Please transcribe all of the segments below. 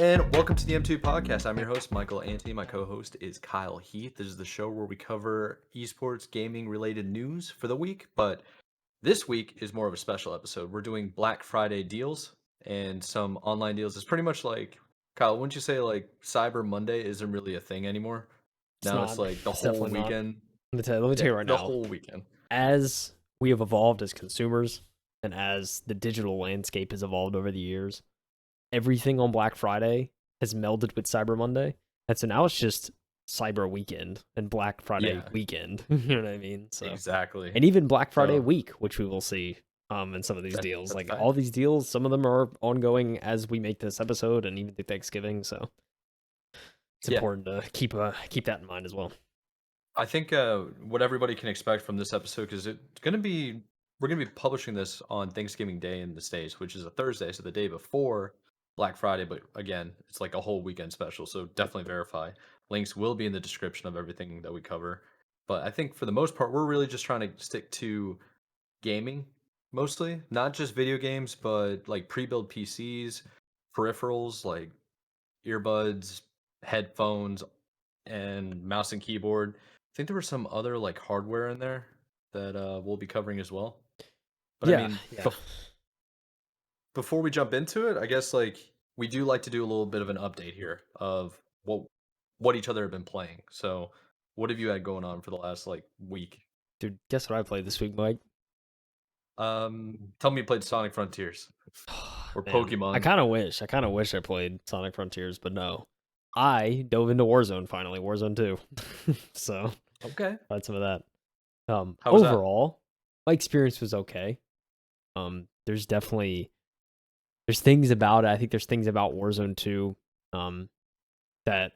and welcome to the M2 podcast. I'm your host, Michael Antony. My co-host is Kyle Heath. This is the show where we cover esports gaming related news for the week, but this week is more of a special episode. We're doing Black Friday deals and some online deals. It's pretty much like, Kyle, wouldn't you say like Cyber Monday isn't really a thing anymore? It's Now it's not. like the It's whole definitely not. weekend. Let me tell you right The now, whole weekend. as we have evolved as consumers and as the digital landscape has evolved over the years, everything on Black Friday has melded with Cyber Monday. And so now it's just Cyber Weekend and Black Friday Yeah. weekend. You know what I mean? So Exactly. and even Black Friday So- week, which we will see in some of these deals. that's Like fact. all these deals, some of them are ongoing as we make this episode and even through Thanksgiving. So it's important to keep that in mind as well. I think what everybody can expect from this episode, because we're gonna be publishing this on Thanksgiving Day in the States, which is a Thursday, so the day before Black Friday. But again, it's like a whole weekend special, so definitely verify. Links will be in the description of everything that we cover. But I think for the most part, we're really just trying to stick to gaming mostly, not just video games, but like pre-built PCs, peripherals like earbuds, headphones, and mouse and keyboard. I think there was some other like hardware in there that we'll be covering as well. But I mean, before we jump into it, I guess like we do like to do a little bit of an update here of what each other have been playing. So, what have you had going on for the last like week? Dude, guess what I played this week, Mike? Tell me you played Sonic Frontiers or Man, Pokemon. I kind of wish I played Sonic Frontiers, but no. I dove into Warzone finally, Warzone 2. So, Okay. played some of that. How was that? Overall, my experience was okay. There's things about it. I think there's things about Warzone 2 that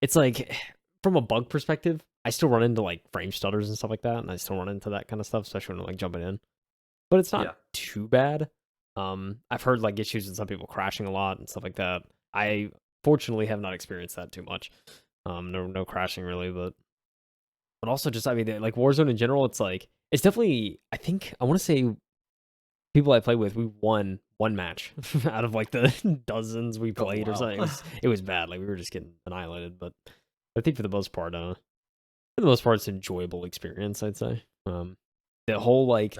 it's like from a bug perspective, I still run into like frame stutters and stuff like that, and I still run into that kind of stuff, especially when I'm like jumping in. But it's not too bad. I've heard like issues with some people crashing a lot and stuff like that. I fortunately have not experienced that too much. No crashing really, but also just I mean like Warzone in general, it's like it's definitely I think I want to say people I played with, we won one match out of like the dozens we played or something. It was bad. Like we were just getting annihilated, but I think for the most part, it's an enjoyable experience, I'd say. The whole like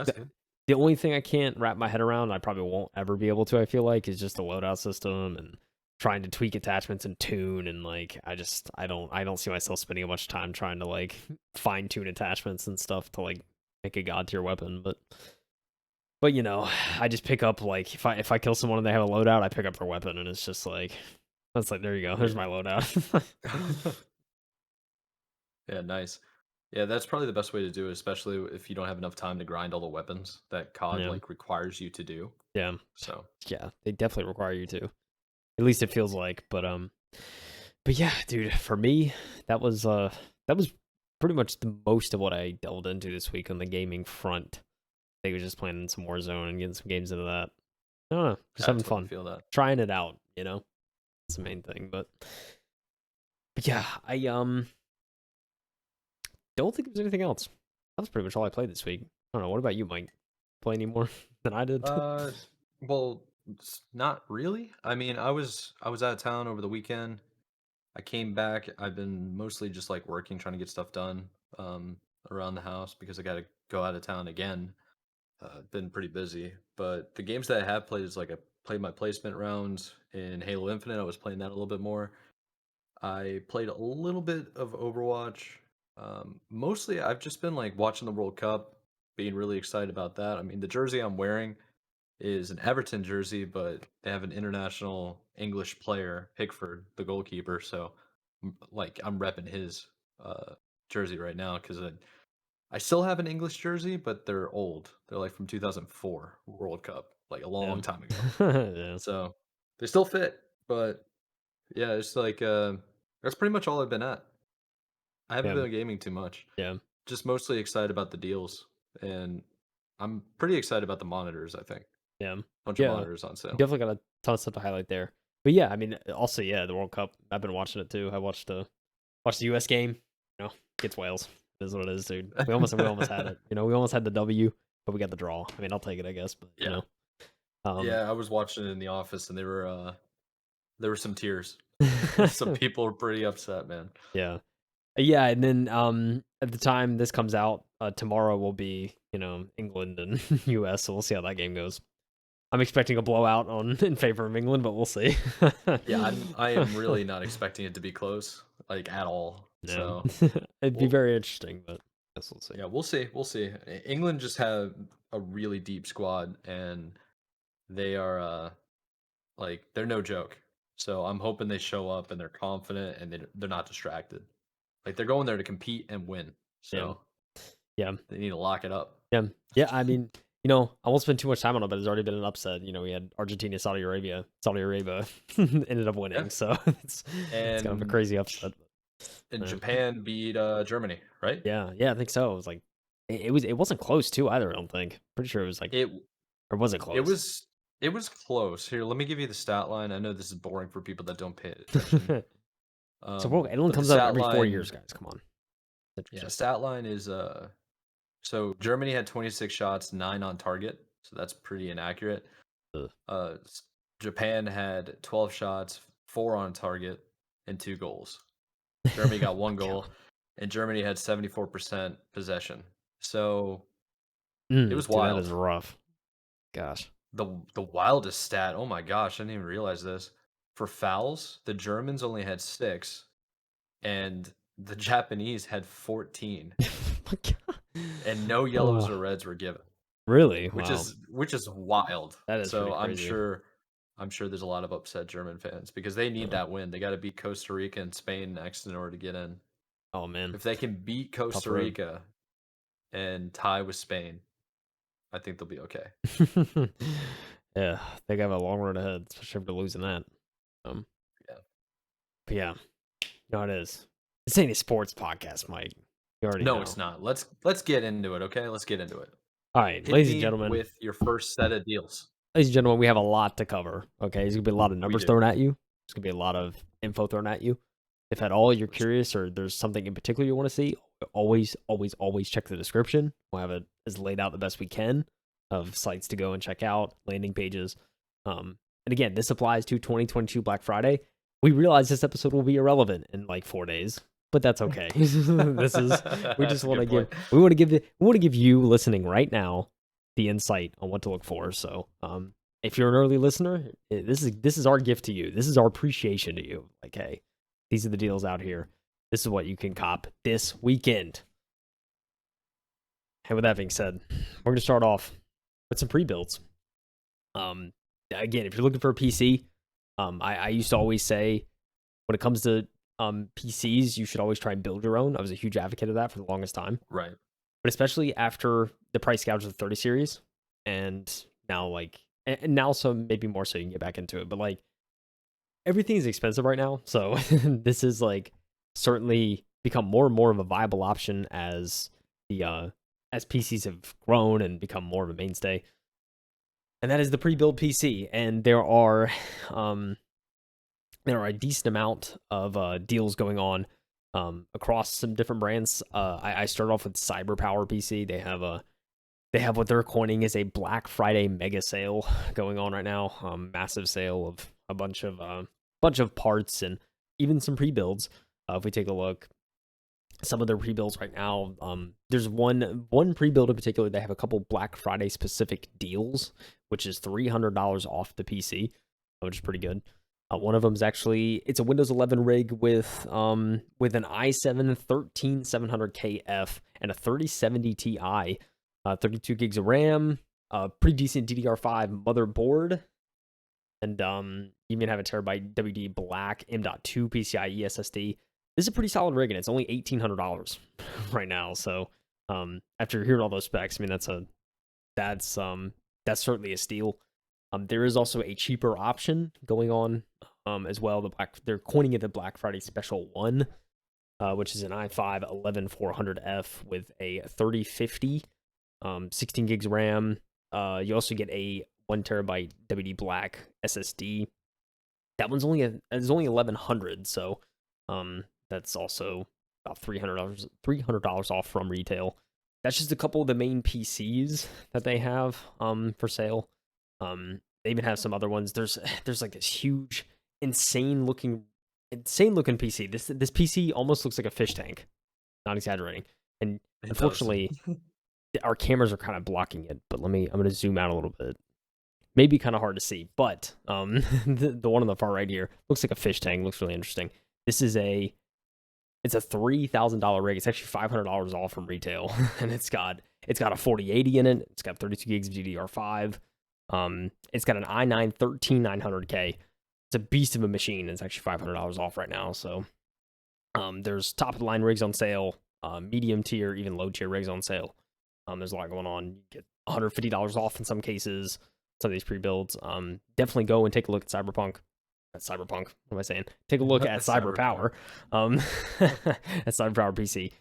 the only thing I can't wrap my head around, I probably won't ever be able to, I feel like, is just the loadout system and trying to tweak attachments and tune and like I don't see myself spending much time trying to like fine tune attachments and stuff to like make a god tier weapon, but you know, I just pick up like if I kill someone and they have a loadout, I pick up their weapon and it's just like that's like there you go, there's my loadout. Yeah, nice. Yeah, that's probably the best way to do it, especially if you don't have enough time to grind all the weapons that COD like requires you to do. Yeah. So yeah, they definitely require you to. At least it feels like. But yeah, dude, for me, that was pretty much the most of what I delved into this week on the gaming front. I was just playing some Warzone and getting some games into that. I don't know, just having fun, feel that. Trying it out. You know, that's the main thing. But yeah, I don't think there's anything else. That was pretty much all I played this week. I don't know. What about you, Mike? Play any more than I did? Well, not really. I mean, I was out of town over the weekend. I came back. I've been mostly just like working, trying to get stuff done around the house because I got to go out of town again. Been pretty busy, but the games that I have played is like I played my placement rounds in Halo Infinite. I was playing that a little bit more. I played a little bit of Overwatch. Mostly, I've just been like watching the World Cup, being really excited about that. I mean, the jersey I'm wearing is an Everton jersey, but they have an international English player, Pickford, the goalkeeper. So, like, I'm repping his jersey right now because I still have an English jersey, but they're old. They're like from 2004 World Cup, like a long time ago. Yeah. So they still fit, but yeah, it's like that's pretty much all I've been at. I haven't been gaming too much. Yeah. Just mostly excited about the deals, and I'm pretty excited about the monitors. I think. Yeah. Bunch of monitors on sale. Definitely got a ton of stuff to highlight there. But yeah, I mean, also the World Cup. I've been watching it too. I watched the US game. You know, gets Wales. It is what it is, dude. We almost had it. You know, we almost had the W, but we got the draw. I mean, I'll take it, I guess. But you know, yeah, I was watching it in the office, and they were There were some tears. Some people were pretty upset, man. Yeah. Yeah, and then at the time this comes out, tomorrow will be, England and US, so we'll see how that game goes. I'm expecting a blowout in favor of England, but we'll see. Yeah, I am really not expecting it to be close, like, at all. Yeah. So, It'd be well, very interesting, but I guess we'll see. yeah, we'll see. England just have a really deep squad, and they are, like, they're no joke. So, I'm hoping they show up and they're confident and they're not distracted. Like, they're going there to compete and win. Yeah. So, Yeah. they need to lock it up. Yeah. Yeah, I mean, I won't spend too much time on it, but it's already been an upset. We had Argentina, Saudi Arabia. Saudi Arabia ended up winning, Yeah, so it's kind of a and crazy upset. Yeah. Japan beat, Germany, right? Yeah, yeah, I think so. It was like it wasn't close too either, I don't think. Pretty sure it was like, It or was it it close? was it was close. Here, let me give you the stat line. I know this is boring for people that don't pay attention. So it only But the comes out stat every 4 years, line, guys. Come on. yeah, Interesting. stat line is so Germany had 26 shots, 9 on target. So that's pretty inaccurate. Ugh. Japan had 12 shots, 4 on target, and 2 goals. Germany got 1 goal, God. and Germany had 74% possession. So it was Dude, that is wild. rough. Gosh. The wildest stat. Oh my gosh, I didn't even realize this. For fouls, the Germans only had 6 and the Japanese had 14 My God. and no yellows or Oh, reds were given, really? which Wow. is wild. That is pretty So crazy. I'm sure there's a lot of upset German fans because they need Uh, that win. They got to beat Costa Rica and Spain next in order to get in. oh man, If they can beat tough Costa road. Rica and tie with Spain, I think they'll be okay. Yeah, they have a long road ahead, especially after losing that. Um, Yeah. but yeah, it is. This ain't a sports podcast, Mike. You already No, know. it's not. Let's get into it, okay? Let's get into it. All right, Hit ladies and me gentlemen. with your first set of deals. Ladies and gentlemen, we have a lot to cover. Okay, there's gonna be a lot of We numbers do. thrown at you. There's gonna be a lot of info thrown at you. If at all you're For sure. curious or there's something in particular you want to see, always, always, always check the description. We'll have it as laid out the best we can of sites to go and check out, landing pages. And again, this applies to 2022 Black Friday. We realize this episode will be irrelevant in like 4 days, but that's okay. This is we That's just a want to good give point. we want to give you listening right now the insight on what to look for. So, if you're an early listener, this is our gift to you. This is our appreciation to you. Like, hey, these are the deals out here. This is what you can cop this weekend. And with that being said, we're gonna start off with some pre-builds. Again, if you're looking for a PC, I used to always say when it comes to PCs, you should always try and build your own. I was a huge advocate of that for the longest time. Right. But especially after the price gouge of the 30 series, and now and now some maybe more so you can get back into it. But like everything's expensive right now, so this is like certainly become more and more of a viable option as as PCs have grown and become more of a mainstay. And that is the pre-built PC, and there are a decent amount of deals going on across some different brands. I started off with CyberPower PC. They have what they're coining as a Black Friday mega sale going on right now. Massive sale of a bunch of parts and even some pre-builds. If we take a look, some of their pre-builds right now, there's one pre-build in particular. They have a couple Black Friday specific deals, which is $300 off the PC, which is pretty good. One of them is actually it's a Windows 11 rig with an i7 13700KF and a 3070 Ti, 32 gigs of RAM, pretty decent DDR5 motherboard, and you even have a terabyte WD Black M.2 PCIe SSD. This is a pretty solid rig, and it's only $1,800 right now. So after hearing all those specs, I mean that's certainly a steal. There is also a cheaper option going on as well. They're coining it the Black Friday Special 1, which is an i5 11400F with a 3050, 16 gigs RAM. You also get a 1 terabyte WD Black SSD. That one's only $1,100, so that's also about $300 off from retail. That's just a couple of the main PCs that they have for sale. They even have some other ones. There's like this huge insane looking PC. This PC almost looks like a fish tank. Not exaggerating. And It does. unfortunately, our cameras are kind of blocking it. But I'm gonna zoom out a little bit. Maybe kind of hard to see, but the one on the far right here looks like a fish tank. Looks really interesting. This is it's a $3,000 rig. It's actually $500 off from retail, and it's got a 4080 in it. It's got 32 gigs of GDDR5. It's got an i9 13900K. It's a beast of a machine. It's actually $500 off right now. So, there's top of the line rigs on sale, medium tier, even low tier rigs on sale. There's a lot going on. You get $150 off in some cases. Some of these pre-builds. Definitely go and take a look at Cyberpunk. That's Cyberpunk. What am I saying? Take a look at CyberPower. At CyberPower PC.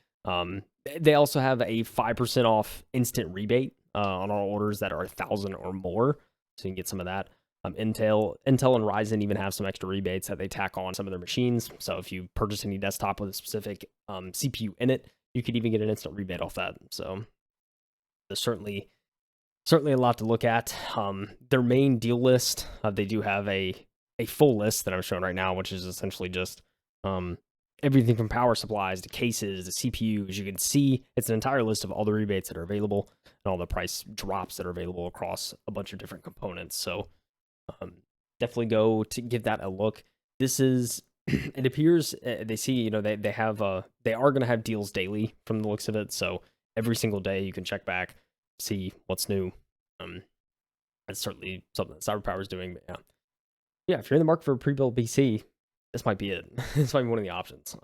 They also have a 5% off instant rebate on all orders that are 1,000 or more, so you can get some of that. Intel and Ryzen even have some extra rebates that they tack on some of their machines. So if you purchase any desktop with a specific CPU in it, you could even get an instant rebate off that. So there's certainly a lot to look at. Their main deal list, they do have a full list that I'm showing right now, which is essentially just everything from power supplies to cases to CPUs. You can see it's an entire list of all the rebates that are available and all the price drops that are available across a bunch of different components. So definitely go to give that a look. This is, it appears they see, they have, they are going to have deals daily from the looks of it. So every single day you can check back, see what's new. That's certainly something that CyberPower is doing. But yeah, if you're in the market for a pre-built PC, this might be it. This might be one of the options.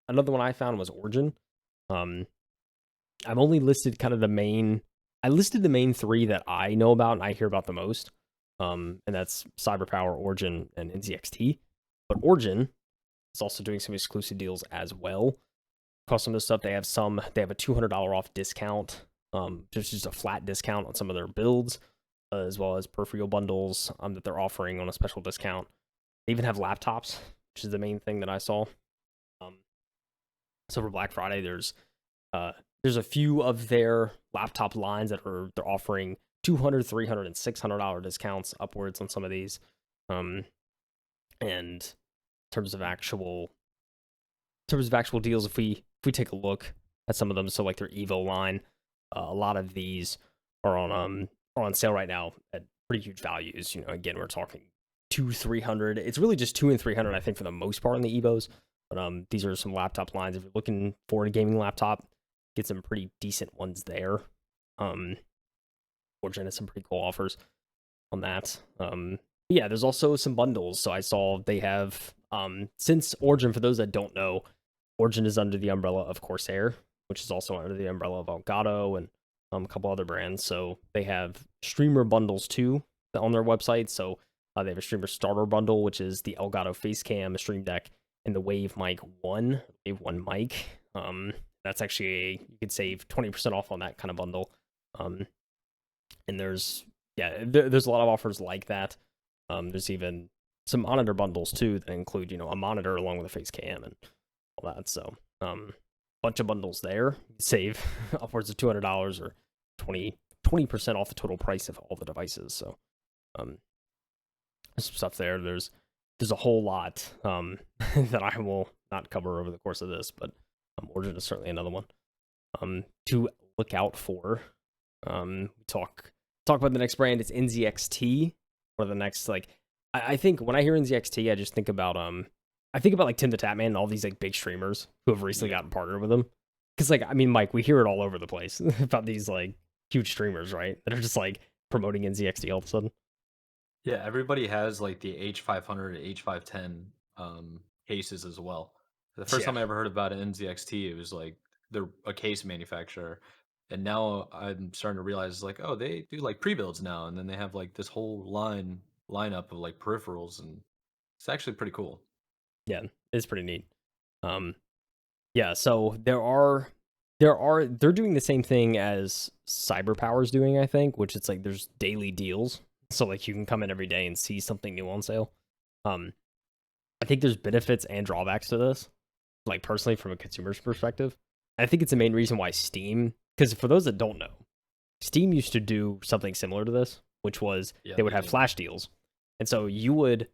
Another one I found was Origin. I've only listed kind of the main. I listed the main three that I know about and I hear about the most. And that's CyberPower, Origin, and NZXT. But Origin is also doing some exclusive deals as well. Across some of the stuff, they have a $200 off discount. Just a flat discount on some of their builds, as well as peripheral bundles that they're offering on a special discount. They even have laptops, which is the main thing that I saw. So for Black Friday, there's a few of their laptop lines that they're offering $200, $300, and $600 discounts upwards on some of these. And in terms of actual deals, if we take a look at some of them, so like their Evo line, a lot of these are on sale right now at pretty huge values. Again, we're talking $200-$300. It's really just $200 and $300, I think, for the most part on the Evos. But these are some laptop lines. If you're looking for a gaming laptop, get some pretty decent ones there. Origin has some pretty cool offers on that. Yeah, there's also some bundles. So I saw they have, since Origin, for those that don't know, Origin is under the umbrella of Corsair, which is also under the umbrella of Elgato and a couple other brands. So they have streamer bundles too on their website. So they have a streamer starter bundle, which is the Elgato Facecam, a Stream Deck, and the Wave Mic 1, Wave 1 mic. That's actually you could save 20% off on that kind of bundle. And there's a lot of offers like that. There's even some monitor bundles too that include, a monitor along with a face cam and all that. So, bunch of bundles there. You save upwards of $200 or 20% off the total price of all the devices. So, there's some stuff there. There's a whole lot that I will not cover over the course of this, but Origin is certainly another one to look out for. Talk about the next brand. It's NZXT. One of the next, I think when I hear NZXT, I just think about like Tim the Tatman and all these like big streamers who have recently gotten partnered with them. Because Mike, we hear it all over the place about these like huge streamers, right? That are just like promoting NZXT all of a sudden. Yeah, everybody has like the H500, H510 cases as well. The first time I ever heard about an NZXT, it was like they're a case manufacturer. And now I'm starting to realize like, oh, they do like pre-builds now, and then they have like this whole lineup of like peripherals, and it's actually pretty cool. Yeah, it's pretty neat. Yeah, so they're doing the same thing as CyberPower's doing, I think, which it's like there's daily deals. So like you can come in every day and see something new on sale. I think there's benefits and drawbacks to this, like personally from a consumer's perspective. I think it's the main reason why Steam, because for those that don't know, Steam used to do something similar to this, which was they would have flash deals. And so you would,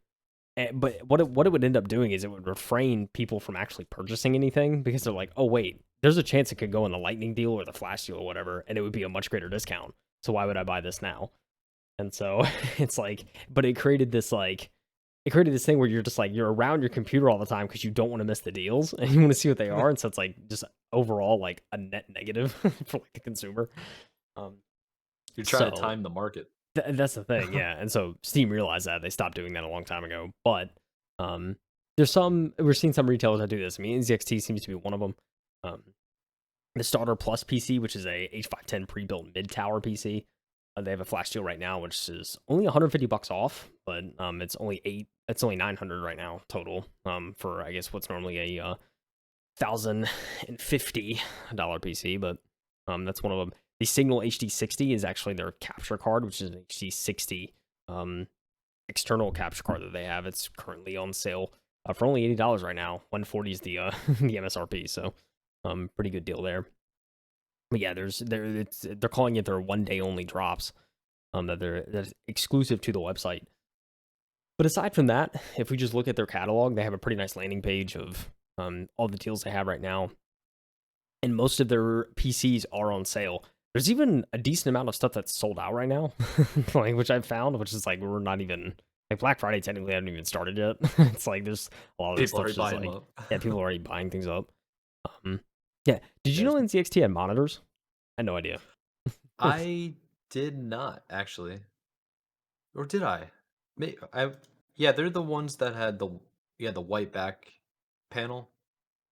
but what it would end up doing is it would refrain people from actually purchasing anything because they're like, oh wait, there's a chance it could go in the lightning deal or the flash deal or whatever, and it would be a much greater discount. So why would I buy this now? And so it's like, but it created this thing where you're just like you're around your computer all the time because you don't want to miss the deals and you want to see what they are, and so it's like just overall like a net negative for like the consumer. Um, You're trying to so time the market. that's the thing, yeah. And so Steam realized that they stopped doing that a long time ago. But um, we're seeing some retailers that do this. I mean, NZXT seems to be one of them. Um, the Starter Plus PC, which is a H510 pre-built mid-tower PC, they have a flash deal right now, which is only $150 off, but it's only 900 right now total. For I guess what's normally a $1,050 PC, but that's one of them. The Signal HD60 is actually their capture card, which is an HD60 external capture card that they have. It's currently on sale for only $80 right now. 140 is the the MSRP, so pretty good deal there. But yeah, they're calling it their 1 day only drops that's exclusive to the website. But aside from that, if we just look at their catalog, they have a pretty nice landing page of all the deals they have right now, and most of their PCs are on sale. There's even a decent amount of stuff that's sold out right now, like which I've found, which is like we're not even like Black Friday technically haven't even started yet. It's like there's a lot of this People stuff already just buying like them up. yeah, people are already buying things up. Yeah, did you Yes. know NZXT had monitors? I had no idea. I did not actually, or did I? Yeah, they're the ones that had the white back panel,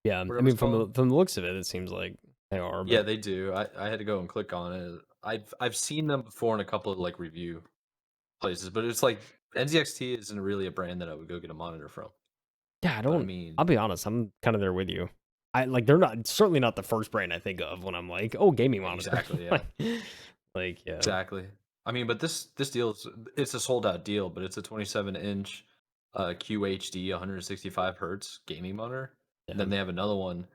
Yeah, I whatever it's mean called. from the looks of it, it seems like they are, Yeah, but they do. I had to go and click on it. I've seen them before in a couple of like review places, but it's like NZXT isn't really a brand that I would go get a monitor from. yeah, I But I don't. mean, I'll be honest, I'm kind of there with you. I like they're not certainly not the first brand I think of when I'm like, oh, gaming monitor. exactly, yeah. like yeah, Exactly. I mean, but this deal is it's a sold out deal, but it's a 27-inch QHD 165 hertz gaming monitor. And yeah, then they have another one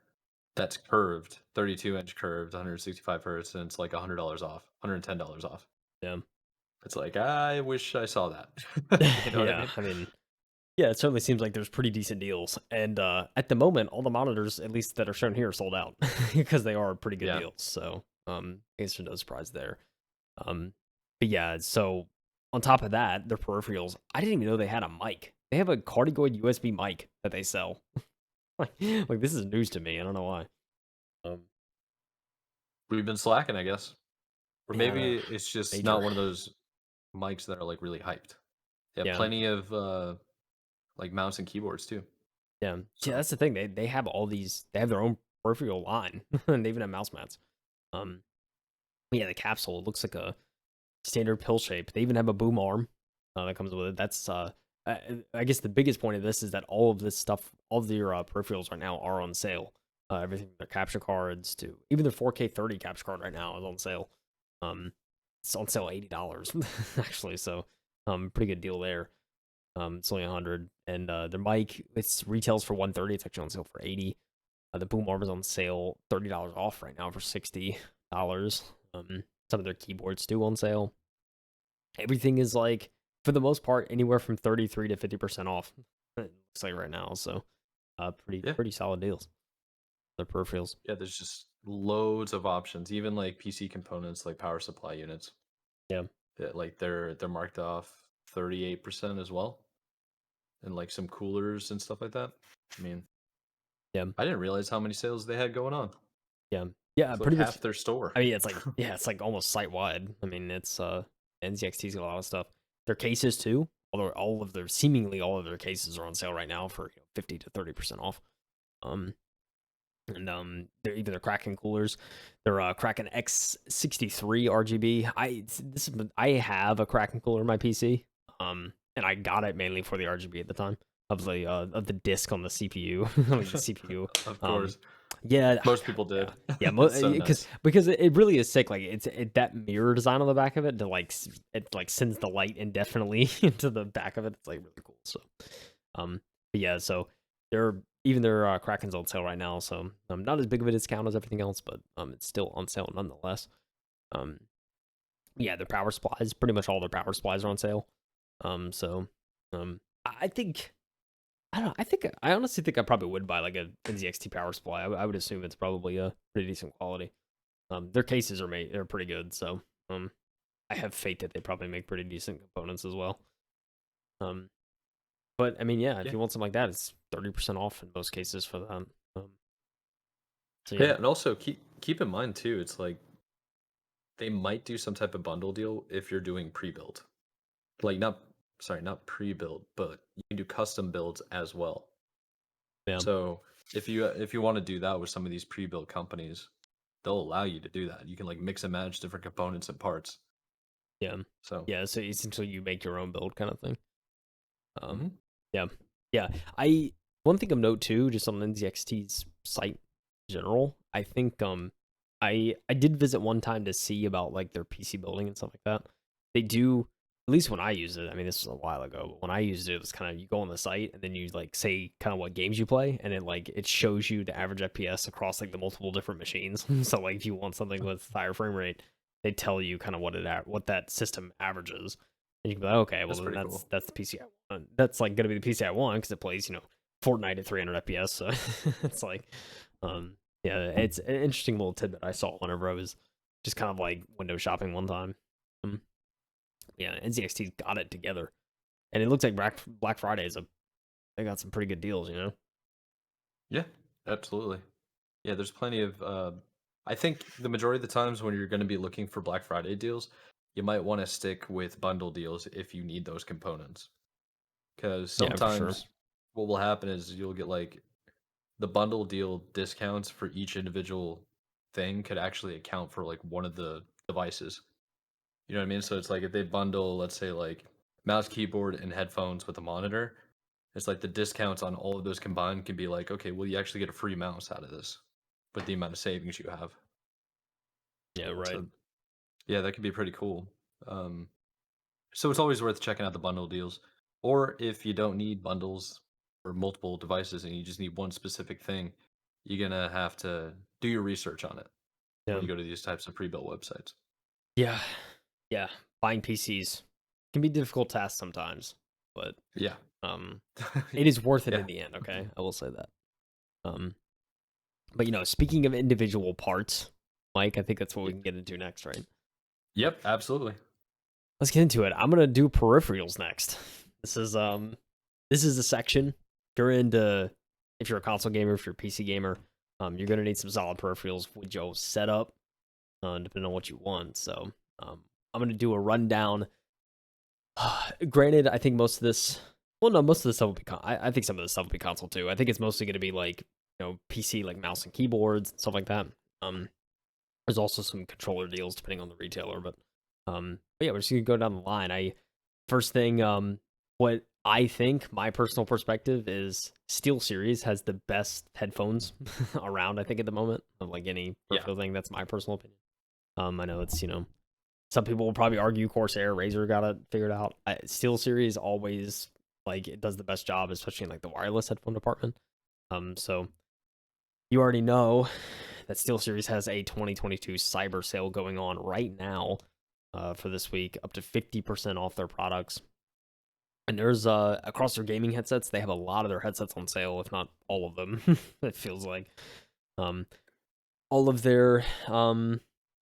that's curved, 32-inch curved, 165 hertz, and it's like $100 off, $110 off. yeah, It's like I wish I saw that. You know what I yeah. mean? I mean, yeah, it certainly seems like there's pretty decent deals, and at the moment, all the monitors, at least that are shown here, are sold out because they are pretty good Yeah. deals. So, I guess there's no surprise there. But yeah, so on top of that, their peripherals, I didn't even know they had a mic. They have a cardioid USB mic that they sell. like this is news to me. I don't know why. Um, We've been slacking, I guess. Or yeah, maybe it's just major. not one of those mics that are like really hyped. They have Yeah, plenty of like mouse and keyboards too. yeah, yeah. So That's the thing. They have all these. They have their own peripheral line, and they even have mouse mats. Um, yeah, the capsule it looks like a standard pill shape. They even have a boom arm that comes with it. That's I guess the biggest point of this is that all of this stuff, all of their peripherals right now are on sale. Everything, their capture cards to even their 4K 30 capture card right now is on sale. It's on sale $80 actually, so pretty good deal there. It's only 100, and their mic it's retails for 130. It's actually on sale for 80. The boom arm is on sale $30 off right now for $60. Some of their keyboards too on sale. Everything is like for the most part anywhere from 33 to 50% off. It looks like right now, so yeah. pretty solid deals. The peripherals. Yeah, there's just loads of options, even like PC components like power supply units. Yeah. That like they're marked off 38% as well. And like some coolers and stuff like that. I mean, Yeah. I didn't realize how many sales they had going on. Yeah. Yeah, It's like pretty much half their store. I mean it's like yeah, it's like almost site wide. I mean it's NZXT's got a lot of stuff. Their cases too. Although seemingly all of their cases are on sale right now for 50 to 30% off. And they're even their Kraken coolers. They're Kraken X63 RGB. I have a Kraken cooler in my PC. And I got it mainly for the RGB at the time of the disc on the CPU. Like the CPU. Of Um, course. yeah, Most people yeah, did. yeah. It's so Because nice. it really is sick. Like that mirror design on the back of it to it like sends the light indefinitely into the back of it. It's like really cool. So, but yeah. So they're even their Kraken's on sale right now. So not as big of a discount as everything else, but it's still on sale nonetheless. Um, yeah, their power supplies, pretty much all their power supplies are on sale. So I think I don't know. I honestly think I probably would buy like a NZXT power supply. I would assume it's probably a pretty decent quality. Their cases they're pretty good, so I have faith that they probably make pretty decent components as well. Um, but I mean, yeah, if Yeah. you want something like that, it's 30% off in most cases for that. Um, so yeah, Yeah, and also keep in mind too, it's like they might do some type of bundle deal if you're doing pre-built. Like not pre-built, but you can do custom builds as well. yeah, So if you want to do that with some of these pre-built companies, they'll allow you to do that. You can like mix and match different components and parts. yeah, So yeah. So essentially, you make your own build kind of thing. Um, mhm. yeah, yeah. I One thing of note too, just on NZXT's site in general, I think I did visit one time to see about like their PC building and stuff like that. They do, at least when I used it. I mean, this was a while ago, but when I used it, it was kind of you go on the site and then you like say kind of what games you play, and it shows you the average FPS across like the multiple different machines. So like if you want something with higher frame rate, they tell you kind of what that system averages. And you can be like, okay, well That's then pretty cool. that's the PC I want. That's like gonna be the PC I want because it plays Fortnite at 300 FPS. So it's like, yeah, it's an interesting little tidbit I saw whenever I was just kind of like window shopping one time. Um, yeah, NZXT's got it together, and it looks like Black Friday they got some pretty good deals. Yeah, absolutely. Yeah, there's plenty of I think the majority of the times when you're going to be looking for Black Friday deals, you might want to stick with bundle deals if you need those components. Because Yeah, for sure. sometimes what will happen is you'll get like the bundle deal discounts for each individual thing could actually account for like one of the devices. You know what I mean? So it's like if they bundle, let's say like mouse, keyboard, and headphones with a monitor, it's like the discounts on all of those combined can be like, okay, well, you actually get a free mouse out of this with the amount of savings you have. Yeah, right. So yeah, that could be pretty cool. Um, so it's always worth checking out the bundle deals. Or if you don't need bundles for multiple devices and you just need one specific thing, you're gonna have to do your research on it when Yeah, you go to these types of pre-built websites. yeah, yeah. Buying PCs can be a difficult task sometimes, but Yeah. um, it is worth it Yeah. in the end. Okay, I will say that. Um, but speaking of individual parts, Mike, I think that's what we Y- can get into next, right? Yep, absolutely. Let's get into it. I'm gonna do peripherals next. This is a section. If you're a console gamer, if you're a PC gamer, you're gonna need some solid peripherals with your setup, depending on what you want. So, I'm gonna do a rundown. Granted, I think most of this, well, no, most of the stuff will be. I think some of the stuff will be console too. I think it's mostly gonna be like PC, like mouse and keyboards, stuff like that. There's also some controller deals depending on the retailer, but yeah, we're just gonna go down the line. First thing, what I think my personal perspective is SteelSeries has the best headphones around. I think at the moment of like any Yeah. peripheral thing. That's my personal opinion. I know it's some people will probably argue Corsair, Razer got it figured out. SteelSeries always like it does the best job, especially in like the wireless headphone department. So you already know that SteelSeries has a 2022 cyber sale going on right now for this week, up to 50% off their products. And there's across their gaming headsets, they have a lot of their headsets on sale, if not all of them. It feels like um, all of their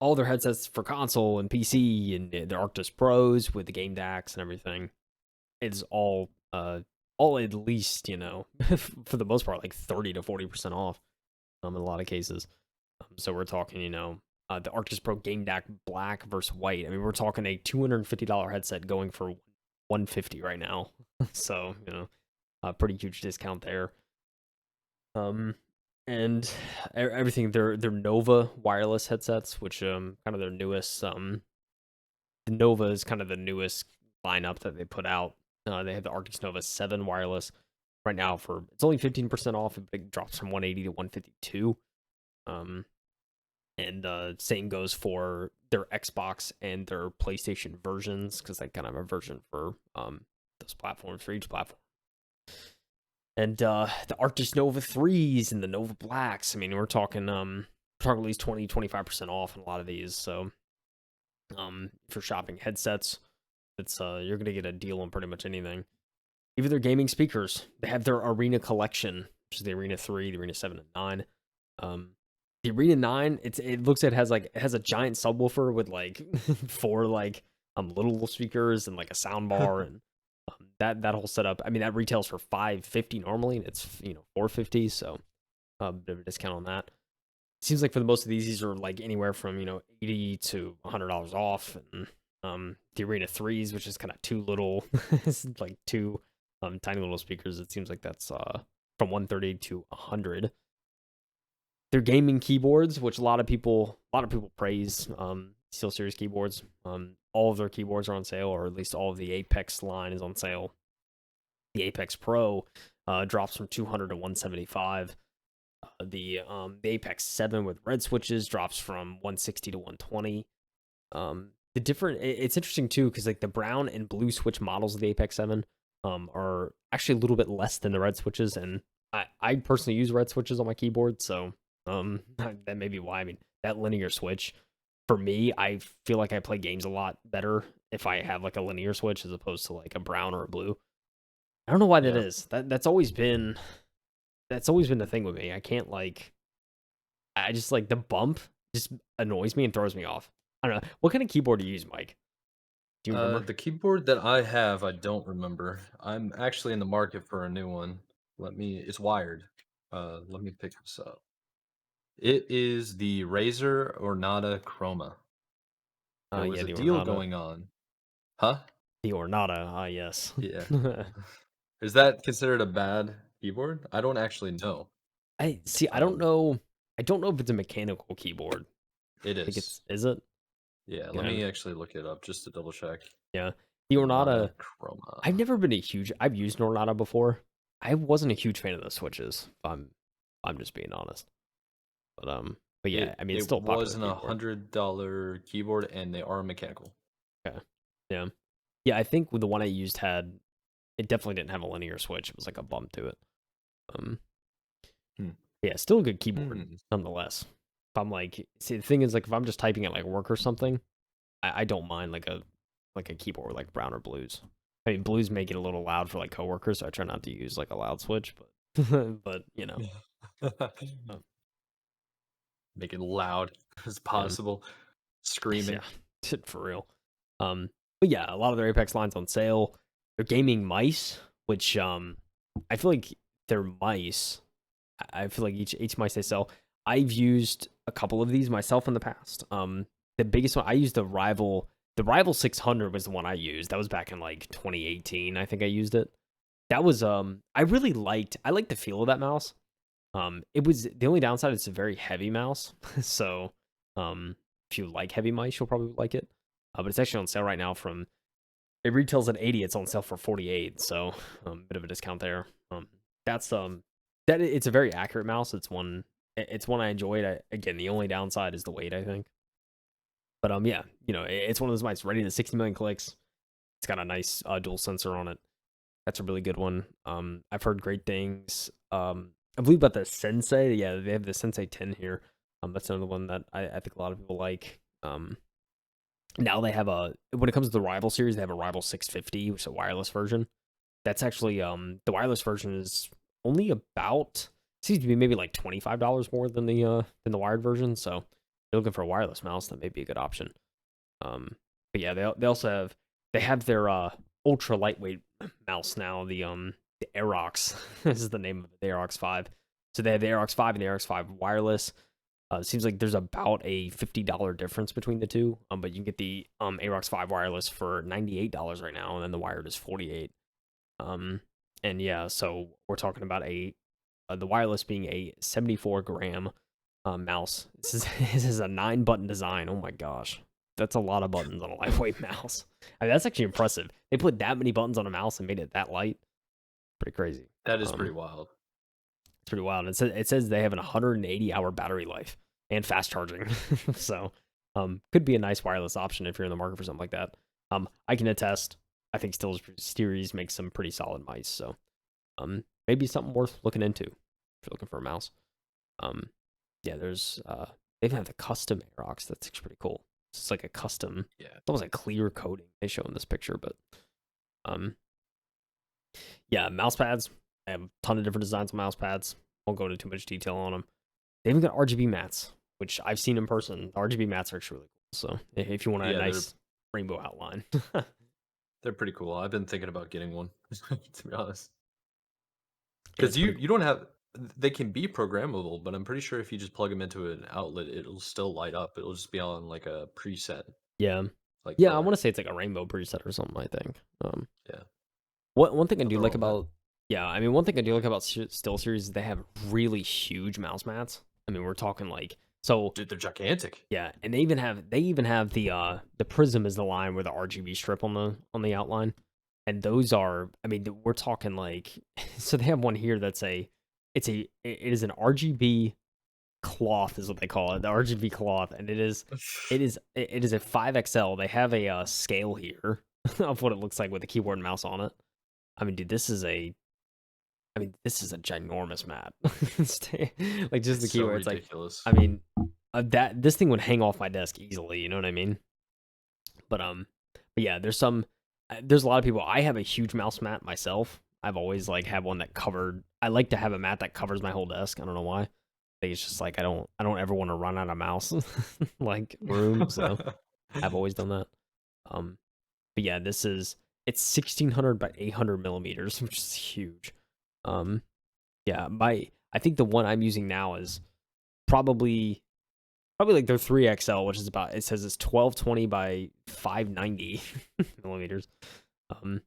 all their headsets for console and PC and their Arctis Pros with the game DACs and everything. It's all at least for the most part like 30 to 40% off in a lot of cases. So we're talking, the Arctis Pro Game DAC Black versus White. I mean, we're talking a $250 headset going for 150 right now. So a pretty huge discount there. And everything their Nova wireless headsets, which kind of their newest. The Nova is kind of the newest lineup that they put out. They have the Arctis Nova 7 wireless right now for it's only 15% off. It drops from 180 to 152. And same goes for their Xbox and their PlayStation versions because they kind of have a version for those platforms for each platform. And the Arctis Nova 3s and the Nova Blacks. I mean, we're talking at least 20-25% off on a lot of these. So for shopping headsets, it's you're gonna get a deal on pretty much anything. even their gaming speakers. They have their Arena collection, which is the Arena 3, the Arena 7 and 9. The Arena 9, it looks like it has a giant subwoofer with like four like little speakers and like a sound bar and that whole setup. I mean, that retails for $550 normally, and it's $450, so a bit of a discount on that. Seems like for the most of these are like anywhere from $80 to $100 off, and the Arena 3s, which is kind of two little, like two tiny little speakers. It seems like that's from 130 to 100. Their gaming keyboards, which a lot of people praise, SteelSeries keyboards. All of their keyboards are on sale, or at least all of the Apex line is on sale. The Apex Pro drops from 200 to 175. The Apex 7 with red switches drops from 160 to 120. It's interesting too, because like the brown and blue switch models of the Apex 7 are actually a little bit less than the red switches, and I personally use red switches on my keyboard, so that may be why. I mean, that linear switch for me, I feel like I play games a lot better if I have like a linear switch as opposed to like a brown or a blue. I don't know why that Yeah. is. That's always been the thing with me. I can't like I just like the bump just annoys me and throws me off. I don't know. What kind of keyboard do you use, Mike? Do you remember? The keyboard that I have, I don't remember. I'm actually in the market for a new one. It's wired. Let me pick this up. It is the Razer Ornata Chroma. There was Yeah, a the deal Ornata. going on. Huh? The Ornata, yes. Yeah. Is that considered a bad keyboard? I don't actually know. I see. I don't Um, know. I don't know if it's a mechanical keyboard. it I think is. is it? Yeah, let Yeah, me actually look it up just to double check. yeah. The Ornata Ornata. I've Chroma. never been a huge. I've used an Ornata before. I wasn't a huge fan of the switches. If I'm just being honest. But yeah, I mean, it's It still a popular wasn't a keyboard. $100 keyboard, and they are mechanical. Okay. Yeah. Yeah, I think with the one I used had it definitely didn't have a linear switch. It was like a bump to it. Um, Hmm. yeah, still a good keyboard Hmm. nonetheless. If I'm like, see, the thing is, like, if I'm just typing at like work or something, I don't mind like a keyboard with like brown or blues. I mean, blues make it a little loud for like coworkers, so I try not to use like a loud switch. But but uh, Make it loud as yeah, possible. yeah, Screaming. for real. But yeah, a lot of their Apex lines on sale. Their gaming mice, which I feel like their mice I feel like each mice they sell. I've used a couple of these myself in the past. The biggest one I used the Rival 600 was the one I used. That was back in like 2018. I think I used it. That was I liked the feel of that mouse. It was the only downside. It's a very heavy mouse, so if you like heavy mice, you'll probably like it. But it's actually on sale right now. It retails at 80. It's on sale for 48. So bit of a discount there. That's it's a very accurate mouse. It's one I enjoyed. Again, the only downside is the weight, I think. But yeah, it's one of those mice ready to 60 million clicks. It's got a nice dual sensor on it. That's a really good one. I've heard great things. I believe about the Sensei. Yeah, they have the Sensei 10 here. That's another one that I think a lot of people like. Now they have when it comes to the Rival series, they have a Rival 650, which is a wireless version. That's actually the wireless version is only about seems to be maybe like $25 more than the wired version. So if you're looking for a wireless mouse, that may be a good option. But yeah, they also have their ultra lightweight mouse now. The Aerox this is the name of it, the Aerox 5. So they have the Aerox 5 and the Aerox 5 wireless. It seems like there's about a $50 difference between the two. But you can get the Aerox 5 wireless for $98 right now, and then the wired is $48. And yeah, so we're talking about the wireless being a 74-gram mouse. This is a 9-button design. Oh my gosh, that's a lot of buttons on a lightweight mouse. I mean, that's actually impressive. They put that many buttons on a mouse and made it that light. Pretty crazy. That is pretty wild. It's pretty wild. It says they have an 180-hour battery life and fast charging. So, could be a nice wireless option if you're in the market for something like that. I can attest. I think SteelSeries makes some pretty solid mice. So, maybe something worth looking into if you're looking for a mouse. Yeah, there's they even have the custom Aerox. That's actually pretty cool. It's like a custom. Yeah. It's almost like clear coating they show in this picture, but um, Yeah, mouse pads. I have a ton of different designs of mouse pads. Won't go into too much detail on them. They even got RGB mats, which I've seen in person. The RGB mats are actually really cool. So if you want a Yeah, nice rainbow outline, they're pretty cool. I've been thinking about getting one, to be honest. Because it's you pretty cool. you don't have they can be programmable, but I'm pretty sure if you just plug them into an outlet, it'll still light up. It'll just be on like a preset Yeah, like yeah. I color. want to say it's like a rainbow preset or something. I think. Yeah, One thing I do nothing like wrong with that. about yeah, I mean one thing I do like about Still Series is they have really huge mouse mats. I mean we're talking like so Dude, they're gigantic. yeah, and they even have the Prism is the line with the RGB strip on the outline, and those are I mean we're talking like so they have one here that's it is an RGB cloth is what they call it, the RGB cloth, and it is a 5XL. They have a scale here of what it looks like with the keyboard and mouse on it. I mean, dude, this is a ginormous mat. Like just It's the so keyboard. It's like, ridiculous. I mean, that this thing would hang off my desk easily. You know what I mean? But but yeah, there's a lot of people. I have a huge mouse mat myself. I've always like had one that covered. I like to have a mat that covers my whole desk. I don't know why. I think it's just like I don't ever want to run out of mouse like room. So I've always done that. Um, but yeah, it's 1600 by 800 millimeters, which is huge. Um, yeah, I think the one I'm using now is probably like their 3XL, which is about it says it's 1220 by 590 millimeters. Um,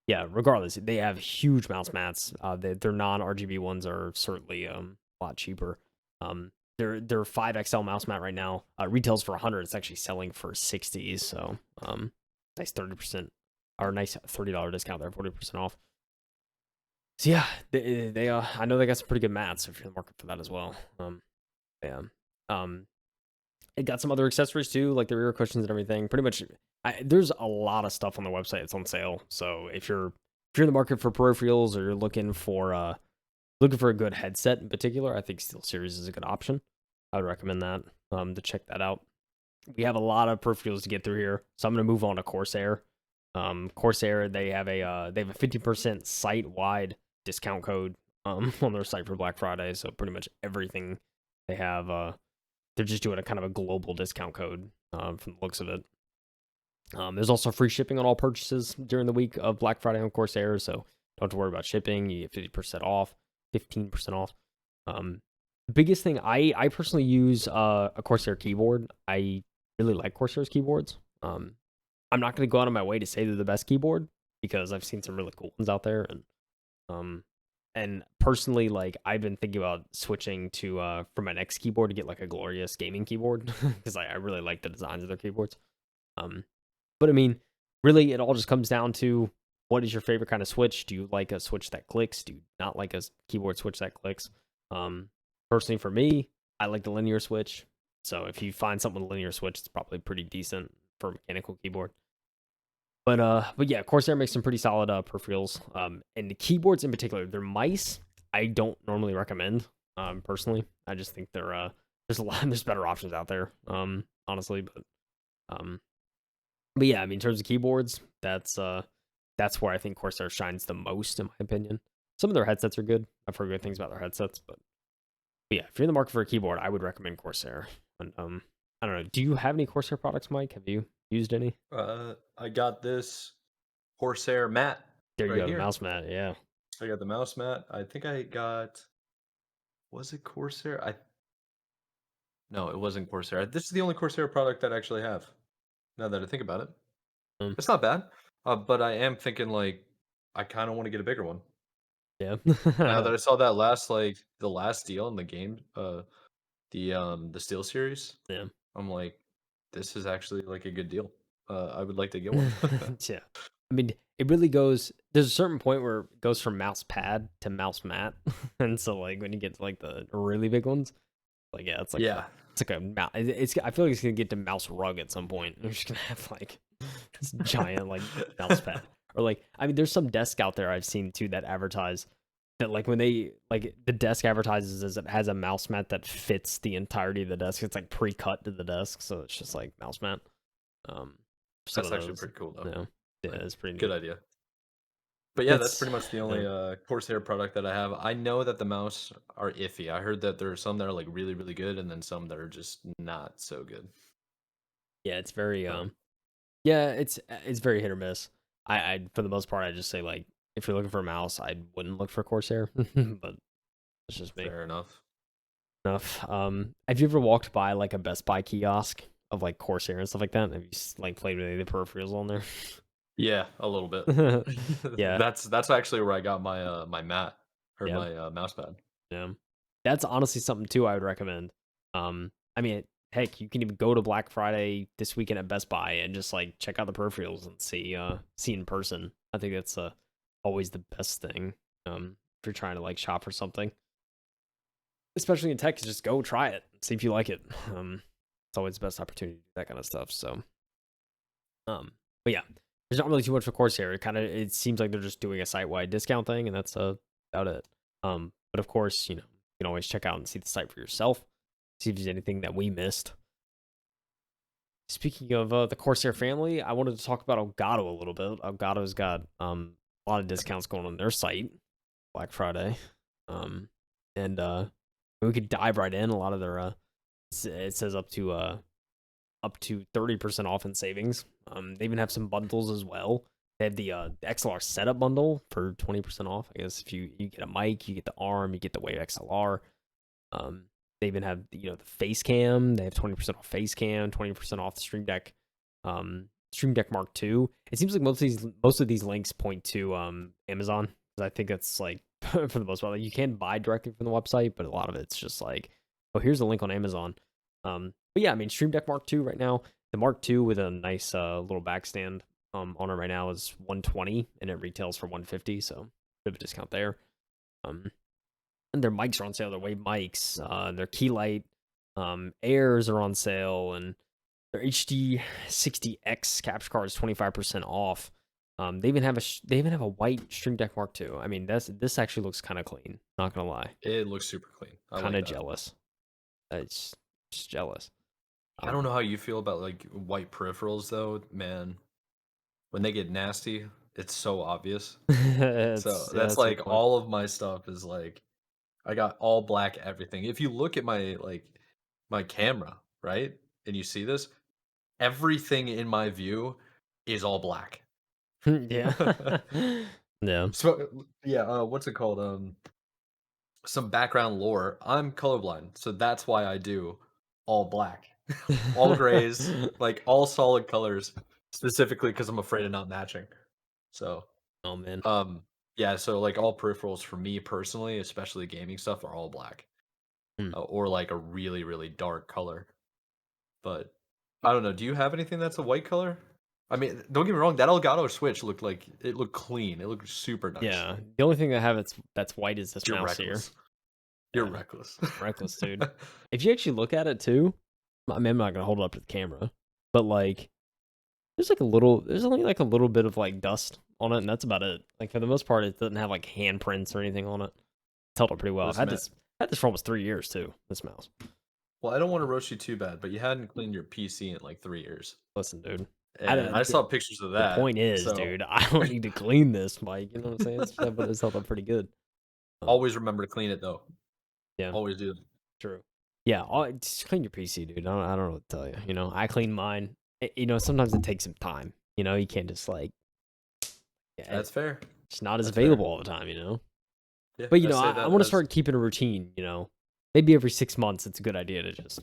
yeah, regardless, they have huge mouse mats. Their non RGB ones are certainly a lot cheaper. Their 5XL mouse mat right now retails for 100. It's actually selling for 60. So nice 30% or nice $30 discount there, 40% off. So yeah, they I know they got some pretty good mats if you're in the market for that as well. Yeah. Um, it got some other accessories too, like the rear cushions and everything. Pretty much, there's a lot of stuff on the website. It's on sale. So if you're in the market for peripherals or you're looking for a good headset in particular, I think SteelSeries is a good option. I would recommend that to check that out. We have a lot of peripherals to get through here, so I'm gonna move on to Corsair. Corsair they have a 50% site wide discount code on their site for Black Friday. So pretty much everything they have they're just doing a kind of a global discount code from the looks of it. There's also free shipping on all purchases during the week of Black Friday on Corsair, so don't have to worry about shipping. You get 50% off, 15% off. The biggest thing I personally use a Corsair keyboard. I really like Corsair's keyboards. I'm not going to go out of my way to say they're the best keyboard because I've seen some really cool ones out there, um, and personally, like I've been thinking about switching to from my next keyboard to get like a glorious gaming keyboard because I really like the designs of their keyboards. Um, but I mean, really, it all just comes down to what is your favorite kind of switch? Do you like a switch that clicks? Do you not like a keyboard switch that clicks? Um, Personally, for me, I like the linear switch. So if you find something with a linear switch, it's probably pretty decent for a mechanical keyboard. But yeah, Corsair makes some pretty solid peripherals. And the keyboards in particular, their mice, I don't normally recommend. Personally, I just think there's better options out there. Honestly, um, but yeah, I mean, in terms of keyboards, that's where I think Corsair shines the most, in my opinion. Some of their headsets are good. I've heard good things about their headsets, but yeah, if you're in the market for a keyboard, I would recommend Corsair. And I don't know. Do you have any Corsair products, Mike? Have you used any? I got this Corsair mat There you right go, the here. mouse mat. Yeah. I got the mouse mat. I think I got was it Corsair? I No, it wasn't Corsair. This is the only Corsair product that I actually have. Now that I think about it, Um, it's not bad. But I am thinking like I kind of want to get a bigger one. yeah. Now that I saw that last the last deal in the game, the Steel series, Yeah. I'm like, this is actually like a good deal. I would like to get one. Yeah. I mean, it really goes. There's a certain point where it goes from mouse pad to mouse mat, and so like when you get to like the really big ones, like yeah, Yeah. it's like a mouse. It's I feel like it's gonna get to mouse rug at some point. You're just gonna have like this giant like mouse pad, or like I mean, there's some desk out there I've seen too that advertise that like when they like the desk advertises as it has a mouse mat that fits the entirety of the desk. It's like pre-cut to the desk, so it's just like mouse mat. Um, some That's of actually those, pretty cool though. you know, yeah, Like, it's pretty good neat. idea. But yeah, that's That's pretty much the yeah. only Corsair product that I have. I know that the mouse are iffy. I heard that there are some that are like really, really good, and then some that are just not so good. Yeah, it's very So yeah, it's very hit or miss. I for the most part I just say like if you're looking for a mouse, I wouldn't look for Corsair, but that's just me. fair enough. Enough. Have you ever walked by like a Best Buy kiosk of like Corsair and stuff like that? Have you like played with any of the peripherals on Yeah, a little bit. there? Yeah, That's actually where I got my my mat or yeah, my mouse pad. yeah. That's honestly something too I would recommend. I mean, heck, you can even go to Black Friday this weekend at Best Buy and just like check out the peripherals and see in person. I think that's always the best thing. If you're trying to like shop for something, especially in tech, just go try it, see if you like it. It's always the best opportunity to do that kind of stuff. So, but yeah, there's not really too much for Corsair. It seems like they're just doing a site wide discount thing, and that's about it. But of course, you can always check out and see the site for yourself, see if there's anything that we missed. Speaking of the Corsair family, I wanted to talk about Elgato a little bit. Elgato's got a lot of discounts going on their site Black Friday, and we could dive right in. A lot of their it says up to 30% off in savings. They even have some bundles as well. They have the XLR setup bundle for 20% off. I guess if you get a mic, you get the arm, you get the Wave XLR. They even have the face cam. They have 20% off face cam, 20% off the Stream Deck Mark II. It seems like most of these links point to Amazon, because I think that's like for the most part, like, you can buy directly from the website, but a lot of it's just like, oh, here's a link on Amazon. But yeah, I mean, Stream Deck Mark II right now, the Mark II with a nice little backstand on it right now is 120, and it retails for 150, so bit of a discount there. And their mics are on sale. Their Wave mics, their Keylight Airs are on sale, and their HD60X capture card is 25% off. They even have a white Stream Deck Mark II. I mean, this actually looks kind of clean. Not gonna lie, It looks super clean. I kind like of that. jealous. It's just jealous. I don't know how you feel about like white peripherals though, man. When they get nasty, it's so obvious. So Yeah, that's that's a good like point. all of my stuff is like I got all black everything. If you look at my my camera, right? And you see this, everything in my view is all black. Yeah, yeah. So yeah, what's it called? Some background lore. I'm colorblind, so that's why I do all black, all grays, like all solid colors, specifically because I'm afraid of not matching. So Oh man. um yeah, so like all peripherals for me personally, especially gaming stuff, are all black. Hmm. Or like a really, really dark color. But I don't know. Do you have anything that's a white color? I mean, don't get me wrong. That Elgato Switch looked like it looked clean. It looked super nice. Yeah. The only thing I have that's white is this You're mouse here. reckless. You're Yeah. reckless. Reckless, dude. If you actually look at it too, I mean, I'm not gonna hold it up to the camera, but like, there's only like a little bit of like dust on it, and that's about it. Like for the most part, it doesn't have like handprints or anything on it. It's held up pretty well. I've Listen, had man. this for almost 3 years too. This mouse. Well, I don't want to roast you too bad, but you hadn't cleaned your PC in like 3 years, Listen, dude. I and I don't. saw pictures of The that. point is, So dude, I don't need to clean this, Mike. You know what I'm saying? It's held up pretty good. Um, always remember to clean it though. yeah. Always do. True. Yeah, just clean your PC, dude. I don't know what to tell you. I clean mine. Sometimes it takes some time. You can't just like, yeah, That's fair. it's not as That's fair. available all the time. Yeah, But I say I that want to as start keeping a routine. Maybe every 6 months, it's a good idea to just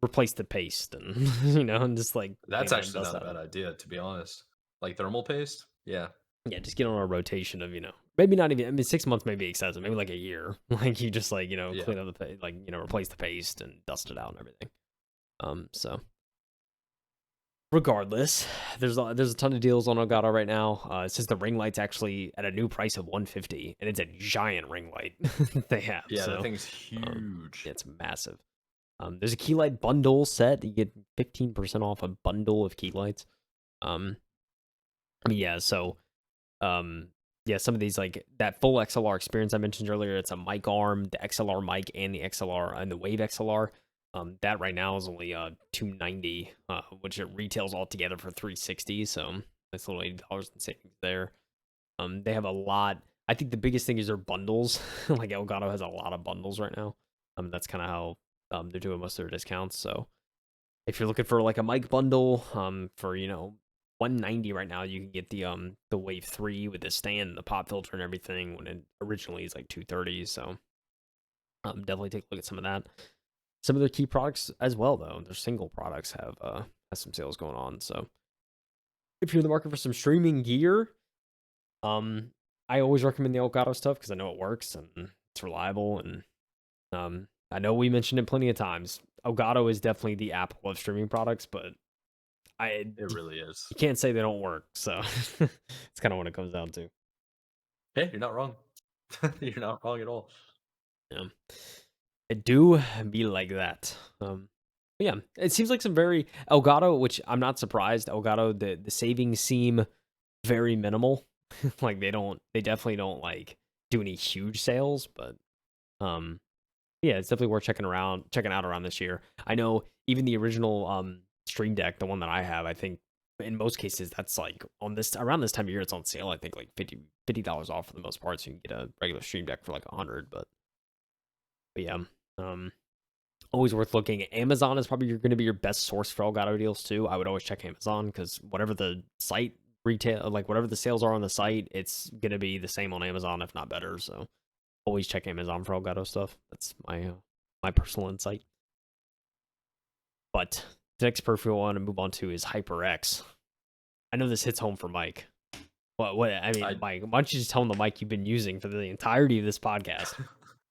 replace the paste and and just like that's clean it and actually dust not a out. bad idea, to be honest. Like thermal paste? Yeah. Yeah, just get on a rotation of maybe not even. I mean, 6 months may be excessive. Maybe like a year. Like you just like Yeah. clean up the like replace the paste and dust it out and everything. So regardless, there's a ton of deals on Elgato right now. It says the ring light's actually at a new price of 150, and it's a giant ring light they have. Yeah, that So thing's huge. yeah, it's massive. There's a key light bundle set. You get 15% off a bundle of key lights. I mean, yeah. So yeah, some of these like that full XLR experience I mentioned earlier. It's a mic arm, the XLR mic, and the XLR and the Wave XLR. That right now is only $290, which it retails all together for $360. So nice little $80 in savings there. They have a lot. I think the biggest thing is their bundles. Like Elgato has a lot of bundles right now. That's kind of how they're doing most of their discounts. So if you're looking for like a mic bundle, for 190 right now, you can get the Wave 3 with the stand, the pop filter, and everything. When it originally is like 230. So definitely take a look at some of that. Some of their key products as well, though. Their single products have some sales going on. So if you're in the market for some streaming gear, I always recommend the Elgato stuff because I know it works and it's reliable. And I know we mentioned it plenty of times. Elgato is definitely the Apple of streaming products, but It really is. you can't say they don't work. So it's kind of what it comes down to. Hey, you're not wrong. You're not wrong at all. Yeah. It do be like that. But yeah, it seems like some very Elgato, which I'm not surprised. Elgato, the savings seem very minimal. Like they definitely don't like do any huge sales, but um, yeah, it's definitely worth checking out around this year. I know even the original Stream Deck, the one that I have, I think in most cases that's like on this around this time of year it's on sale. I think like $50 off for the most part, so you can get a regular Stream Deck for like 100. But yeah, um, always worth looking. Amazon is probably going to be your best source for Elgato deals too. I would always check Amazon because whatever the site retail, like whatever the sales are on the site, it's going to be the same on Amazon, if not better. So always check Amazon for Elgato stuff. That's my personal insight. But the next peripheral I want to move on to is HyperX. I know this hits home for Mike. What I mean, Mike, why don't you just tell him the mic you've been using for the entirety of this podcast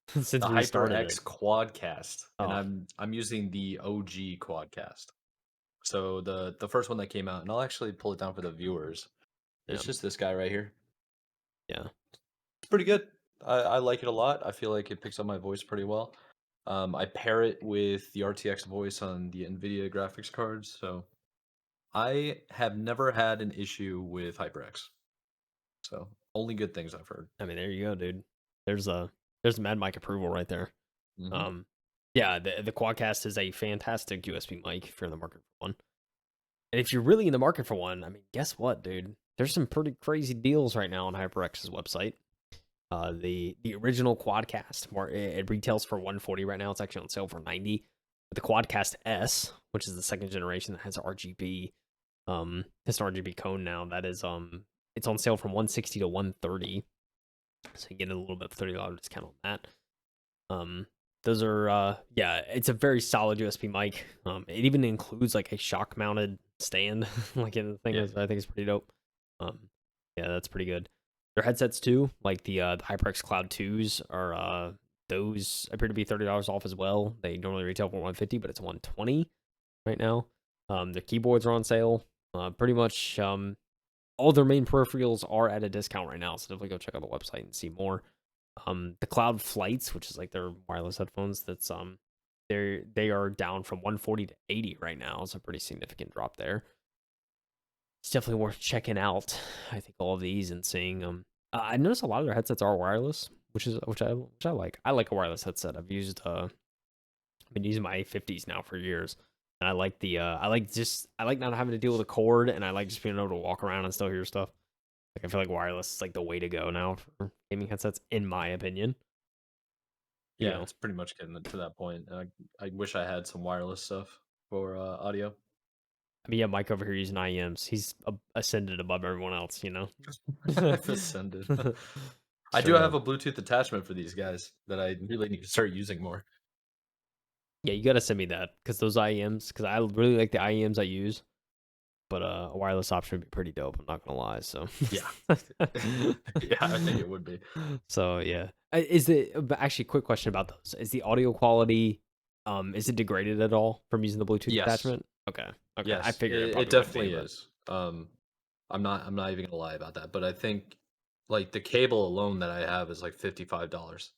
since The we started HyperX it? Quadcast, and Oh, I'm using the OG Quadcast. So the first one that came out, and I'll actually pull it down for the viewers. yeah, It's just this guy right here. yeah. It's pretty good. I like it a lot. I feel like it picks up my voice pretty well. I pair it with the RTX voice on the NVIDIA graphics cards, so I have never had an issue with HyperX. So only good things I've heard. I mean, there you go, dude. There's Mad Mike approval right there. Hmm. Um, yeah, the Quadcast is a fantastic USB mic if you're in the market for one. And if you're really in the market for one, I mean, guess what, dude? There's some pretty crazy deals right now on HyperX's website. The original Quadcast, it retails for 140 right now. It's actually on sale for 90. But the Quadcast S, which is the second generation that has RGB, it's an RGB cone now. That is it's on sale from 160 to 130. So you get a little bit of $30 discount on that. Those are yeah, it's a very solid USB mic. It even includes like a shock mounted stand, like in the thing, Yeah. I think is pretty dope. Um, yeah, that's pretty good. Their headsets too, like the HyperX Cloud 2s are those appear to be $30 off as well. They normally retail for 150, but it's 120 right now. The keyboards are on sale. Pretty much all their main peripherals are at a discount right now, so definitely go check out the website and see more. The Cloud Flights, which is like their wireless headphones, they are down from 140 to 80 right now. It's a pretty significant drop there. It's definitely worth checking out. I think all of these and seeing them. I noticed a lot of their headsets are wireless, which I like. I like a wireless headset. I've been using my A50s now for years. And I like I like not having to deal with a cord, and I like just being able to walk around and still hear stuff. Like I feel like wireless is like the way to go now for gaming headsets, in my opinion. You Yeah, know, it's pretty much getting to that point. I wish I had some wireless stuff for audio. I mean, yeah, Mike over here using IEMs. He's ascended above everyone else. You know, I've ascended. I do straight have up. a Bluetooth attachment for these guys that I really need to start using more. Yeah, you gotta send me that because those IEMs, because I really like the IEMs I use, but a wireless option would be pretty dope. I'm not gonna lie. So, Yeah. Yeah, I think it would be. so yeah, but actually, quick question about those: is the audio quality, is it degraded at all from using the Bluetooth Yes. attachment? Okay, okay, I Yes. figured it It probably would be, definitely but is. I'm not even gonna lie about that, but I think like the cable alone that I have is like $55.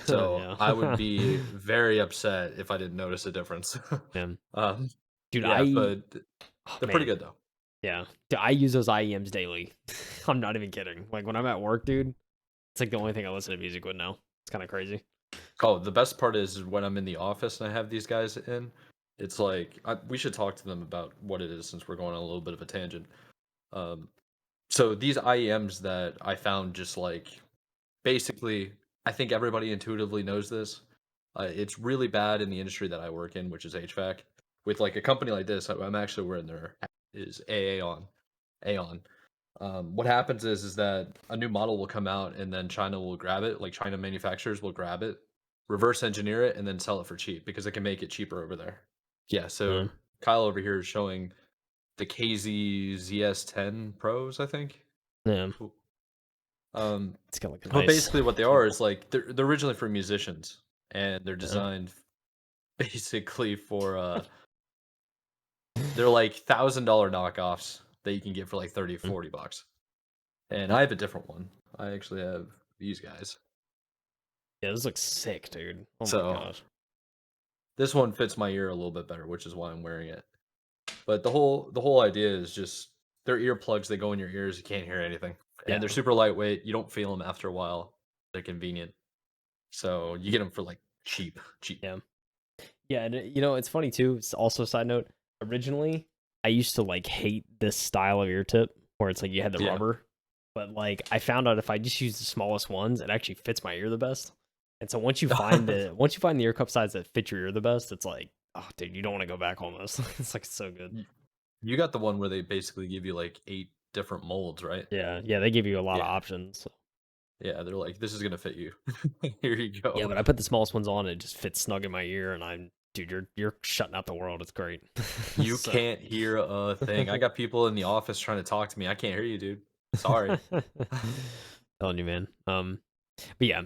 So yeah, I would be very upset if I didn't notice a difference. man, um, dude, yeah, but oh, they're pretty man, good though. yeah, dude, I use those IEMs daily. I'm not even kidding. Like when I'm at work, dude, it's like the only thing I listen to music with now. It's kind of crazy. Oh, the best part is when I'm in the office and I have these guys in, it's like we should talk to them about what it is since we're going on a little bit of a tangent. Um, So these IEMs that I found just like basically, I think everybody intuitively knows this. It's really bad in the industry that I work in, which is HVAC. With like a company like this, I'm actually we're in there is Aon. Aon. What happens is that a new model will come out and then China will grab it, like China manufacturers will grab it, reverse engineer it, and then sell it for cheap because they can make it cheaper over there. Yeah, so Uh, Kyle over here is showing the KZ ZS10 Pros, I think. yeah, Cool. Um, it's got like a but nice basically what they are is keyboard. like they're originally for musicians and they're Yeah. designed basically for they're like $1,000 knockoffs that you can get for like 30, Mm. 40 bucks. And I have a different one. I actually have these guys. Yeah, this looks sick, dude. Oh my So gosh. this one fits my ear a little bit better, which is why I'm wearing it. But the whole idea is just they're earplugs. They go in your ears. You can't hear anything, and Yeah, they're super lightweight. You don't feel them after a while. They're convenient, so you get them for like cheap, cheap. yeah. Yeah, and it's funny too. It's also a side note. Originally, I used to like hate this style of ear tip where it's like you had the Yeah. rubber, but like I found out if I just use the smallest ones, it actually fits my ear the best. And so once you find the ear cup size that fit your ear the best, it's like, oh dude, you don't want to go back almost. It's like so good. Y- You got the one where they basically give you like 8 different molds, right? Yeah, yeah, they give you a lot of Yeah. options. Yeah, they're like, this is gonna fit you. Here you Yeah, go. but I put the smallest ones on, and it just fits snug in my ear, and dude, you're shutting out the world. It's great. You So can't hear a thing. I got people in the office trying to talk to me. I can't hear you, dude. Sorry. telling you, man. But yeah.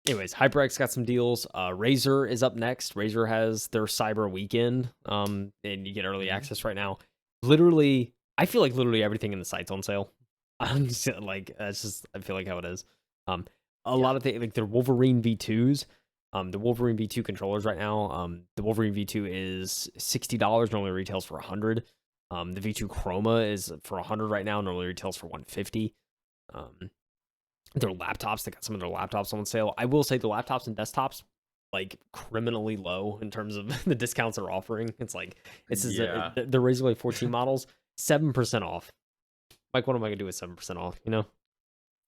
Anyways, HyperX got some deals. Razer is up next. Razer has their Cyber Weekend. And you get early Mhm. access right now. Literally, I feel like literally everything in the site's on sale. I'm just like that's just I feel like how it is. Um, a Yeah. lot of things like their Wolverine V2s. The Wolverine V2 controllers right now. The Wolverine V2 is $60. Normally retails for 100. The V2 Chroma is for 100 right now. Normally retails for 150. Um, their laptops. They got some of their laptops on sale. I will say the laptops and desktops like criminally low in terms of the discounts they're offering. It's like Yeah. the Razer Blade 14 models 7% off. Like, what am I gonna do with 7% off?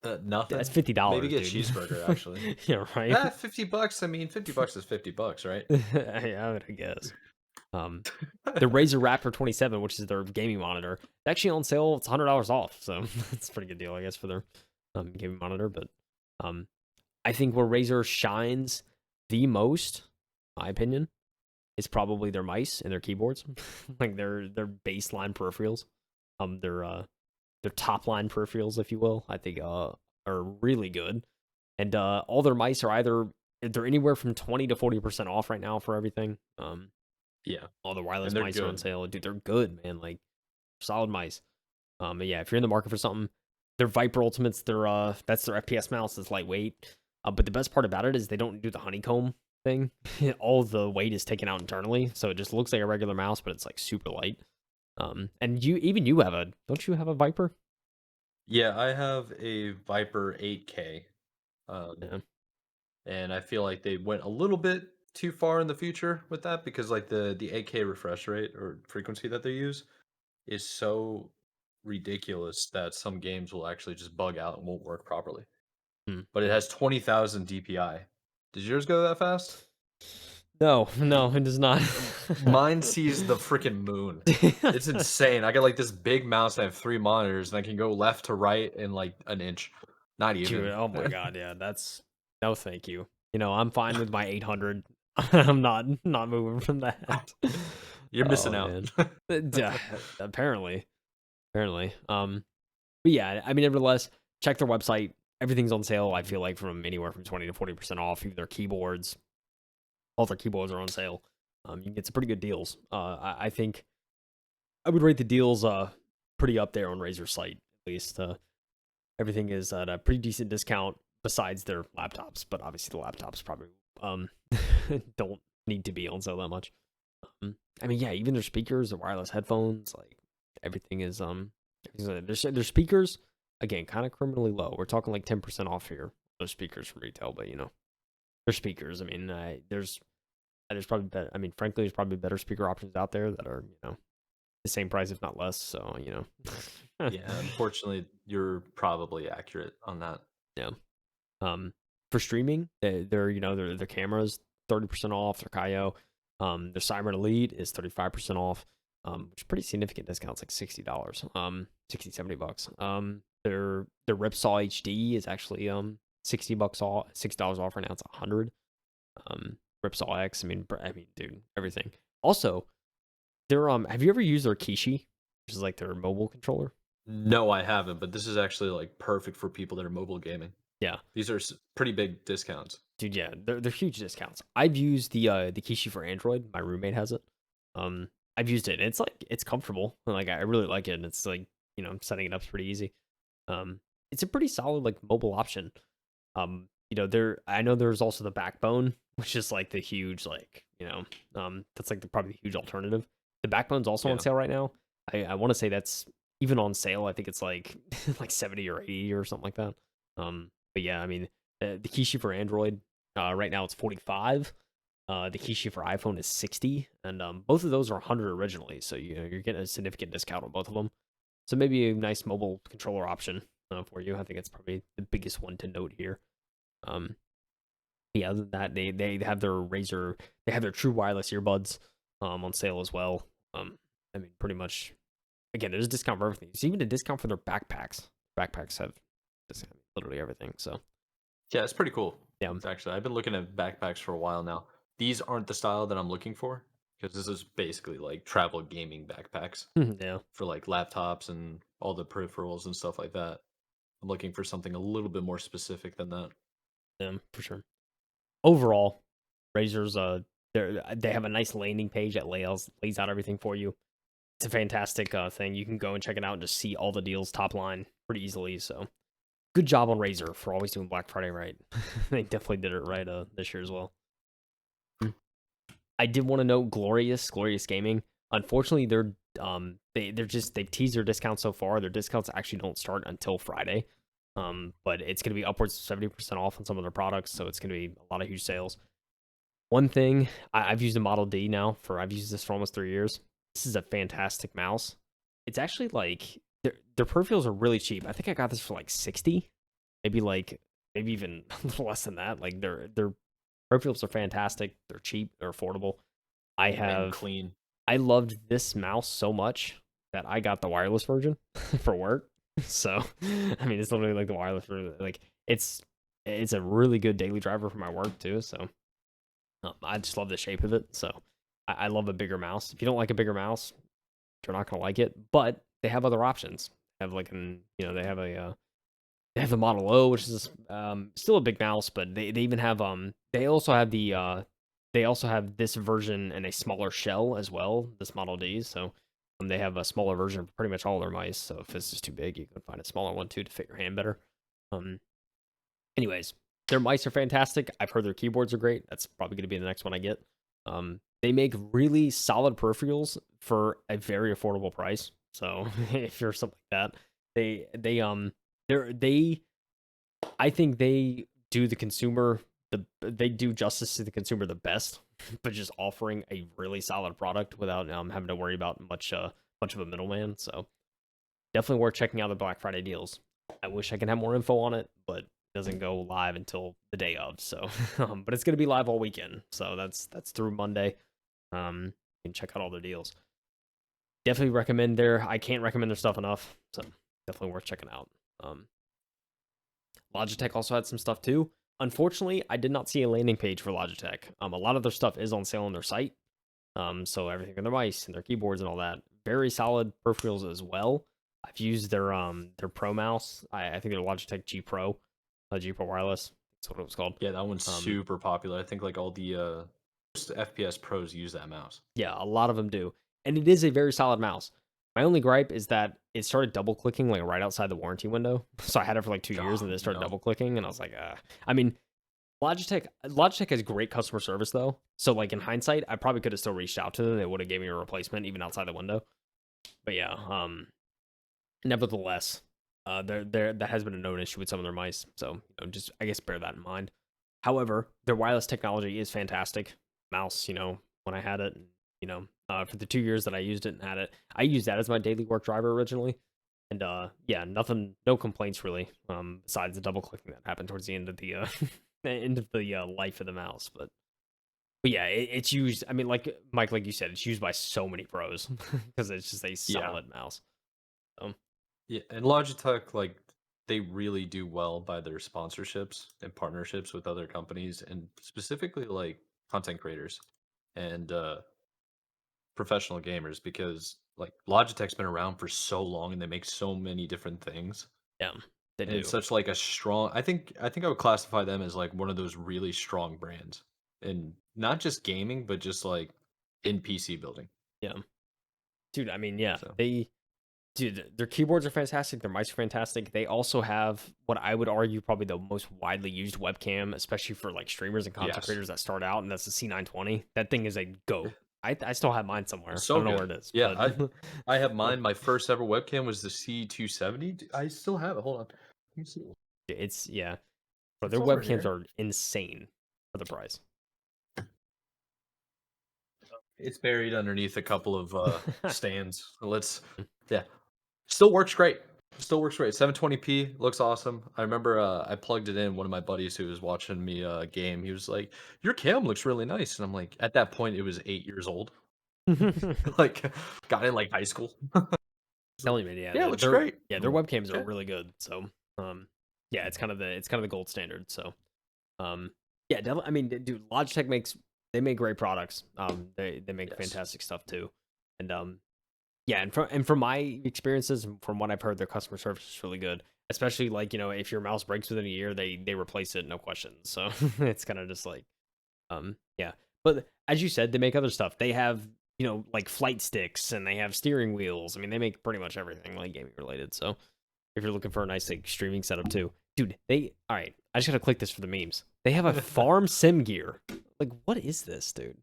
That's Nothing. Maybe $50, get dude. cheeseburger actually. Yeah, right. $50. I mean, $50 is $50, right? Yeah, I guess. Um, the Razer Raptor 27, which is their gaming monitor, it's actually on sale. It's $100 off, so it's a pretty good deal, I guess, for their gaming monitor. But um, I think where Razer shines the most, my opinion, is probably their mice and their keyboards, like their baseline peripherals, their top line peripherals, if you will. I think are really good, and all their mice are either they're anywhere from 20 to 40% off right now for everything. Yeah. All the And wireless they're mice are on good. sale, dude. They're good, man. Like solid mice. But yeah, if you're in the market for something, their Viper Ultimates, that's their FPS mouse. It's lightweight. But the best part about it is they don't do the honeycomb thing. All the weight is taken out internally, so it just looks like a regular mouse, but it's like super light. And you have a don't you have a Viper? Yeah, I have a Viper 8K. Um, Yeah. and I feel like they went a little bit too far in the future with that because like the 8K refresh rate or frequency that they use is so ridiculous that some games will actually just bug out and won't work properly. Hmm. But it has 20,000 DPI. Does yours go that fast? No, no, it does not. Mine sees the freaking moon. It's insane. I got like this big mouse. I have 3 monitors, and I can go left to right in like an inch. Not Dude, even. oh my god, yeah, that's no thank you. I'm fine with my 800. I'm not moving from that. You're missing Oh out. man. Yeah, apparently. Apparently. But yeah, I mean nevertheless, check their website. Everything's on sale, I feel like from anywhere from 20 to 40% off. Even their keyboards. All their keyboards are on sale. You can get some pretty good deals. I think I would rate the deals pretty up there on Razer's site, at least. Everything is at a pretty decent discount besides their laptops, but obviously the laptops probably um don't need to be on sale that much. I mean, yeah, even their speakers, their wireless headphones, like everything is their speakers again kind of criminally low. We're talking like 10% off here. Those speakers from retail, but they're speakers. I mean, there's probably better. I mean, frankly, there's probably better speaker options out there that are the same price if not less. So Yeah, unfortunately, you're probably accurate on that. Yeah. For streaming, they're their cameras 30% off. Their Kaio, their Cyber Elite is 35% off. Which is pretty significant discounts, like $60. 60 $70. Their Ripsaw HD is actually $60 off, $6 off right now. It's 100. Ripsaw X. I mean, dude, everything. Also, their have you ever used their Kishi, which is like their mobile controller? No, I haven't, but this is actually like perfect for people that are mobile gaming. Yeah. These are pretty big discounts. Dude, yeah, they're huge discounts. I've used the Kishi for Android. My roommate has it. I've used it. And it's like it's comfortable. Like I really like it. And it's like setting it up's pretty easy. It's a pretty solid like mobile option. There I know there's also the Backbone, which is like the huge that's like probably the huge alternative. The Backbone's also on Yeah. sale right now. I want to say that's even on sale. I think it's like like 70 or 80 or something like that. But yeah, I mean the Kishi for Android right now it's 45. The Kishi for iPhone is 60, and both of those are 100 originally. So you're getting a significant discount on both of them. So maybe a nice mobile controller option for you. I think it's probably the biggest one to note here. Um, yeah, other than that, they have their Razer, they have their true wireless earbuds on sale as well. I mean, pretty much. Again, there's a discount for everything. There's even a discount for their backpacks. Backpacks have literally everything. So Yeah, it's pretty cool. yeah, It's actually I've been looking at backpacks for a while now. These aren't the style that I'm looking for because this is basically like travel gaming backpacks yeah, for like laptops and all the peripherals and stuff like that. I'm looking for something a little bit more specific than that. yeah, for sure. Overall, Razor's they have a nice landing page that lays out everything for you. It's a fantastic thing. You can go and check it out and just see all the deals top line pretty easily. So good job on Razer for always doing Black Friday right. They definitely did it right this year as well. I did want to note Glorious Gaming. Unfortunately, they've teased their discounts so far. Their discounts actually don't start until Friday. But it's going to be upwards of 70% off on some of their products, so it's going to be a lot of huge sales. One thing, I've used a Model D now I've used this for almost 3 years. This is a fantastic mouse. It's actually like their peripherals are really cheap. I think I got this for like 60, maybe even a little less than that. Like their peripherals are fantastic. They're cheap. They're affordable. I And have clean. I loved this mouse so much that I got the wireless version for work. So, I mean, it's literally like the wireless version. Like, it's a really good daily driver for my work too. So, I just love the shape of it. So, I love a bigger mouse. If you don't like a bigger mouse, you're not gonna like it. But they have other options. They have like they have the Model O, which is still a big mouse, but they even have they also have this version in a smaller shell as well, this Model D. So they have a smaller version for pretty much all their mice. So if this is too big, you can find a smaller one too to fit your hand better. Um, anyways, their mice are fantastic. I've heard their keyboards are great. That's probably going to be the next one I get. They make really solid peripherals for a very affordable price. So if you're something like that, they I think they do the consumer they do justice to the consumer the best, but just offering a really solid product without having to worry about much of a middleman. So definitely worth checking out the Black Friday deals. I wish I could have more info on it, but it doesn't go live until the day of. So, but it's gonna be live all weekend. So that's through Monday. You can check out all their deals. Definitely recommend I can't recommend their stuff enough. So definitely worth checking out. Logitech also had some stuff too. Unfortunately, I did not see a landing page for Logitech. A lot of their stuff is on sale on their site. So everything in their mice and their keyboards and all that. Very solid peripherals as well. I've used their Pro mouse. I think their Logitech G Pro, G Pro Wireless. That's what it was called. Yeah, that one's Um, super popular. I think like all the most FPS pros use that mouse. yeah, a lot of them do, and it is a very solid mouse. My only gripe is that it started double clicking like right outside the warranty window. So I had it for like 2 years, and then it started No. double clicking, and I was like, I mean, Logitech has great customer service though. So like in hindsight, I probably could have still reached out to them. They would have gave me a replacement even outside the window. But yeah, nevertheless, there that has been a known issue with some of their mice. So just I guess bear that in mind. However, their wireless technology is fantastic. Mouse, when I had it, for the 2 years that I used it and had it, I used that as my daily work driver originally. And yeah, nothing, no complaints really. Besides the double clicking that happened towards the end of the the end of the life of the mouse. But yeah, it's used. I mean, like Mike, like you said, it's used by so many pros because it's just a Yeah. solid mouse. So Yeah, and Logitech, like, they really do well by their sponsorships and partnerships with other companies, and specifically like content creators and professional gamers, because like Logitech's been around for so long and they make so many different things. yeah, they And it's do. such like a strong, I think I would classify them as like one of those really strong brands. And not just gaming, but just like in PC building. Yeah, dude. I mean, yeah, So dude, their keyboards are fantastic. Their mice are fantastic. They also have what I would argue probably the most widely used webcam, especially for like streamers and content yes. creators that start out, and that's the C920. That thing is a goat. I still have mine It's somewhere. I so don't know where good. it is, Yeah, but I have mine. My first ever webcam was the C270. I still have it. Hold on. Let me see. it's yeah. But It's their over webcams here. are insane for the price. It's buried underneath a couple of stands. Let's yeah. Still works great. Still works great. 720p looks awesome. I remember I plugged it in. One of my buddies who was watching me game, he was like, "Your cam looks really nice." And I'm like, at that point, it was 8 years old. Like, got in like high school. It's like, Telling me, yeah, yeah, it looks their great. yeah, I'm their like, webcams are okay. really good. So, yeah, it's kind of the gold standard. So, um, yeah, definitely. I mean, dude, Logitech they make great products. They make Yes. fantastic stuff too, and yeah, and from my experiences, and from what I've heard, their customer service is really good. Especially like if your mouse breaks within a year, they replace it, no questions. So it's kind of just like yeah. But as you said, they make other stuff. They have like flight sticks and they have steering wheels. I mean, they make pretty much everything like gaming related. So if you're looking for a nice like streaming setup too, dude, they all right. I just gotta click this for the memes. They have a farm sim gear. Like, what is this, dude?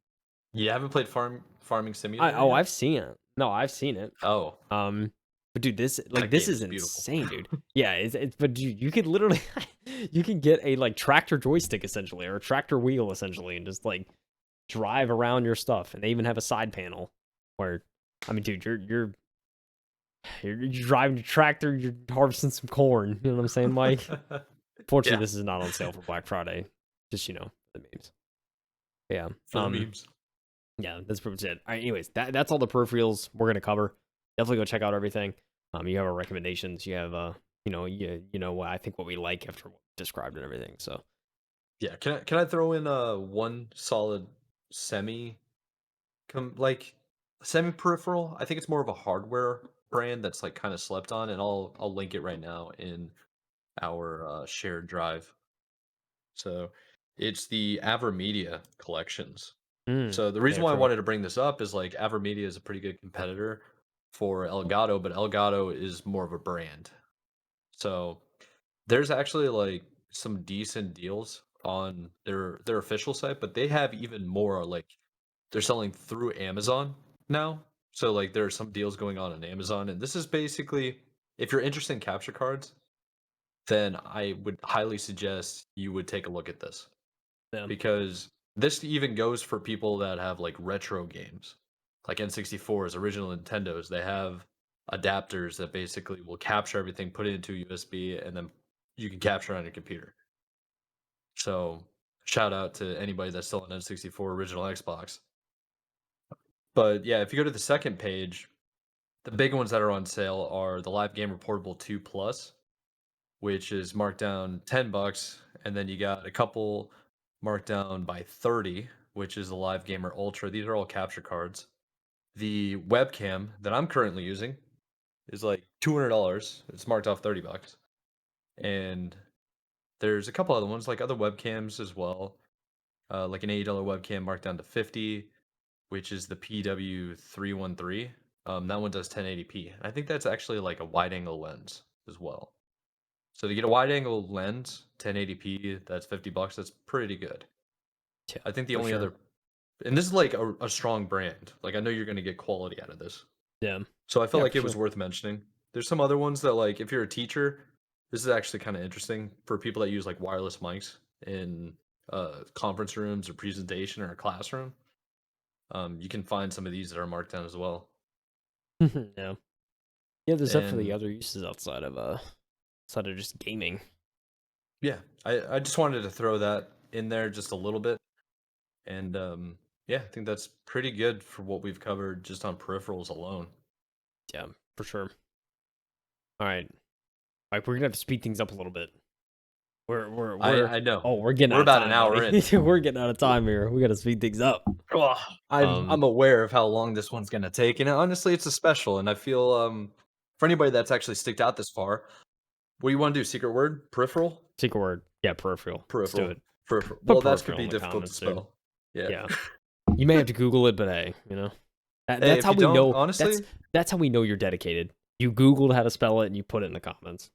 You haven't played Farming Simulator yet? I've seen it. No, I've seen it. Oh, Um, but dude, this that this game is is beautiful. insane, dude. Yeah, it's but you could literally you can get a like tractor joystick essentially or a tractor wheel essentially and just like drive around your stuff. And they even have a side panel where I mean, dude, you're driving your tractor, you're harvesting some corn. You know what I'm saying, Mike? Fortunately, Yeah, this is not on sale for Black Friday. Just the memes. Yeah. for the memes. Yeah, that's pretty much it. All right, anyways, that's all the peripherals we're gonna cover. Definitely go check out everything. You have our recommendations. You have what I think what we like after what we described and everything. So Yeah, can I throw in one solid semi like semi peripheral? I think it's more of a hardware brand that's like kind of slept on, and I'll link it right now in our shared drive. So it's the Avermedia collections. So the reason yeah, why I true. wanted to bring this up is like Avermedia is a pretty good competitor for Elgato, but Elgato is more of a brand. So there's actually like some decent deals on their official site, but they have even more like they're selling through Amazon now. So like there are some deals going on Amazon, and this is basically if you're interested in capture cards, then I would highly suggest you would take a look at this Yeah, because this even goes for people that have like retro games, like N64s, original Nintendos. They have adapters that basically will capture everything, put it into USB, and then you can capture it on your computer. So shout out to anybody that's still an N64 original Xbox. But yeah, if you go to the second page, the big ones that are on sale are the Live Gamer Portable 2 Plus, which is marked down $10, and then you got a couple marked down by 30, which is the Live Gamer Ultra. These are all capture cards. The webcam that I'm currently using is like $200. It's marked off $30. And there's a couple other ones, like other webcams as well. Like an $80 webcam marked down to 50, which is the PW313. That one does 1080p. I think that's actually like a wide angle lens as well. So to get a wide angle lens, 1080p, that's $50. That's pretty good. yeah, I think the for only sure. other, and this is like a strong brand. Like I know you're going to get quality out of this. Yeah, So I felt yeah, like for it was sure. worth mentioning. There's some other ones that like if you're a teacher, this is actually kind of interesting for people that use like wireless mics in conference rooms or presentation or a classroom. You can find some of these that are marked down as well. Yeah. Yeah, there's definitely And other uses outside of just gaming. yeah, I just wanted to throw that in there just a little bit. And yeah, I think that's pretty good for what we've covered just on peripherals alone. Yeah, for sure. All right, like we're gonna have to speed things up a little bit. We're I know. oh, we're getting We're out of about an time, hour buddy. in. We're getting out of time here. We gotta speed things up. Ugh, Um, I'm aware of how long this one's gonna take, and honestly, it's a special. And I feel for anybody that's actually sticked out this far, what do you want to do? Secret word? Peripheral? secret word. Yeah, peripheral. Let's do Peripheral. it. Peripheral. Put Well, that could peripheral be in the difficult to comments, dude. spell. Yeah. Yeah, you may have to Google it, but hey, Hey, that's if how you we don't, know. honestly, That's how we know you're dedicated. You Googled how to spell it and you put it in the comments.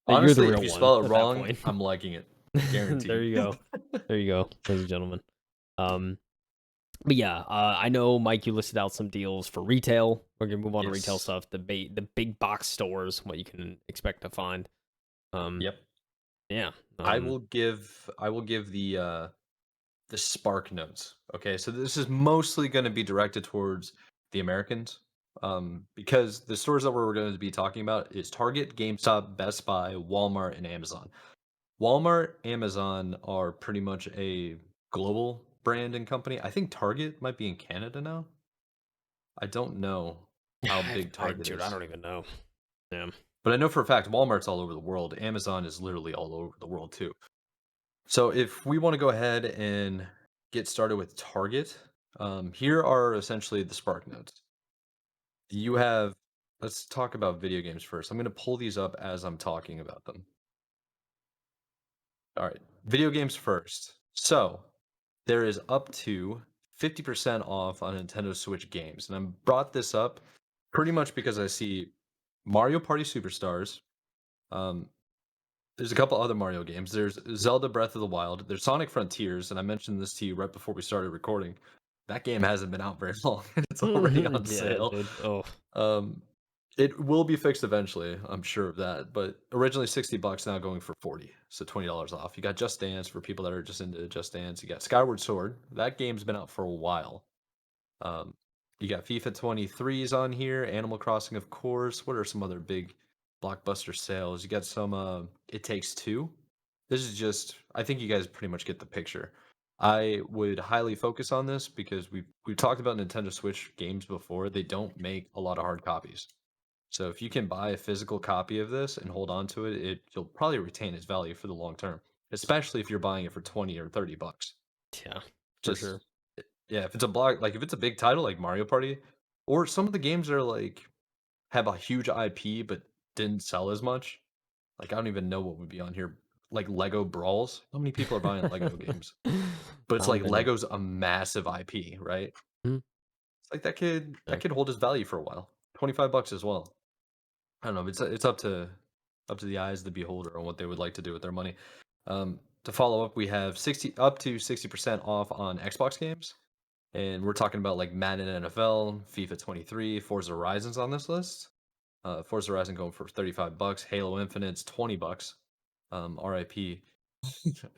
That you're the honestly, if real you one spell it at that wrong, point. I'm liking it. There Guaranteed. you go. There you go, ladies and gentlemen. But yeah, I know Mike, you listed out some deals for retail. We're gonna move on to retail Yes. stuff. The big box stores, what you can expect to find. Um, Yep. yeah. I will give the spark notes. Okay, so this is mostly going to be directed towards the Americans, because the stores that we're going to be talking about is Target, GameStop, Best Buy, Walmart, and Amazon. Walmart, Amazon are pretty much a global brand and company. I think Target might be in Canada now. I don't know how big Target Dude, I is, don't even know. Yeah. but I know for a fact Walmart's all over the world. Amazon is literally all over the world too. So if we want to go ahead and get started with Target, here are essentially the Spark notes. You have, let's talk about video games first. I'm going to pull these up as I'm talking about them. All right, video games first. So there is up to 50% off on Nintendo Switch games. And I brought this up pretty much because I see Mario Party Superstars. Um, there's a couple other Mario games. There's Zelda Breath of the Wild. There's Sonic Frontiers, and I mentioned this to you right before we started recording. That game hasn't been out very long, and it's already on Yeah, sale. dude. Oh, Um, it will be fixed eventually, I'm sure of that. But originally $60, now going for 40, so $20 off. You got Just Dance for people that are just into Just Dance. You got Skyward Sword. That game's been out for a while. Um, you got FIFA 23s on here, Animal Crossing, of course. What are some other big blockbuster sales? You got some It Takes Two. This is just I think you guys pretty much get the picture. I would highly focus on this because we've talked about Nintendo Switch games before. They don't make a lot of hard copies. So if you can buy a physical copy of this and hold on to it, you'll probably retain its value for the long term, especially if you're buying it for 20 or $30. yeah, for Just sure. yeah, if it's a block like if it's a big title like Mario Party, or some of the games that are like have a huge IP but didn't sell as much. Like I don't even know what would be on here. Like Lego Brawls. How many people are buying Lego games? But it's Not like many. Lego's a massive IP, right? Mhm. It's like that Yeah. could hold its value for a while. $25 as well. I don't know. It's up to the eyes of the beholder on what they would like to do with their money. To follow up, we have 60% off on Xbox games. And we're talking about like Madden NFL, FIFA 23, Forza Horizon's on this list. Forza Horizon going for $35, Halo Infinite's $20. RIP.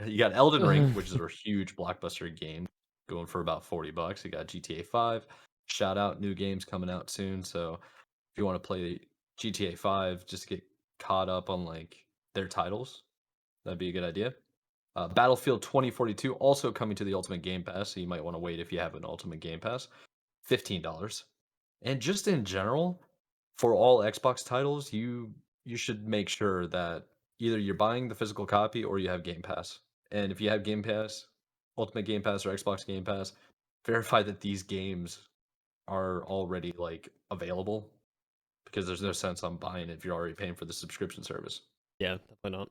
You got Elden Ring, which is a huge blockbuster game, going for about $40. You got GTA 5. Shout out, new games coming out soon. So if you want to play GTA 5, just get caught up on like their titles, that'd be a good idea. Battlefield 2042 also coming to the Ultimate Game Pass, so you might want to wait if you have an Ultimate Game Pass. $15. And just in general, for all Xbox titles, you should make sure that either you're buying the physical copy or you have Game Pass. And if you have Game Pass, Ultimate Game Pass or Xbox Game Pass, verify that these games are already like available because there's no sense on buying it if you're already paying for the subscription service. Yeah, definitely not.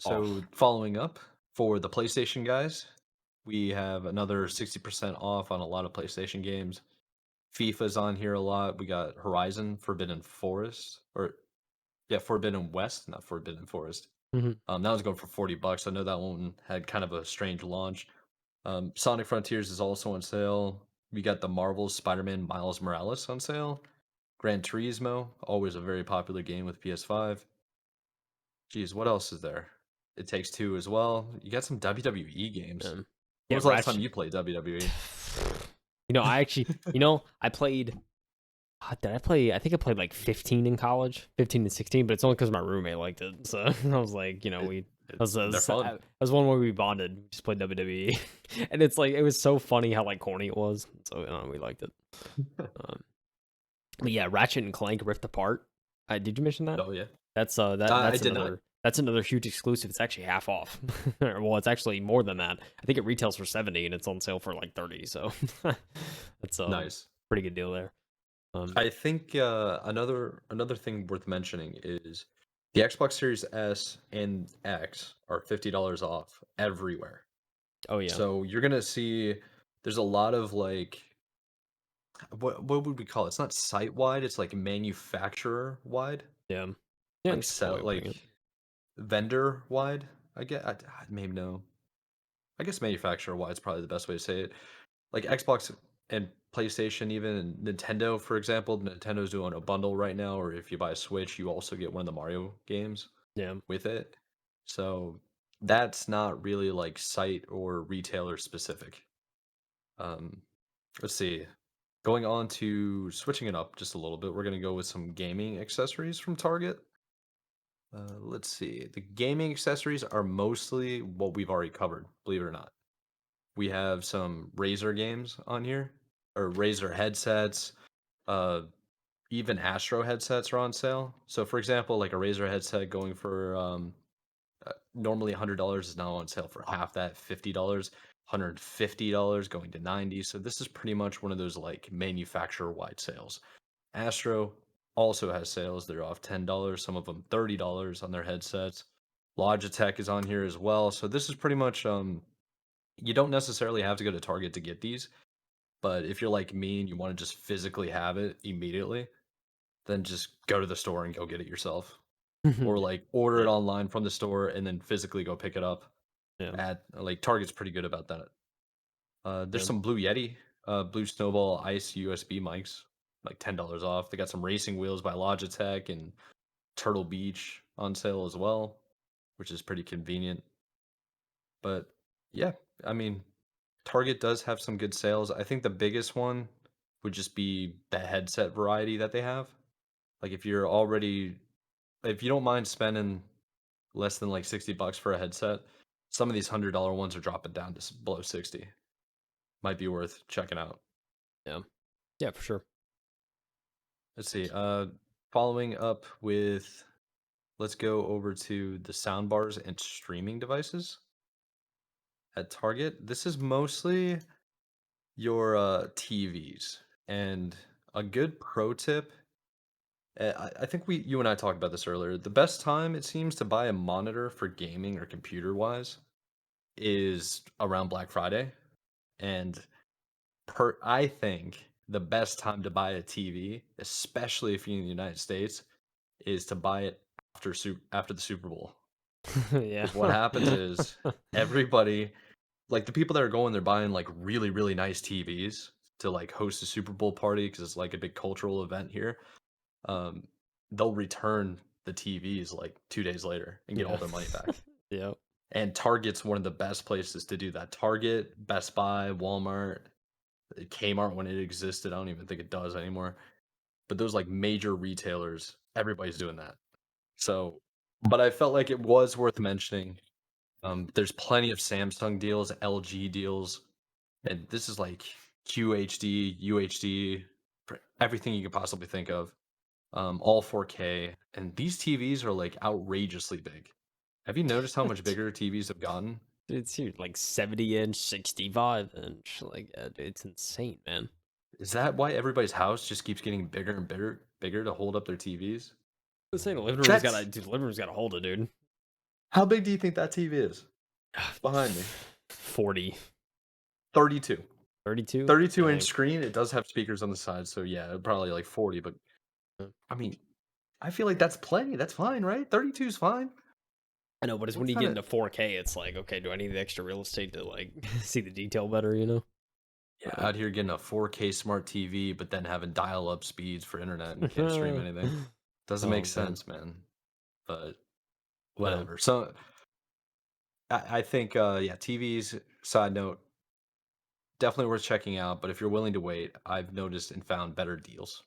Oh, So following up for the PlayStation guys, we have another 60% off on a lot of PlayStation games. FIFA's on here a lot. We got Horizon Forbidden Forest, or yeah, Forbidden West, not Forbidden Forest. mhm. That was going for $40. I know that one had kind of a strange launch. Sonic Frontiers is also on sale. We got the Marvel's Spider-Man Miles Morales on sale. Gran Turismo, always a very popular game with PS5. Geez, what else is there? It Takes Two as well. You got some WWE games. Um, When yeah, was the last time Ratchet. you played WWE? I actually, I played. Did I play? I think I played like 15 in college, 15 to 16, but it's only because my roommate liked it. So I was like, It, we. they're fun. That was one where we bonded. We just played WWE, and it's like it was so funny how like corny it was. So we liked it. Um, but yeah, Ratchet and Clank Rift Apart. Did you mention that? Oh yeah, I That's did not. another huge exclusive. It's actually half off. Well, it's actually more than that. I think it retails for 70 and it's on sale for like 30. So that's Nice. pretty good deal there. Um, I think another thing worth mentioning is the Xbox Series S and X are $50 off everywhere. oh yeah, So you're gonna see there's a lot of like what would we call it? It's not site wide, it's like manufacturer wide, yeah, yeah. like That's a good way sell of putting it. like vendor wide. I maybe no. I guess manufacturer wide is probably the best way to say it. Like Xbox and PlayStation, even and Nintendo, for example. Nintendo's doing a bundle right now, or if you buy a Switch, you also get one of the Mario games Yeah, with it. So that's not really like site or retailer specific. Um, let's see. Going on to switching it up just a little bit, we're gonna go with some gaming accessories from Target. Let's see. The gaming accessories are mostly what we've already covered, believe it or not. We have some Razer games on here, or Razer headsets. Uh, Even Astro headsets are on sale. So, for example, like a Razer headset going for normally $100 is now on sale for half that, $50, $150 going to 90. So this is pretty much one of those like manufacturer wide sales. Astro also has sales. They're off $10, some of them $30 on their headsets. Logitech is on here as well. So this is pretty much you don't necessarily have to go to Target to get these, but if you're like me and you want to just physically have it immediately, then just go to the store and go get it yourself. Or like order yeah, it online from the store and then physically go pick it up. yeah, At like Target's pretty good about that. There's yeah, some Blue Yeti, Blue Snowball Ice USB mics, like $10 off. They got some racing wheels by Logitech and Turtle Beach on sale as well, which is pretty convenient. But yeah, I mean, Target does have some good sales. I think the biggest one would just be the headset variety that they have. Like if you don't mind spending less than like $60 for a headset, some of these $100 ones are dropping down to below 60. Might be worth checking out. yeah, yeah, for sure. Let's see. Following up with, let's go over to the sound bars and streaming devices at Target. This is mostly your TVs. And a good pro tip, I think you and I talked about this earlier. The best time it seems to buy a monitor for gaming or computer wise is around Black Friday. And I think the best time to buy a TV, especially if you're in the United States, is to buy it after the Super Bowl. Yeah, Because what happens is everybody, like the people that are going, they're buying like really, really nice TVs to like host a Super Bowl party because it's like a big cultural event here. Um, they'll return the TVs like 2 days later and get all yeah, their money back. yeah. And Target's one of the best places to do that. Target, Best Buy, Walmart, Kmart when it existed. I don't even think it does anymore. But those like major retailers, everybody's doing that. So, but I felt like it was worth mentioning. There's plenty of Samsung deals, LG deals, and this is like QHD, UHD, everything you could possibly think of. All 4K, and these TVs are like outrageously big. Have you noticed how much bigger TVs have gotten? It's huge, like 70 inch, 65 inch. Like it's insane, man. Is that why everybody's house just keeps getting bigger and bigger to hold up their TVs? I'm saying the living room's got a That's dude, the living room's got a hold of dude. how big do you think that TV is? Behind me. 40, 32. 32. 32-inch Dang. screen. It does have speakers on the side, so yeah, probably like 40, but I mean, I feel like that's plenty. That's fine, right? 32 is fine. I know, but it's when What you kind get of into 4K, it's like, okay, do I need the extra real estate to like see the detail better? yeah, out here getting a 4K smart TV, but then having dial-up speeds for internet and can't stream anything. Doesn't make Oh man, sense, man. But yeah, whatever. So I think yeah, TVs, side note, definitely worth checking out, but if you're willing to wait, I've noticed and found better deals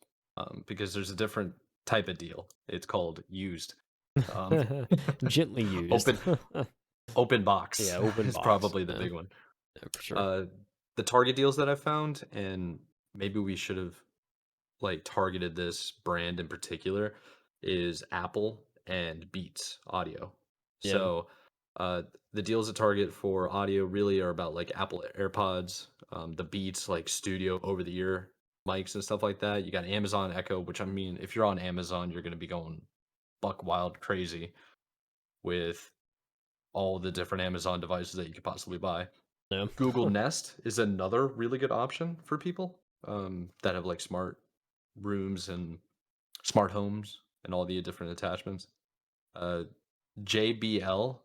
because there's a different type of deal. It's called used. Um, Gently used. open open Yeah, box open is box. probably the Yeah, big one. yeah, for sure. Uh, the Target deals that I found, and maybe we should have like targeted this brand in particular, is Apple and Beats Audio. Yeah, So uh, the deals at Target for audio really are about like Apple AirPods, the Beats like studio over the ear mics and stuff like that. You got Amazon Echo, which I mean, if you're on Amazon, you're going to be going buck wild crazy with all the different Amazon devices that you could possibly buy. yeah, Google Nest is another really good option for people that have like smart rooms and smart homes and all the different attachments. Uh, JBL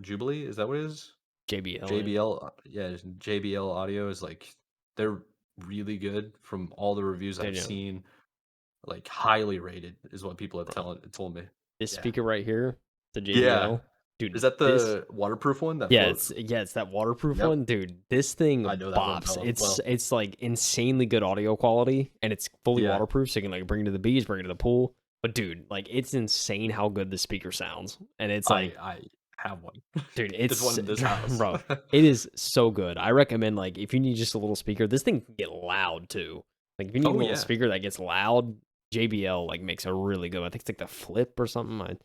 Jubilee, is that what it is? JBL. Yeah, JBL, yeah, JBL Audio is like they're really good from all the reviews they I've know. seen. Like highly rated is what people have Bro, told me. this Yeah, speaker right here, the yeah. JBL, Is dude. that This the waterproof one that Yeah, floats? it's that waterproof Yep, one, dude. This thing I know that one bops. It's well. it's like insanely good audio quality, and it's fully Yeah, waterproof, so you can like bring it to the beach, bring it to the pool. But dude, like it's insane how good the speaker sounds, and it's like, I have one. dude, There's it's one in this house. bro, it is so good. I recommend like if you need just a little speaker, this thing can get loud too. Like if you need a Oh little yeah, speaker that gets loud, JBL like makes a really good. I think it's like the Flip or something.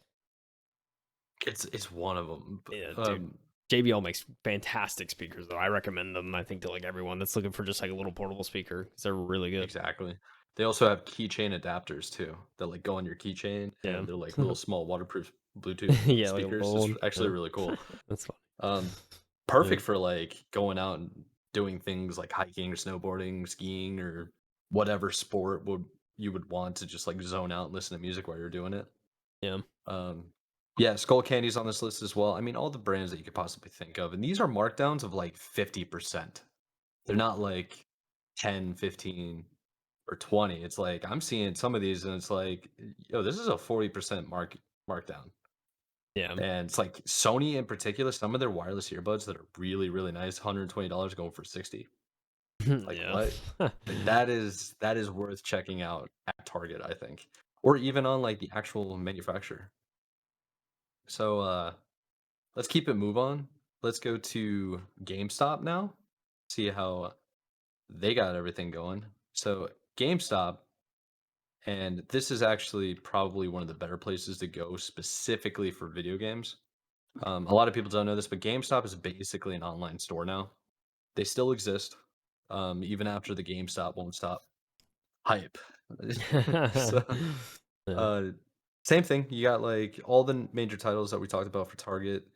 it's one of them. Yeah, dude. JBL makes fantastic speakers, though. I recommend them. I think to like everyone that's looking for just like a little portable speaker, 'cause they're really good. Exactly. They also have keychain adapters too that like go on your keychain, Yeah, and they're like little small waterproof Bluetooth yeah, like a speakers. little It's one. actually Yeah, really cool. that's fun. Um, Yeah, perfect for like going out and doing things like hiking or snowboarding, skiing, or whatever sport would you would want to just like zone out and listen to music while you're doing it. yeah. Um, yeah, Skull Candy's on this list as well. I mean, all the brands that you could possibly think of, and these are markdowns of like 50%. They're not like 10, 15, or 20. It's like I'm seeing some of these and it's like, yo, this is a 40% markdown. Yeah. And it's like Sony in particular, some of their wireless earbuds that are really, really nice, $120 going for 60. Like Yeah. what? Like that is worth checking out at Target, I think. Or even on like the actual manufacturer. So let's keep it move on. Let's go to GameStop now. See how they got everything going. So GameStop, and this is actually probably one of the better places to go specifically for video games. A lot of people don't know this, but GameStop is basically an online store now. They still exist, even after the GameStop won't stop hype. So, Yeah. uh, same thing. You got like all the major titles that we talked about for Target.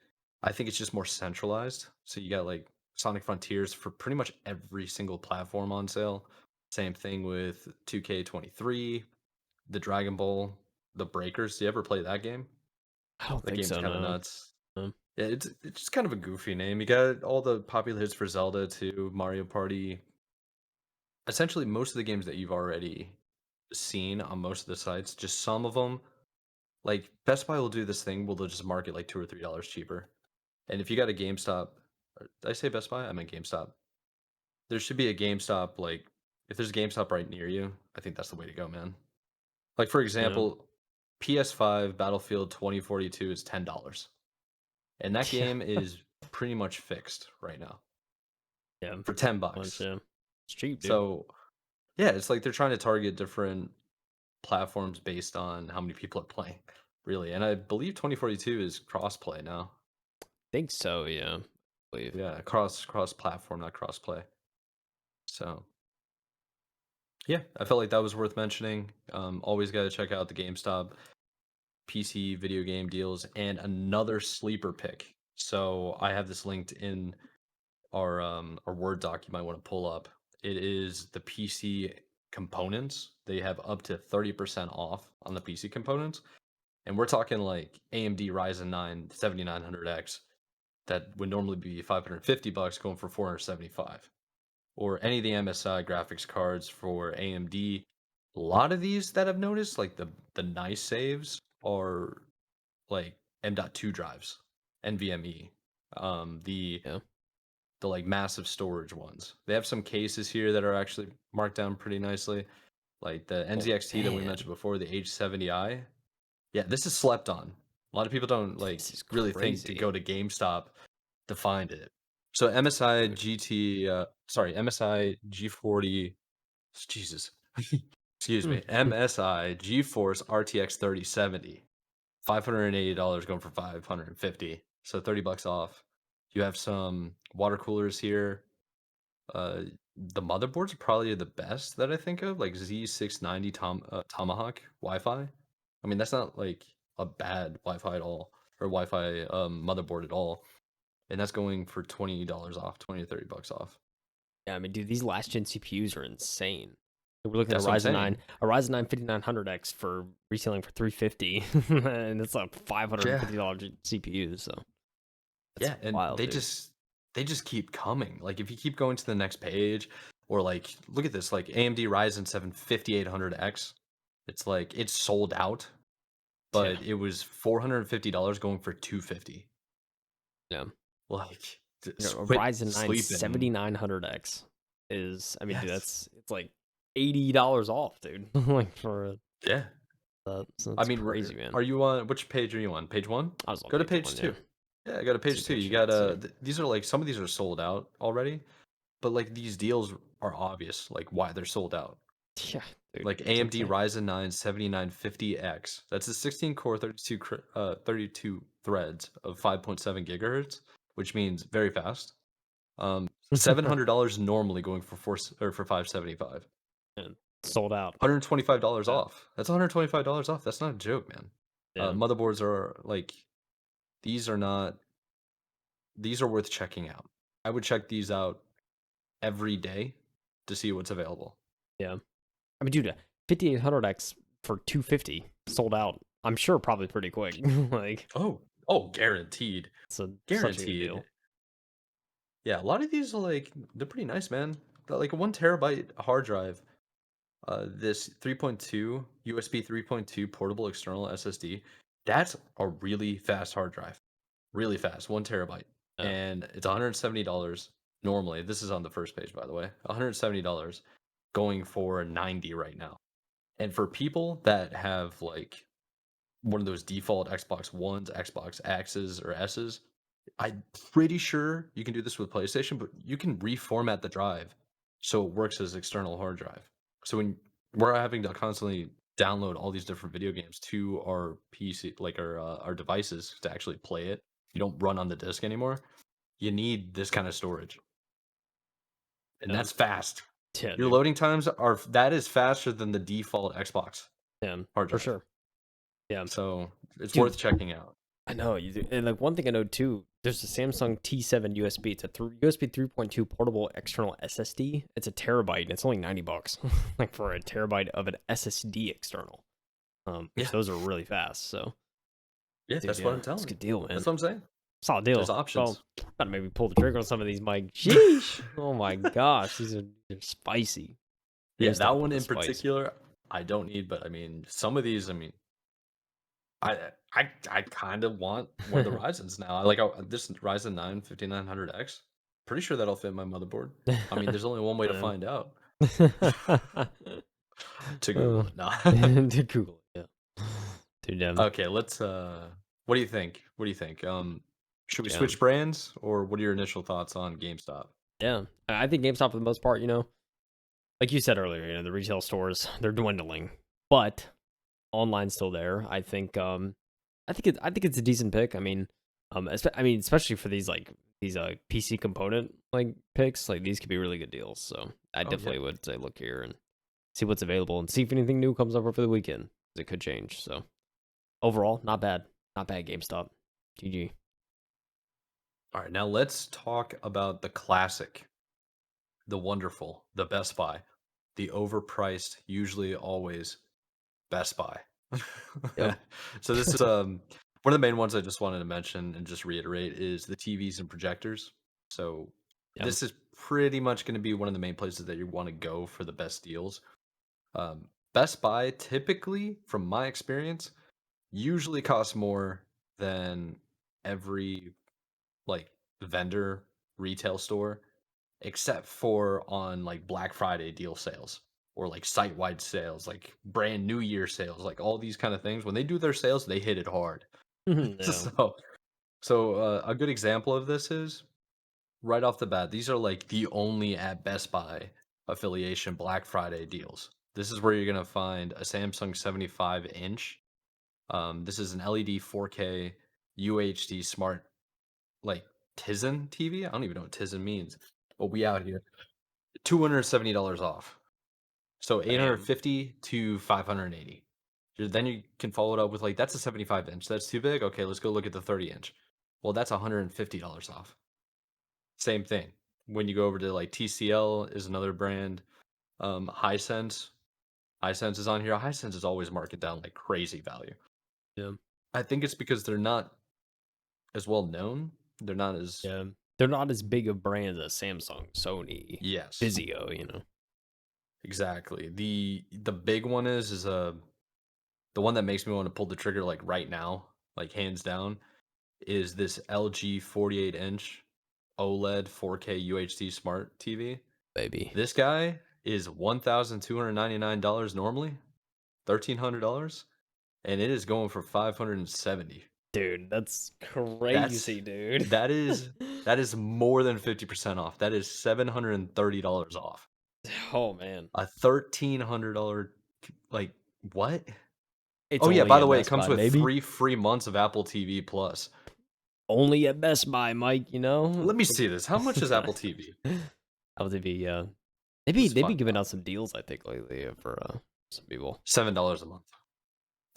I think it's just more centralized. So you got like Sonic Frontiers for pretty much every single platform on sale. Same thing with 2K23, the Dragon Ball, the Breakers. Do you ever play that game? I don't That think game's so, kind of no. nuts. Um, Yeah, it's just kind of a goofy name. You got all the popular hits for Zelda too, Mario Party. Essentially, most of the games that you've already seen on most of the sites, just some of them. Like Best Buy will do this thing where they'll just market like $2 or $3 cheaper. And if you got a GameStop, or did I say Best Buy? I meant GameStop. There should be a GameStop like if there's a GameStop right near you, I think that's the way to go, man. Like for yeah. example, PS5 Battlefield 2042 is $10. And that Yeah. game is pretty much fixed right now Yeah. for 10 Bunch, bucks. yeah. It's cheap, dude. So, yeah, it's like they're trying to target different platforms based on how many people are playing, really. And I believe 2042 is cross-play now. Think so, yeah. I believe. Yeah, cross platform, not cross-play. So, yeah, I felt like that was worth mentioning. Always got to check out the GameStop PC video game deals and another sleeper pick. So, I have this linked in our Word doc you might want to pull up. It is the PC components. They have up to 30% off on the PC components. And we're talking like AMD Ryzen 9 7900X that would normally be 550 bucks going for 475. Or any of the MSI graphics cards for AMD. A lot of these that I've noticed, like the nice saves are like M.2 drives, NVMe. The Yeah. like massive storage ones. They have some cases here that are actually marked down pretty nicely. Like the Oh, NZXT that we man. mentioned before, the H70i. Yeah, this is slept on. A lot of people don't like This is really think to go crazy. to GameStop to find it. So MSI Dude. MSI G40, Jesus, excuse Hmm. me, MSI GeForce RTX 3070, $580 going for 550, so 30 bucks off. You have some water coolers here. Uh, the motherboards are probably the best that I think of, like Z690 Tomahawk Wi-Fi. I mean, that's not like a bad Wi-Fi at all, or Wi-Fi motherboard at all, and that's going for $20 off, 20 to 30 bucks off. Yeah, I mean, dude, these last gen CPUs are insane. We're looking at That's what I'm saying. A Ryzen 9 5900X for retailing for 350, and it's a Yeah, $550 CPU. So that's yeah, and wild, dude. they just keep coming. Like if you keep going to the next page, or like look at this, like AMD Ryzen 7 5800X, it's like it's sold out, Yeah, but it was $450 going for 250. yeah. Like, You know, a quit Ryzen 9 sleeping. 7900X is, I mean, dude, Yes. it's like $80 off, dude. Like for Yeah. so I that's mean, crazy, man. are you on which page are you on? Page 1? I was on Go to page page one, yeah. 2. Yeah, go to See page 2. You picture. got Let's see. these are like some of these are sold out already, but like these deals are obvious like why they're sold out. Yeah, dude, Like it's AMD insane. Ryzen 9 7950X. That's a 16 core 32 threads of 5.7 gigahertz, which means very fast. $700 normally going for 575. And sold out. $125 Yeah, off. That's $125 off. That's not a joke, man. yeah. Motherboards are like these are not these are worth checking out. I would check these out every day to see what's available. Yeah. I mean, dude, 5800X for 250 sold out. I'm sure probably pretty quick. Like Oh, guaranteed. it's such a good Guaranteed. deal. Yeah, a lot of these are like they're pretty nice, man. Got like a 1 terabyte hard drive. This 3.2 USB 3.2 portable external SSD. That's a really fast hard drive. Really fast, 1 terabyte. Yeah. And it's $170 normally. This is on the first page, by the way. $170 going for 90 right now. And for people that have like one of those default Xbox Ones, Xbox X's or S's, I'm pretty sure you can do this with PlayStation, but you can reformat the drive so it works as external hard drive. So when we're having to constantly download all these different video games to our PC, like our devices, to actually play it, you don't run on the disk anymore. You need this kind of storage, and Yeah. that's fast. Yeah, Your dude. loading times are that is faster than the default Xbox Yeah, hard for drive. sure. Yeah. So it's Dude, worth checking out. I know you do. And like one thing I know too, there's a Samsung T7 USB. It's a USB 3.2 portable external SSD. It's a terabyte and it's only $90. Like for a terabyte of an SSD external. Which Yeah, those are really fast. So, yeah, dude, that's what yeah, I'm it's a telling you. good deal, That's man. what I'm saying. Solid There's deal. So, options. gotta maybe pull the trigger on some of these, Mike. Sheesh. Oh my gosh, they're spicy. Yeah, that GameStop with one the in spice. particular, I don't need, but I mean, some of these, I mean, I kind of want one of the Ryzen's now. This Ryzen 9 5900X. Pretty sure that'll fit my motherboard. I mean, there's only one way to Yeah. find out. To Oh, Google it. No. to Google it, yeah. Dude, Okay, let's what do you think? What do you think? Should we yeah. switch brands or what are your initial thoughts on GameStop? Yeah. I think GameStop for the most part, like you said earlier, the retail stores, they're dwindling. But online's still there. I think it's a decent pick. Especially for these PC component like picks, like these could be really good deals. So I Oh yeah. definitely would say look here and see what's available and see if anything new comes up over the weekend. 'Cause it could change. So overall, not bad. Not bad GameStop. GG. All right, now let's talk about the classic, the wonderful, the Best Buy, the overpriced, usually always Best Buy. Yep. So this is one of the main ones I just wanted to mention and just reiterate is the TVs and projectors. So Yep. this is pretty much going to be one of the main places that you want to go for the best deals. Best Buy typically, from my experience, usually costs more than every like vendor retail store except for on like Black Friday deal sales. or like site-wide sales, like brand new year sales, like all these kind of things. When they do their sales, they hit it hard. Yeah. So a good example of this is right off the bat, these are like the only at Best Buy affiliation Black Friday deals. This is where you're gonna find a Samsung 75-inch. This is an LED 4K UHD smart like Tizen TV. I don't even know what Tizen means, but we out here. $270 off. So Damn. 850 to 580. Then you can follow it up with like that's a 75-inch. That's too big. Okay, let's go look at the 30-inch. Well, that's $150 off. Same thing. When you go over to like TCL is another brand. Hisense. Hisense is on here. Hisense is always marking down like crazy value. Yeah. I think it's because they're not as well known. They're not as Yeah. They're not as big of brands as Samsung, Sony, yes, Vizio, you know. exactly. The big one is the one that makes me want to pull the trigger like right now, like hands down, is this LG 48-inch OLED 4K UHD smart TV. Baby. This guy is $1,299 normally, $1,300, and it is going for 570. Dude, that's That's crazy, dude. that is that is more than 50% off. That is $730 off. Oh man. A $1,300 like what? It's Oh yeah, only by the at way, it Best comes Buy, with baby. 3 free months of Apple TV Plus. Only at Best Buy, Mike, you know? Let me see this. How much is Apple TV? Apple TV, yeah. Let's They be find giving out. out some deals, I think, lately for some people. $7 a month.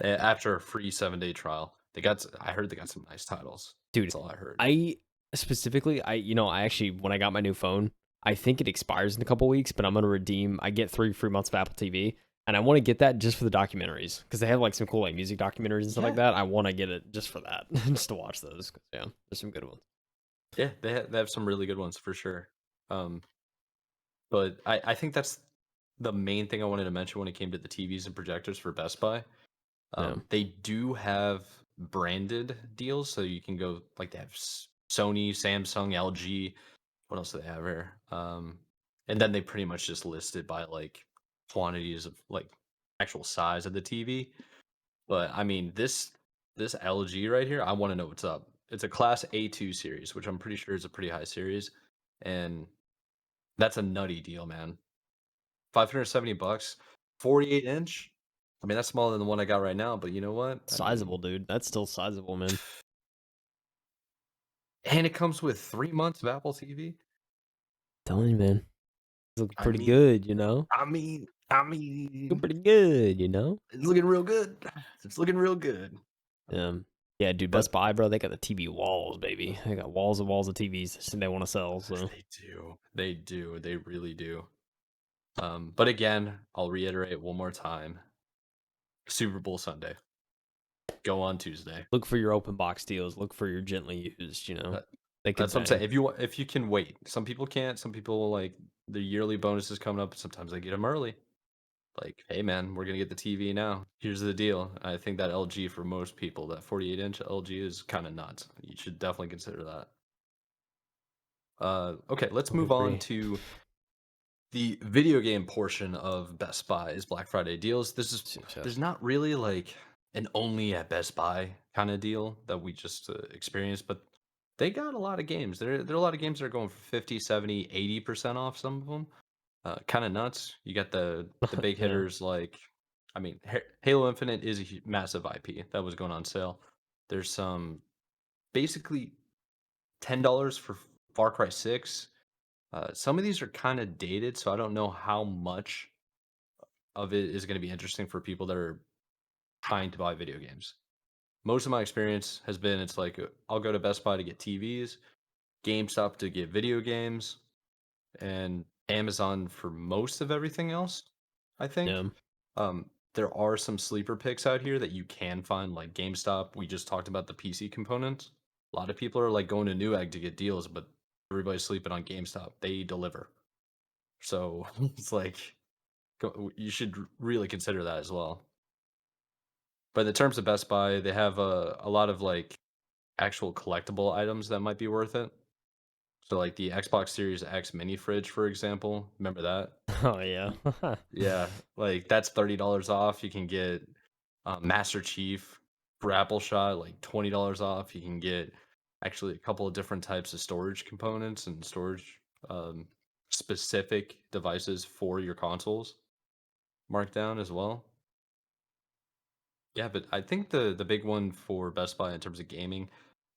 After a free 7-day trial. I heard they got some nice titles. Dude, That's all I heard. I specifically, I actually, when I got my new phone, I think it expires in a couple weeks, but I'm gonna redeem. I get 3 free months of Apple TV, and I want to get that just for the documentaries because they have like some cool like music documentaries and stuff like Yeah. that. I want to get it just for that, just to watch those. 'Cause, yeah, there's some good ones. Yeah, they have some really good ones for sure. Um, but I think that's the main thing I wanted to mention when it came to the TVs and projectors for Best Buy. Yeah, They do have branded deals, so you can go like they have Sony, Samsung, LG. What else do they have here? And then they pretty much just listed by like quantities of like actual size of the TV. But I mean, this LG right here, I want to know what's up. It's a Class A2 series, which I'm pretty sure is a pretty high series, and that's a nutty deal, man. 570 bucks, 48 inch. I mean, that's smaller than the one I got right now, but you know what? I mean, sizable, dude. That's still sizable, man. and it comes with 3 months of Apple TV. Telling you, man, it's looking I pretty mean, good. You know, I looking mean, pretty good. You know. it's looking real good. It's looking real good. Yeah. Yeah, dude, Best But Buy, bro, they got the TV walls, baby. They got walls and walls of TVs they want to sell. So they do. They do. They really do. But again, I'll reiterate one more time. Super Bowl Sunday. Go on Tuesday. look for your open box deals. Look for your gently used. You know, That, they could that's what I'm saying. bang. If you can wait, some people can't. Some people like the yearly bonuses coming up. Sometimes they get them early. Like, hey man, we're gonna get the TV now. Here's the deal. I think that LG for most people, that 48-inch LG is kind of nuts. You should definitely consider that. Okay, let's I would move on agree. to the video game portion of Best Buy's Black Friday deals. Yes, There's yes. not really like an only at Best Buy kind of deal that we just experienced, but they got a lot of games. There are a lot of games that are going for 50, 70, 80% off some of them. Kind of nuts. You got the big Yeah. hitters like I mean, Halo Infinite is a massive IP that was going on sale. There's some basically $10 for Far Cry 6. Some of these are kind of dated, so I don't know how much of it is going to be interesting for people that are trying to buy video games. Most of my experience has been it's like I'll go to Best Buy to get TVs, GameStop to get video games, and Amazon for most of everything else, I think. Yeah. There are some sleeper picks out here that you can find, like GameStop. We just talked about the PC components. A lot of people are like going to Newegg to get deals, but everybody's sleeping on GameStop. They deliver. So it's like you should really consider that as well. But in terms of Best Buy, they have a lot of like actual collectible items that might be worth it. So like the Xbox Series X mini fridge, for example. Remember that? Oh yeah. Yeah, like that's $30 off. You can get Master Chief for Apple Shot, like $20 off. You can get actually a couple of different types of storage components and storage um, specific devices for your consoles marked down as well. Yeah, but I think the big one for Best Buy in terms of gaming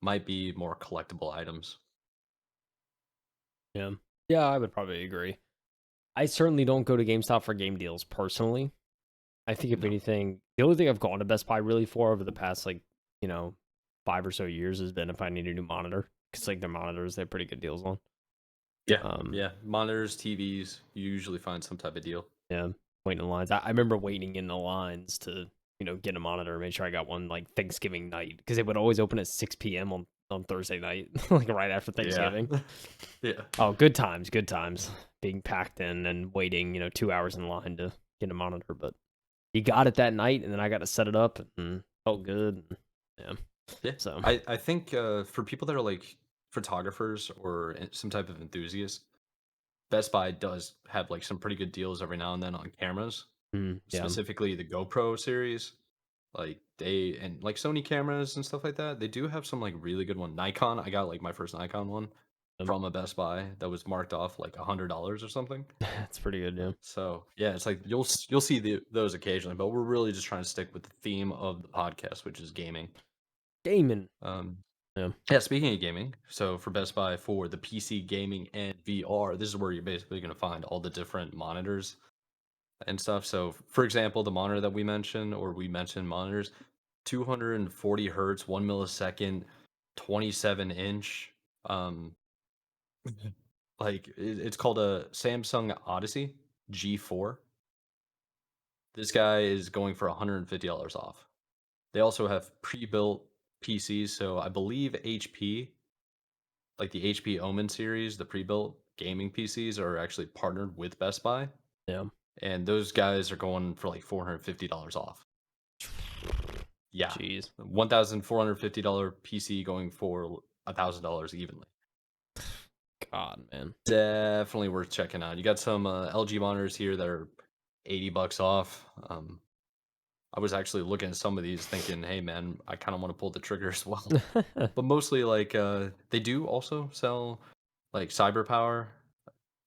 might be more collectible items. Yeah. Yeah, I would probably agree. I certainly don't go to GameStop for game deals personally. I think if No. anything, the only thing I've gone to Best Buy really for over the past like, you know, 5 or so years has been if I need a new monitor. Because like their monitors, they have pretty good deals on. Yeah. Um, Yeah. Monitors, TVs, you usually find some type of deal. yeah, waiting in lines. I remember waiting in the lines to, get a monitor, make sure I got one like Thanksgiving night. Because it would always open at 6 p.m. on Thursday night, like right after Yeah. Thanksgiving. Yeah. Oh, good times, good times. Being packed in and waiting, 2 hours in line to get a monitor. But you got it that night, and then I got to set it up and felt good. And, yeah. Yeah. So, I think for people that are like photographers or some type of enthusiast, Best Buy does have like some pretty good deals every now and then on cameras, yeah. specifically the GoPro series. Like they and like Sony cameras and stuff like that. They do have some like really good one. Nikon, I got like my first Nikon one from a Best Buy that was marked off like $100 or something. That's pretty good, yeah. So yeah, it's like you'll see those occasionally, but we're really just trying to stick with the theme of the podcast, which is gaming. Gaming. Um, Yeah. yeah, speaking of gaming, so for Best Buy for the PC gaming and VR, this is where you're basically going to find all the different monitors and stuff. So, for example, the monitor that we mentioned, or we mentioned monitors, 240 hertz, 1 millisecond, 27-inch. Um, like it's called a Samsung Odyssey G4. This guy is going for $150 off. They also have pre-built PCs, so I believe HP, like the HP Omen series, the pre-built gaming PCs are actually partnered with Best Buy, Yeah. and those guys are going for like $450 off. Yeah, Jeez. $1,450 PC going for $1,000 evenly. God, man. Definitely worth checking out. You got some LG monitors here that are $80 off. I was actually looking at some of these thinking, hey man, I kind of want to pull the trigger as well. But mostly like they do also sell like CyberPower,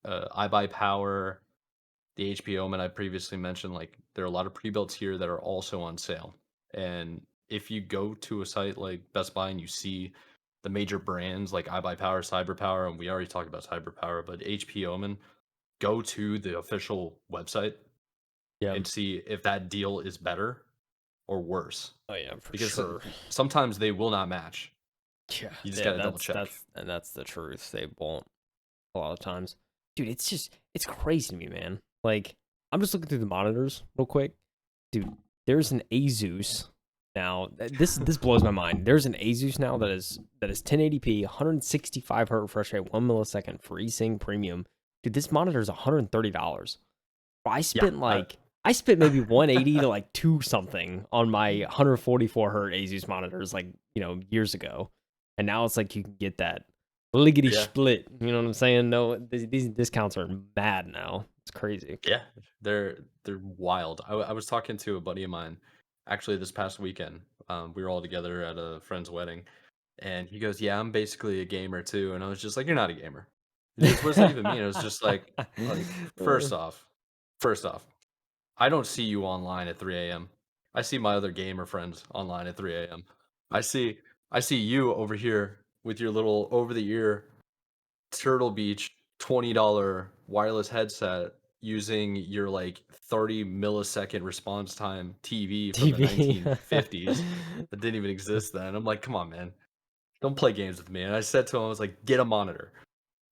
iBuyPower, the HBO Max I previously mentioned. Like there are a lot of pre-builts here that are also on sale. And if you go to a site like Best Buy and you see the major brands like iBuyPower, CyberPower, and we already talked about CyberPower, but HP Omen, go to the official website Yeah. and see if that deal is better or worse. Oh yeah, for Because sure. sometimes they will not match. Yeah, You just yeah, gotta double check. that's the truth. They won't a lot of times. Dude, it's crazy to me, man. Like, I'm just looking through the monitors real quick. Dude, there's an Asus now. This blows my mind. There's an Asus now that is 1080p, 165 hertz refresh rate, 1 millisecond, FreeSync premium. Dude, this monitor is $130. Yeah. I spent maybe 180 to like 2 something on my 144 hertz Asus monitors like, years ago. And now it's like you can get that liggity Yeah. split. You know what I'm saying? No, these discounts are mad now. It's crazy. Yeah. They're wild. I was talking to a buddy of mine actually this past weekend. We were all together at a friend's wedding, and he goes, "Yeah, I'm basically a gamer too." And I was just like, "You're not a gamer." He goes, "What does that even mean?" It was just like first off, I don't see you online at 3 a.m. I see my other gamer friends online at 3 a.m. I see I see you over here with your little over the ear Turtle Beach $20 wireless headset using your like 30 millisecond response time TV from the TV. 1950s that didn't even exist then. I'm like, come on, man. Don't play games with me. And I said to him, I was like, get a monitor.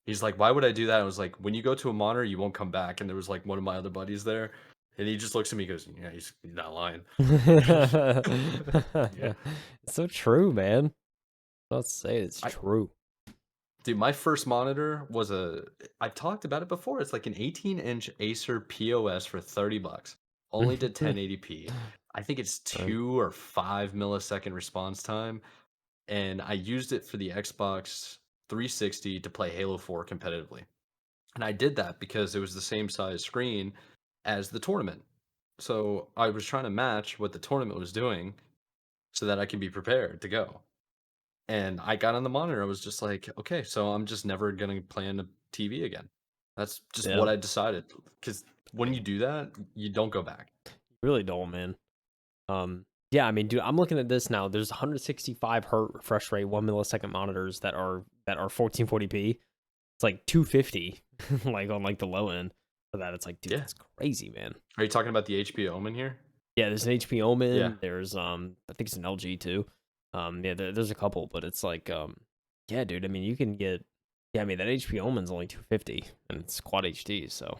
He's like, why would I do that? I was like, when you go to a monitor, you won't come back. And there was like one of my other buddies there. And he just looks at me and goes, yeah, he's not lying. Yeah. It's so true, man. Let's say it's I, true. Dude, my first monitor was I've talked about it before. It's like an 18-inch Acer POS for $30. Only did 1080p. I think it's 2 or 5 millisecond response time. And I used it for the Xbox 360 to play Halo 4 competitively. And I did that because it was the same size screen as the tournament. So I was trying to match what the tournament was doing so that I can be prepared to go. And I got on the monitor. I was just like, okay, so I'm just never going to play on the TV again. That's just Yeah, what I decided. Because when you do that, you don't go back. really dull, man. Yeah, I mean, dude, I'm looking at this now. There's 165 hertz refresh rate, 1 millisecond monitors that are 1440p. It's like 250, like on like the low end for that. It's like, dude, Yeah. that's crazy, man. Are you talking about the HBO Omen here? Yeah, there's an HP Omen. Yeah. There's I think it's an LG too. Yeah, there's a couple, but it's like yeah, dude. I mean, you can get yeah. I mean, that HP Omen's only 250, and it's quad HD, so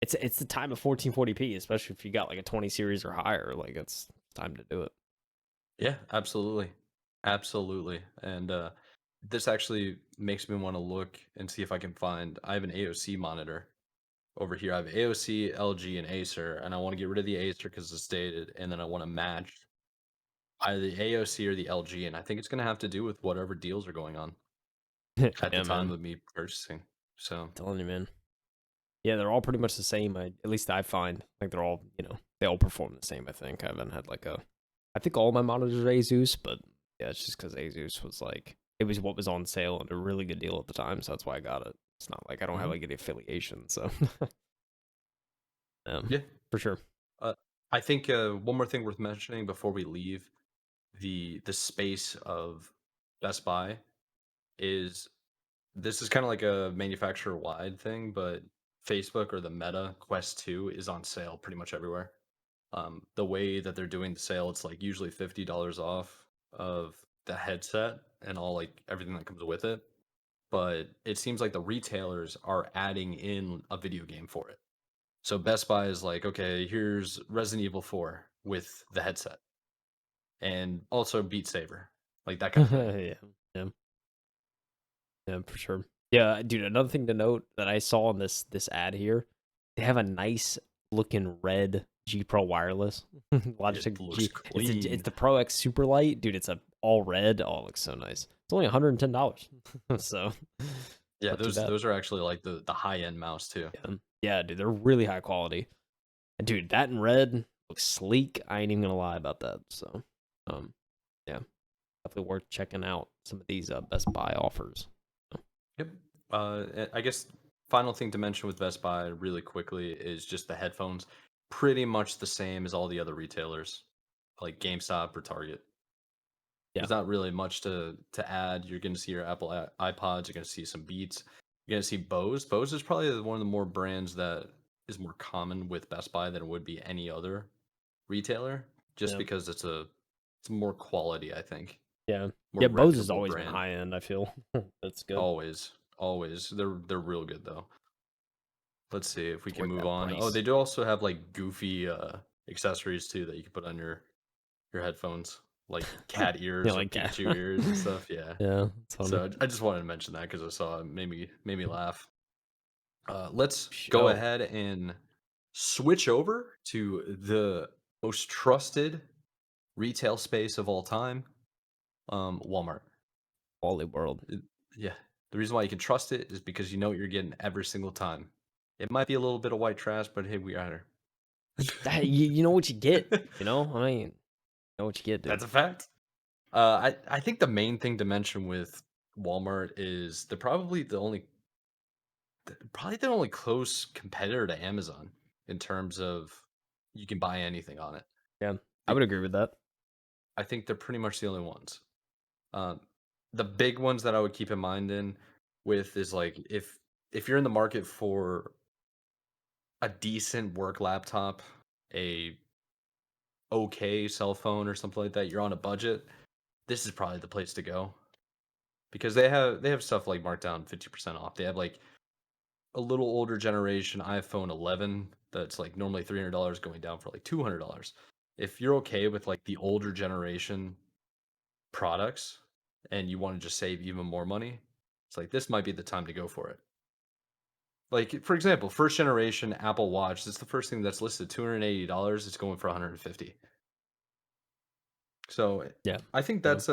it's the time of 1440p, especially if you got like a 20 series or higher. Like it's time to do it. Yeah, absolutely. Absolutely. And this actually makes me want to look and see if I can find. I have an AOC monitor over here. I have AOC, LG, and Acer, and I want to get rid of the Acer because it's dated, and then I want to match either the AOC or the LG, and I think it's going to have to do with whatever deals are going on at the Yeah, time man. of me purchasing. So, Telling you, man. Yeah, they're all pretty much the same. At least I find like they're all they all perform the same. I think I haven't had like a. I think all my monitors are Asus, but yeah, it's just because Asus was like it was what was on sale and a really good deal at the time, so that's why I got it. It's not like I don't have mhm. like any affiliation, so Yeah. for sure. Uh, I think one more thing worth mentioning before we leave the space of Best Buy is this is kind of like a manufacturer wide thing, but Facebook or the Meta Quest 2 is on sale pretty much everywhere. The way that they're doing the sale, it's like usually $50 off of the headset and all like everything that comes with it. But it seems like the retailers are adding in a video game for it. So Best Buy is like, okay, here's Resident Evil 4 with the headset and also Beat Saber, like that kind of thing. Yeah, yeah, yeah, for sure. Yeah, dude. Another thing to note that I saw in this ad here, they have a nice looking red G Pro wireless. It Logitech looks G. It's clean. the Pro X Superlight, dude. It's a all red. Oh, it looks so nice. It's only $110, so Yeah, not too bad. those are actually like the high end mouse too. Yeah, yeah, dude. They're really high quality. And dude, that in red looks sleek. I ain't even gonna lie about that. So, um, yeah, definitely worth checking out some of these Best Buy offers. So, Yep. I guess final thing to mention with Best Buy really quickly is just the headphones. Pretty much the same as all the other retailers, like GameStop or Target. yeah, There's not really much to add. You're going to see your Apple iPods. You're going to see some Beats. You're going to see Bose. Bose is probably one of the more brands that is more common with Best Buy than it would be any other retailer, just yeah. because it's more quality, I think, Yeah. more Yeah, Bose has reputable always been brand. high end, I feel. That's good. Always, always. They're real good though. Let's see if we It's can worth move that on. Oh, price. they do also have like goofy accessories too that you can put on your headphones, like cat Yeah, ears or like that. Pikachu ears and stuff. Yeah. Yeah, it's funny. So I just wanted to mention that because I saw it, made me laugh. Let's go Oh, ahead and switch over to the most trusted retail space of all time, Walmart. Wally World. It- yeah, the reason why you can trust it is because you know what you're getting every single time. It might be a little bit of white trash, but hey, we got her. You know what you get, I mean, you know what you get, dude. That's a fact. I think the main thing to mention with Walmart is probably the only close competitor to Amazon in terms of you can buy anything on it. Yeah, I Be- would agree with that. I think they're pretty much the only ones. Um, the big ones that I would keep in mind in with is like if you're in the market for a decent work laptop, a okay cell phone or something like that, you're on a budget, this is probably the place to go because they have stuff like marked down 50% off. They have like a little older generation iPhone 11 that's like normally $300 going down for like $200. If you're okay with like the older generation products and you want to just save even more money, it's like this might be the time to go for it. Like for example, first generation Apple Watch, that's the first thing that's listed $280, it's going for 150. So Yeah, I think yeah, that's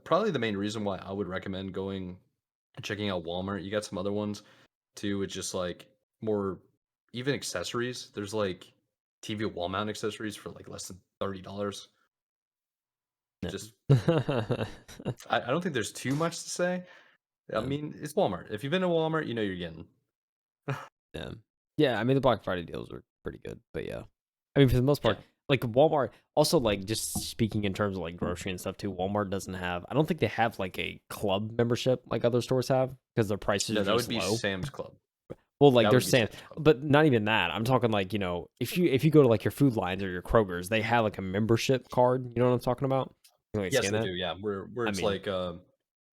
probably the main reason why I would recommend going and checking out Walmart. You got some other ones too. It's just like more even accessories. There's like TV wall mount accessories for like less than $30. Just Yeah. I don't think there's too much to say. I Yeah. mean, it's Walmart. If you've been to Walmart, you know you're getting. Yeah. Yeah, I mean, the Black Friday deals are pretty good, but yeah. I mean, for the most Yeah. part, like Walmart, also like just speaking in terms of like grocery and stuff too, Walmart doesn't have, I don't think they have like a club membership like other stores have because their prices No, are that would just be low. Sam's Club. Well, like That they're would be saying, Sam's Club. but not even that. I'm talking like, if you go to like your Food Lines or your Kroger's, they have like a membership card. You know what I'm talking about? You like Yes, scan they that? do. Yeah, where I it's mean, like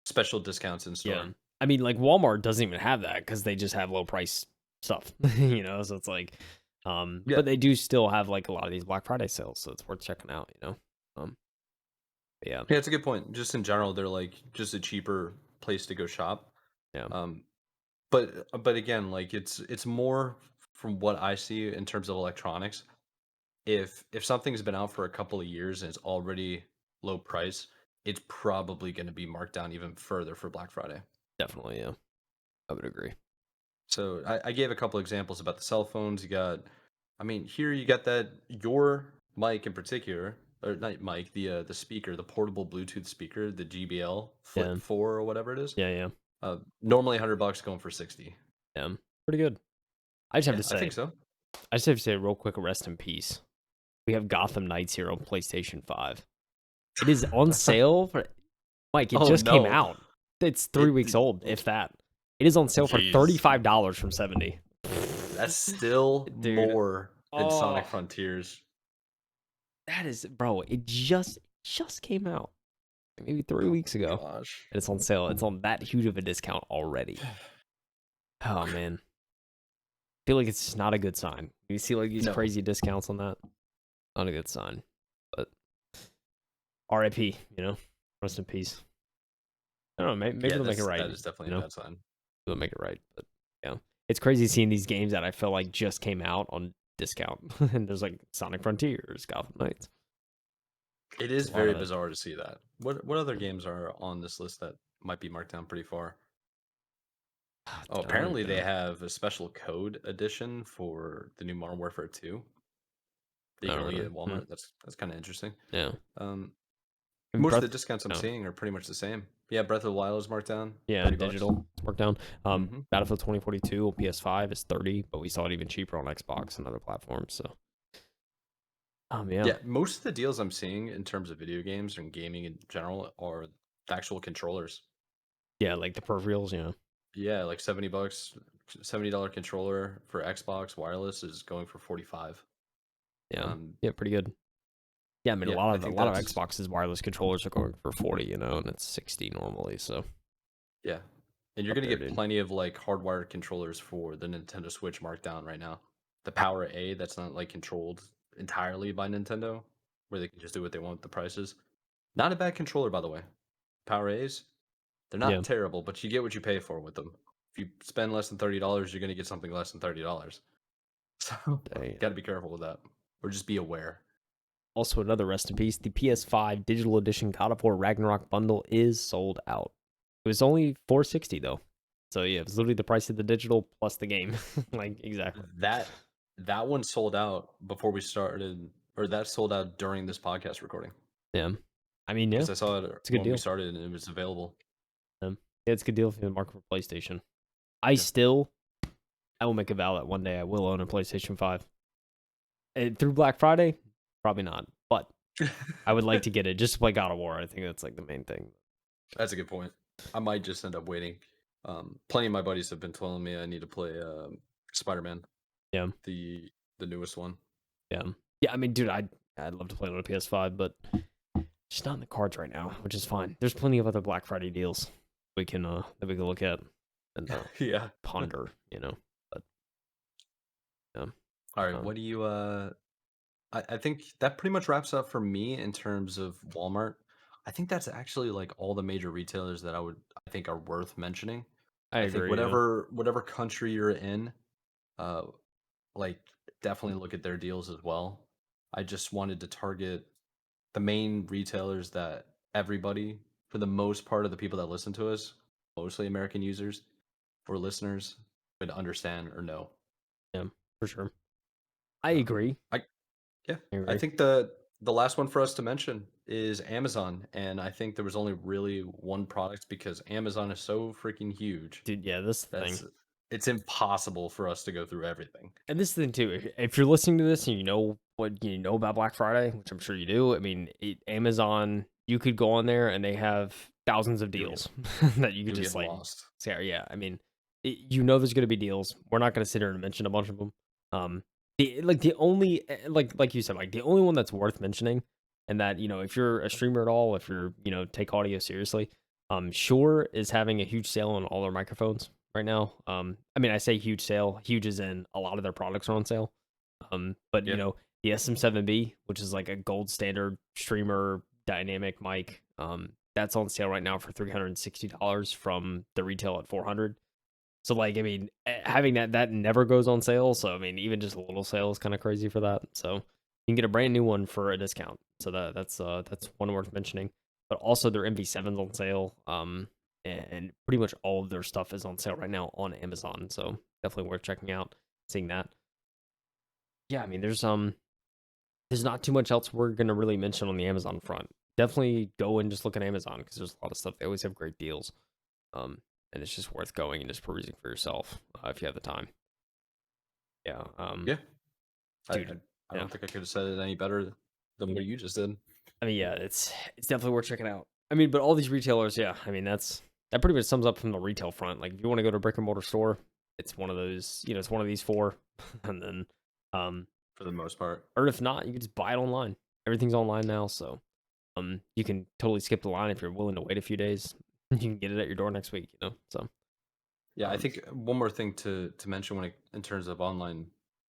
special discounts in yeah. store. I mean, like Walmart doesn't even have that because they just have low price stuff, So it's like, Yeah, but they do still have like a lot of these Black Friday sales, so it's worth checking out. Um, but yeah, yeah, it's a good point. Just in general, they're like just a cheaper place to go shop. yeah, Um, but again, like it's more from what I see in terms of electronics. If something's been out for a couple of years and it's already low price, it's probably going to be marked down even further for Black Friday. definitely, yeah, I would agree. So I gave a couple examples about the cell phones. You got, I mean, here you got that your mic in particular, or not mic, the speaker, the portable Bluetooth speaker, the GBL Yeah, Flip 4 or whatever it is. yeah, yeah, Normally $100, going for 60. yeah, pretty good. I just have Yeah, to I think say, so. real quick, rest in peace. We have Gotham Knights here on PlayStation 5. It is on sale for Mike. It Oh just came no, out. It's 3 weeks it old, if that. It is on sale for jeez, $35 from 70. that's still Dude. more than Sonic Oh, Frontiers. that is, bro. It just came out maybe 3 weeks ago, Gosh. and it's on sale. It's on that huge of a discount already. Oh man, I feel like it's just not a good sign. You see like these No. crazy discounts on that, not a good sign. But RIP, rest in peace. I don't know. Maybe Yeah, they'll make it right. that is definitely You a know, bad sign. they'll make it right. But yeah, it's crazy seeing these games that I feel like just came out on discount, and there's like Sonic Frontiers, Gotham Knights. It It's is a lot very of it. bizarre to see that. What other games are on this list that might be marked down pretty far? Oh, I don't apparently even they know. have a special code edition for the new Modern Warfare 2 that you I can don't only get really. at Walmart. That's kind of interesting. Yeah. Um, And most of the Breath. discounts I'm Oh, seeing are pretty much the same. Yeah, Breath of the Wild is marked down, yeah, $30. digital. It's marked down. Mm-hmm. Battlefield 2042 on PS5 is 30, but we saw it even cheaper on Xbox and other platforms. So, yeah, Yeah, most of the deals I'm seeing in terms of video games and gaming in general are the actual controllers. yeah, like the peripherals. Yeah, like $70, $70 controller for Xbox wireless is going for 45. Yeah, Um, yeah, pretty good. Yeah, I mean, a yeah, lot I of a think lot of that's Xbox's wireless controllers are going for 40, and it's 60 normally. So yeah. And you're up gonna there, get dude. plenty of like hardwired controllers for the Nintendo Switch marked down right now. The Power A that's not like controlled entirely by Nintendo, where they can just do what they want with the prices. Not a bad controller, by the way. Power A's, they're Yeah, not terrible, but you get what you pay for with them. If you spend less than $30, you're gonna get something less than $30. So they, got to be careful with that, or just be aware. also another rest in peace. The PS5 digital edition God of War Ragnarok bundle is sold out. It was only 460 though. So yeah, it was literally the price of the digital plus the game. Like exactly. That one sold out before we started, or that sold out during this podcast recording Yeah. I mean, yeah, because I saw it it's a good when we deal. started and it was available. Yeah, it's a good deal for the market for PlayStation. I Yeah. still, I will make a vow that one day I will own a PlayStation 5. Through Black Friday, probably not, but I would like to get it just to play God of War. I think that's like the main thing. That's a good point. I might just end up waiting. Plenty of my buddies have been telling me I need to play Spider-Man, Yeah, the the newest one. yeah, yeah. I mean, dude, I'd love to play it on a PS5, but just not in the cards right now, which is fine. There's plenty of other Black Friday deals that we can look at and Yeah. ponder. But yeah, All right. um, What do you I think that pretty much wraps up for me in terms of Walmart. I think that's actually like all the major retailers that I think are worth mentioning. I I think agree. Yeah, whatever country you're in, uh, like definitely look at their deals as well. I just wanted to target the main retailers that everybody, for the most part of the people that listen to us, mostly American users or listeners, would understand or know. Yeah, for sure. I Um, agree. I Yeah, I I agree. think the last one for us to mention is Amazon, and I think there was only really one product because Amazon is so freaking huge. Dude, yeah, this is the thing. That's it's impossible for us to go through everything. And this is the thing too. If you're listening to this and you know what you know about Black Friday, which I'm sure you do, I mean, Amazon, you could go on there and they have thousands of You'll get deals that you could you'll just get like lost. say, yeah. I mean, you know, there's going to be deals. We're not going to sit here and mention a bunch of them. The only like you said, like the only one that's worth mentioning, and that if you're a streamer at all, if you're take audio seriously, Shure is having a huge sale on all their microphones right now. I mean, I say huge sale. Huge as in a lot of their products are on sale. But Yeah. the SM7B, which is like a gold standard streamer dynamic mic, that's on sale right now for $360 from the retail at 400. So like, I mean, having that never goes on sale. So I mean, even just a little sale is kind of crazy for that. So you can get a brand new one for a discount. So that's one worth mentioning. But also their MV7's on sale. And pretty much all of their stuff is on sale right now on Amazon. So definitely worth checking out, seeing that. Yeah, I mean, there's not too much else we're gonna really mention on the Amazon front. Definitely go and just look at Amazon because there's a lot of stuff. They always have great deals. And it's just worth going and just perusing for yourself if you have the time. Yeah. Yeah. I I, Dude. I Yeah. don't think I could have said it any better than what you just did. I mean, yeah, it's definitely worth checking out. I mean, but all these retailers, yeah. I mean, that pretty much sums up from the retail front. Like, if you want to go to a brick and mortar store, it's one of those. It's one of these four, and then, For the most part. or if not, you can just buy it online. Everything's online now, so you can totally skip the line if you're willing to wait a few days. You can get it at your door next week. So Yeah, I um, think one more thing to mention in terms of online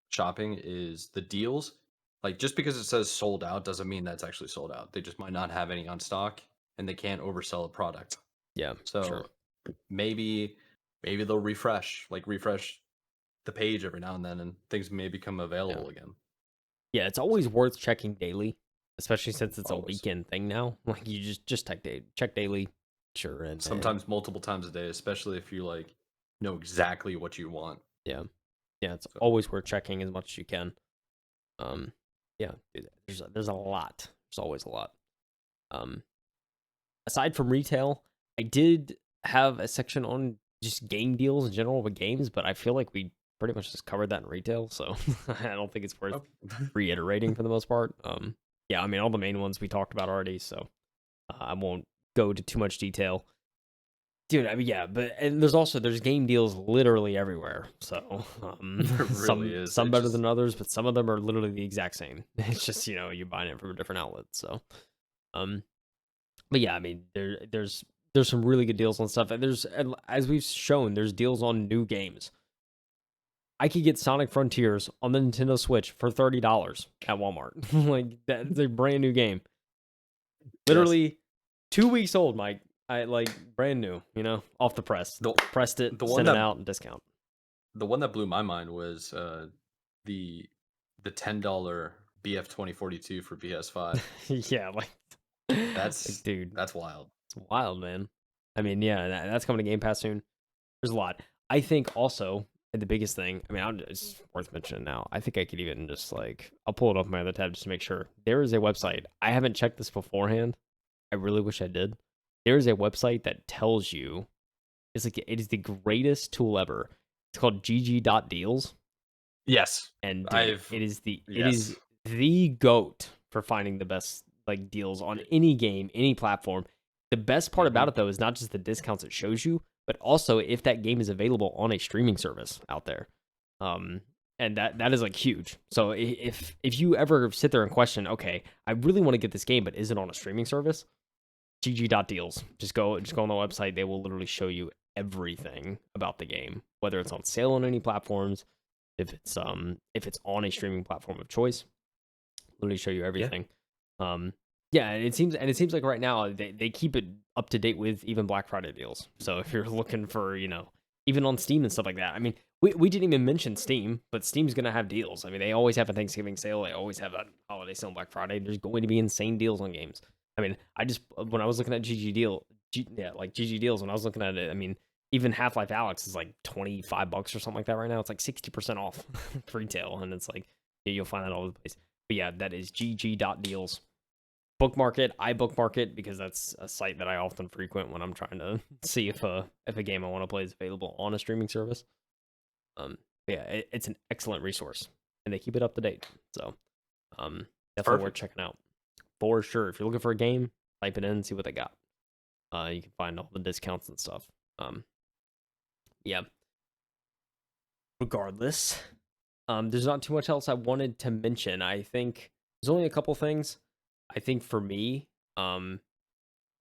shopping is the deals. Like just because it says sold out doesn't mean that's actually sold out. They just might not have any on stock and they can't oversell a product. yeah, sure. So maybe they'll refresh the page every now and then and things may become Yeah. available again. Yeah, it's always worth checking daily, especially since it's a Always. weekend thing now. Like you just check daily, sure, and Sometimes multiple times a day, especially if you like know exactly what you want. yeah, yeah, it's So always worth checking as much as you can. Um, yeah, dude, there's a lot. There's always a lot. Um, Aside from retail, I did have a section on just game deals in general with games, but I feel like we pretty much just covered that in retail, so I don't think it's worth oh. reiterating for the most part. Yeah, I mean all the main ones we talked about already, so I won't go to too much detail. Dude, I mean, yeah, but and there's game deals literally everywhere. So There really is. some It better just than others, but some of them are literally the exact same. It's just you're buying it from a different outlet. So um, but yeah, I mean there's some really good deals on stuff, and as we've shown, there's deals on new games. I could get Sonic Frontiers on the Nintendo Switch for $30 at Walmart. Like that's a brand new game. yes. Literally 2 weeks old, Mike. I like brand new, off the press. The Pressed it, the one sent it that out, and discount. blew my mind was the $10 BF2042 for PS5. Yeah, That's dude, that's wild. it's wild, man. I mean, yeah, that's coming to Game Pass soon. There's a lot. I think also the biggest thing. I mean, it's worth mentioning now. I think I could even just I'll pull it up my other tab just to make sure. There is a website. I haven't checked this beforehand. I really wish I did. There is a website that tells you it is the greatest tool ever. It's called GG.deals. Yes. And dude, I've it is yes. the goat for finding the best deals on any game, any platform. The best part about Mhm. it though is not just the discounts it shows you, but also if that game is available on a streaming service out there. And that is huge. So if you ever sit there and question, okay, I really want to get this game, but is it on a streaming service? GG.deals. Just go on the website. They will literally show you everything about the game, whether it's on sale on any platforms, if it's on a streaming platform of choice. Literally show you Yeah. everything. Yeah, and it seems like right now they keep it up to date with even Black Friday deals. So if you're looking for, even on Steam and stuff like that. I mean, we didn't even mention Steam, but Steam's gonna have deals. I mean, they always have a Thanksgiving sale, they always have a holiday sale on Black Friday. There's going to be insane deals on games. I mean, I just when I was looking at GG deals, when I was looking at it, I mean, even Half-Life Alyx is like $25 or something like that right now. It's like 60% off retail, and it's like you'll find that all over the place. But yeah, that is gg.deals. Bookmark it. I bookmark it because that's a site that I often frequent when I'm trying to see if a game I want to play is available on a streaming service. Yeah, it's an excellent resource, and they keep it up to date. So, definitely worth checking out for sure. If you're looking for a game, type it in and see what they got. You can find all the discounts and stuff. Yeah. Regardless, there's not too much else I wanted to mention. I think there's only a couple things. I think for me, I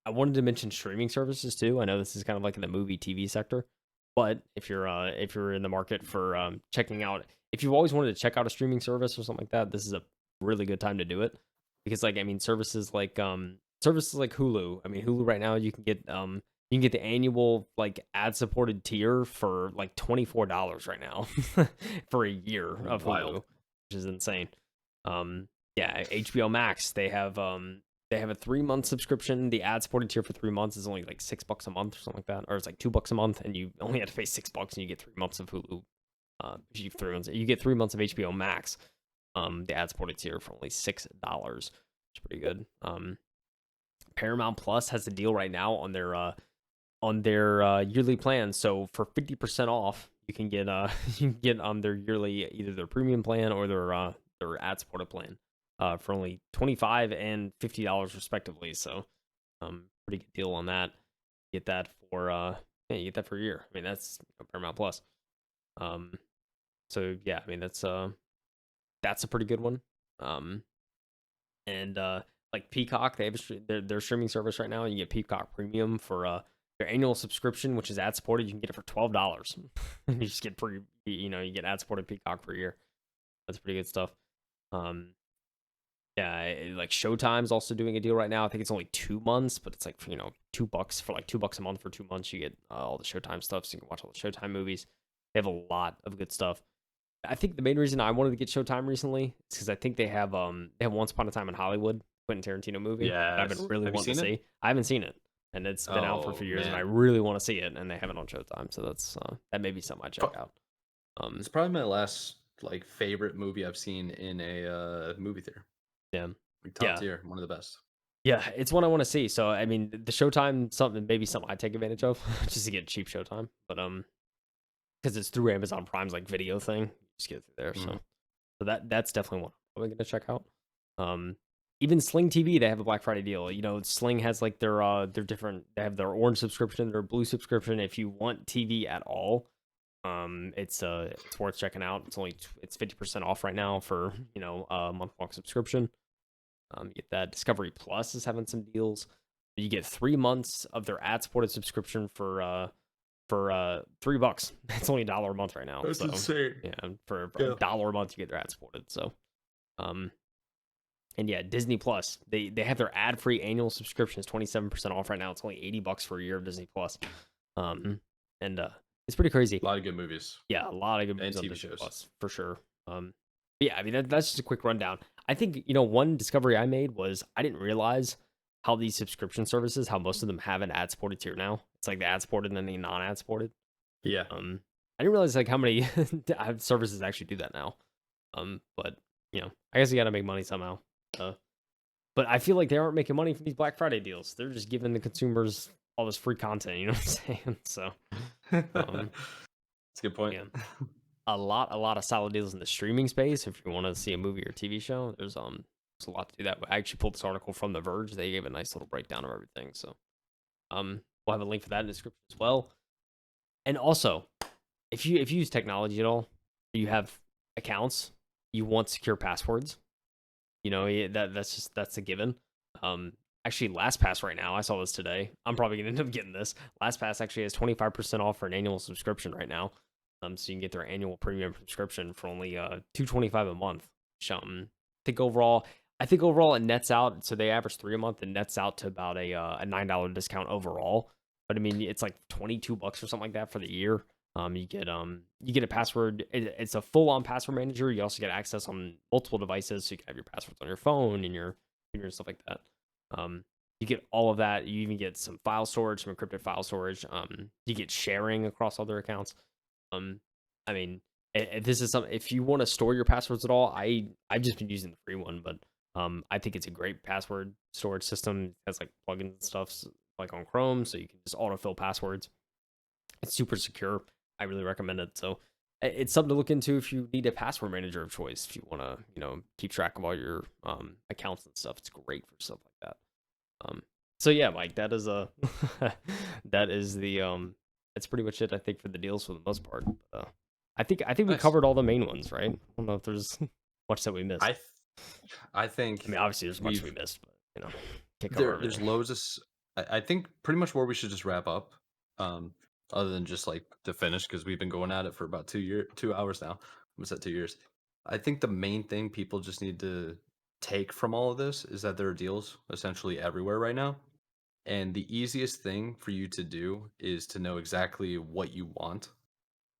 wanted to mention streaming services too. I know this is kind of like in the movie TV sector, but if you're in the market for checking out, if you've always wanted to check out a streaming service or something like that, this is a really good time to do it. Because like I mean services like Hulu. I mean Hulu right now you can get the annual like ad supported tier for like $24 right now for a year of Hulu, which is insane. Yeah, HBO Max, they have a 3-month subscription. The ad supported tier for 3 months is only like $6 a month or something like that, or it's like $2 a month, and you only have to pay $6 and you get 3 months of Hulu. You get 3 months of HBO Max. The ad supported tier for only $6. It's pretty good. Paramount Plus has a deal right now on their yearly plan. So for 50% off, you can get on their yearly, either their premium plan or their ad supported plan. For only $25 and $50 respectively. So, pretty good deal on that. You get that for a year. I mean, that's Paramount Plus. So yeah, I mean that's a pretty good one. And like Peakcock, they have their streaming service right now. And you get Peakcock Premium for their annual subscription, which is ad supported. You can get it for $12. You just get you get ad supported Peakcock for a year. That's pretty good stuff. Yeah, like Showtime's also doing a deal right now. I think it's only 2 months, but it's like $2 for like $2 a month for 2 months. You get all the Showtime stuff, so you can watch all the Showtime movies. They have a lot of good stuff. I think the main reason I wanted to get Showtime recently is because I think they have Once Upon a Time in Hollywood, Quentin Tarantino movie. Yeah, I've been really wanting to see. I haven't seen it, and it's been out for a few years, and I really want to see it, and they have it on Showtime. So that's that may be something I check out. It's probably my last like favorite movie I've seen in a movie theater. Yeah. Like top tier, one of the best. Yeah, it's one I want to see. So I mean, the Showtime maybe something I take advantage of just to get cheap Showtime, but because it's through Amazon Prime's like video thing, just get it through there. So that's definitely one I'm probably gonna check out. Even Sling TV, they have a Black Friday deal. Sling has like their different. They have their orange subscription, their blue subscription. If you want TV at all, it's worth checking out. It's 50% off right now for a month-long subscription. You get that. Discovery Plus is having some deals. You get 3 months of their ad-supported subscription for $3. It's only $1 a month right now. That's insane. Yeah, for $1 a month you get their ad-supported. So, and yeah, Disney Plus. They have their ad-free annual subscription is 27% off right now. It's only $80 for a year of Disney Plus. And it's pretty crazy. A lot of good movies. Yeah, a lot of good movies and on TV Disney shows Plus, for sure. Yeah, I mean that's just a quick rundown. I think one discovery I made was I didn't realize how these subscription services, how most of them have an ad-supported tier now. It's like the ad-supported and then the non-ad-supported. Yeah. I didn't realize like how many services actually do that now. But I guess you got to make money somehow. But I feel like they aren't making money from these Black Friday deals. They're just giving the consumers all this free content. You know what I'm saying? So that's a good point. Yeah. A lot of solid deals in the streaming space. If you want to see a movie or TV show, there's a lot to do that. I actually pulled this article from The Verge. They gave a nice little breakdown of everything. So we'll have a link for that in the description as well. And also, if you use technology at all, you have accounts, you want secure passwords. That's a given. Actually, LastPass right now, I saw this today. I'm probably gonna end up getting this. LastPass actually has 25% off for an annual subscription right now. So you can get their annual premium subscription for only $225 a month. I think overall it nets out. So they average 3 a month. It nets out to about a $9 discount overall. But I mean, it's like $22 or something like that for the year. You get a password. It's a full-on password manager. You also get access on multiple devices, so you can have your passwords on your phone and your computer and stuff like that. You You get all of that. You even get some file storage, some encrypted file storage. You get sharing across other accounts. Um, I mean, if this is something, if you want to store your passwords at all, I've just been using the free one, but I think it's a great password storage system. It has like plugins and stuff like on Chrome, so you can just autofill passwords. It's super secure. I really recommend it. So it's something to look into if you need a password manager of choice. If you want to, keep track of all your accounts and stuff, it's great for stuff like that. So yeah, Mike, that is a that is the that's pretty much it. I think for the deals for the most part. I think we Nice. covered all the main ones, right? I don't know if there's much that we missed. I th- I I think mean, obviously there's much we we've missed, but can't cover there's everything. loads of I think pretty much where we should just wrap up. Um, other than just like to finish because we've been going at it for about 2 hours now. Almost at 2 years. I think the main thing people just need to take from all of this is that there are deals essentially everywhere right now. And the easiest thing for you to do is to know exactly what you want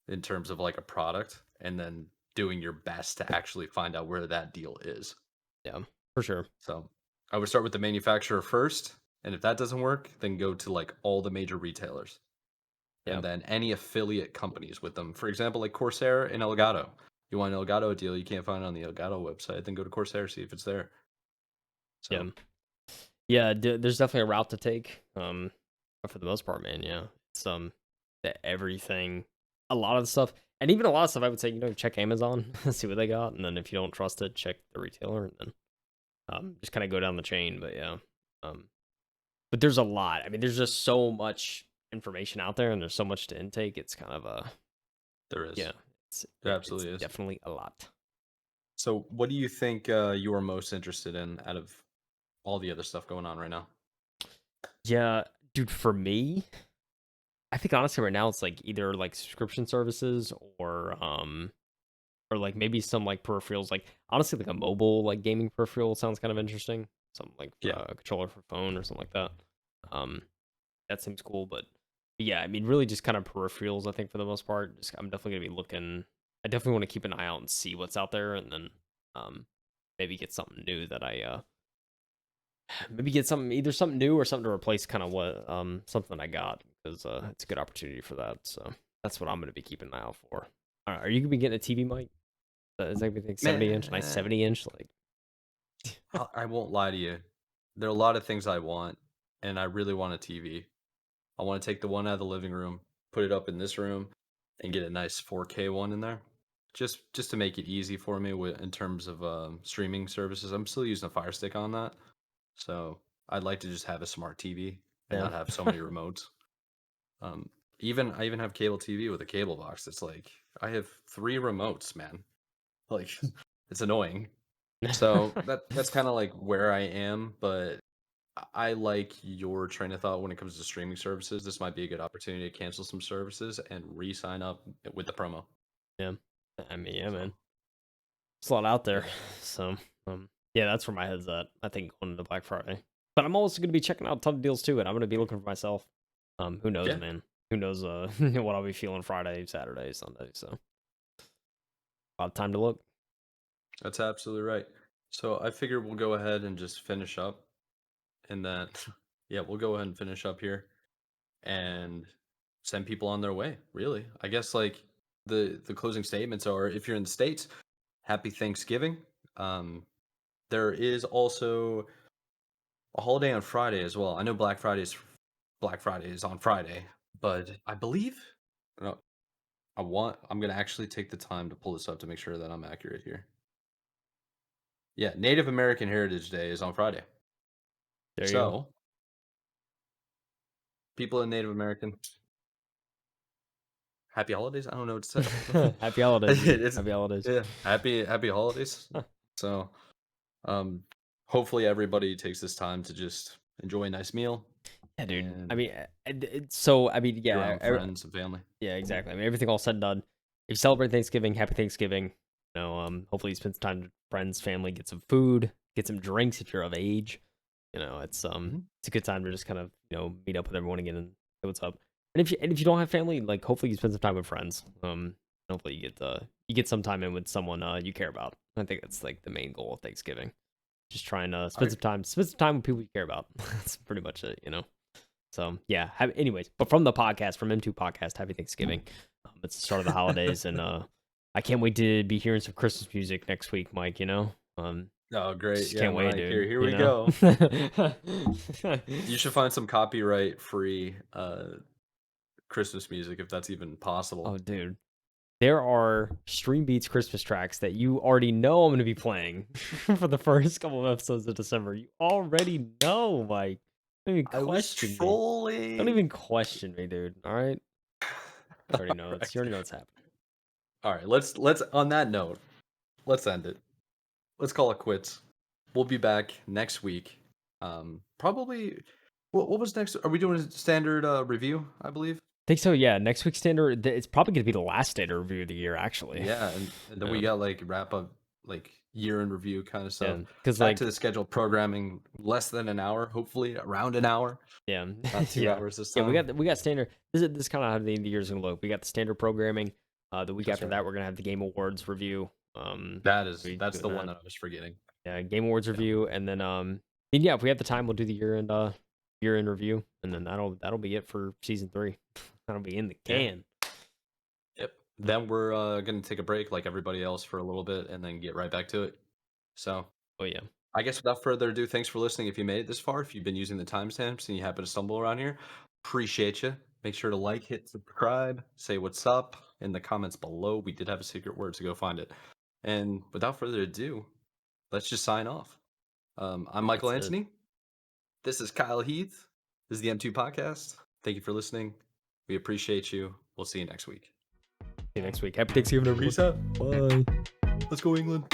in terms of like a product and then doing your best to actually find out where that deal is. Yeah, for sure. So I would start with the manufacturer first. And if that doesn't work, then go to like all the major retailers Yeah, and then any affiliate companies with them. For example, like Corsair and Elgato. You want an Elgato deal you can't find it on the Elgato website, then go to Corsair, see if it's there. yeah, So yeah. There's definitely a route to take. But for the most part, man, yeah, it's that everything, a lot of the stuff, and even a lot of stuff. I would say check Amazon, see what they got, and then if you don't trust it, check the retailer, and then just kind of go down the chain. But yeah, um, but there's a lot. I mean, there's just so much information out there, and there's so much to intake. It's kind of a there is. yeah, it's There it's absolutely is. definitely a lot. So what do you think you are most interested in out of all the other stuff going on right now? Yeah, dude, for me, I think honestly right now it's like either like subscription services or like maybe some like peripherals, like honestly like a mobile like gaming peripheral sounds kind of interesting. Something like Yeah. a controller for phone or something like that. Um that seems cool, but yeah, I mean really just kind of peripherals I think for the most part. Just I'm definitely gonna be looking, I definitely want to keep an eye out and see what's out there and then um maybe get something new that I maybe get something, either something new or something to replace kind of what something I got, because it's a good opportunity for that. So that's what I'm gonna be keeping an eye out for. All right, are you gonna be getting a TV mic? Is that gonna be like 70 inch, nice Man, 70 inch? Like, I won't lie to you. There are a lot of things I want, and I really want a TV. I want to take the one out of the living room, put it up in this room, and get a nice 4K one in there. Just to make it easy for me in terms of streaming services. I'm still using a Fire Stick on that, so I'd like to just have a smart TV and yeah, not have so many remotes. Um, I even have cable TV with a cable box. It's like I have 3 remotes, man. Like it's annoying. So that's kind of like where I am, but I like your train of thought when it comes to streaming services. This might be a good opportunity to cancel some services and re-sign up with the promo. yeah. I mean, yeah, So man, it's a lot out there. yeah, So, yeah, that's where my head's at. I think going into Black Friday, but I'm also gonna be checking out a ton of deals too, and I'm gonna be looking for myself. Who knows, yeah, man? Who knows? What I'll be feeling Friday, Saturday, Sunday. So, a lot of time to look. that's absolutely right. So I figure we'll go ahead and just finish up, and then yeah, we'll go ahead and finish up here and send people on their way. Really, I guess like the closing statements are: if you're in the States, happy Thanksgiving. Um, there is also a holiday on Friday as well. I know Black Friday is on Friday, but I believe no, I'm gonna actually take the time to pull this up to make sure that I'm accurate here. Yeah, Native American Heritage Day is on Friday. There you So people in Native American, happy holidays. I don't know what to say. go. Happy holidays, man. It's Happy holidays. yeah, happy holidays. So um hopefully everybody takes this time to just enjoy a nice meal Yeah, dude. I and mean, so I mean, be yeah, around friends and family. yeah, exactly. I mean, everything all said and done. If you celebrate Thanksgiving, happy Thanksgiving. Hopefully you spend some time with friends, family, get some food, get some drinks if you're of age. Mhm. It's a good time to just kind of meet up with everyone again and say what's up. And if you don't have family, like hopefully you spend some time with friends. Hopefully you get some time in with someone you care about. I think that's like the main goal of Thanksgiving. just trying to spend some time with people you care about. That's pretty much it, you know. So yeah. Anyways, but from the podcast, from M2 Podcast, happy Thanksgiving. It's the start of the holidays, and I can't wait to be hearing some Christmas music next week, Mike. You know, Oh, great. just Yeah, can't wait, Mike. dude. Here You we know. go. You should find some copyright free Christmas music if that's even possible. Oh, dude. There are Stream Beats Christmas tracks that you already know I'm going to be playing for the first couple of episodes of December. You already know, Mike. Don't even I was question me. trolling. Don't even question me, dude. All right. You already know. Alright. You already know what's happening. All right, let's on that note, let's end it. Let's call it quits. We'll be back next week. Probably what was next? Are we doing a standard review, I believe? Think so, yeah. Next week's standard, it's probably going to be the last standard review of the year, actually. Yeah, and then we got like wrap up like year in review kind of Yeah, stuff. because Back like, to the scheduled programming, less than an hour, hopefully around an hour, yeah, not 2 yeah, hours this yeah. time. We got standard. This kind of how the end of the year is going to look. We got the standard programming. The week That's after right. that, we're going to have the Game Awards review. That's We the doing one that. that I was forgetting. Yeah, Game Awards Yeah. review, and then yeah, if we have the time, we'll do the year end review, and then that'll be it for season 3. That'll be in the Yeah. can. Yep. Then we're gonna take a break like everybody else for a little bit and then get right back to it. So Oh yeah, I guess without further ado, thanks for listening. If you made it this far, if you've been using the timestamps and you happen to stumble around here, appreciate you. Make sure to like, hit subscribe, say what's up in the comments below. We did have a secret word, so go find it. And without further ado, let's just sign off. I'm Michael that's it. Anthony. This is Kyle Heath. This is the M2 Podcast. Thank you for listening. We appreciate you. We'll see you next week. See you next week. Happy Thanksgiving, everyone. Peace out. Bye. Let's go, England.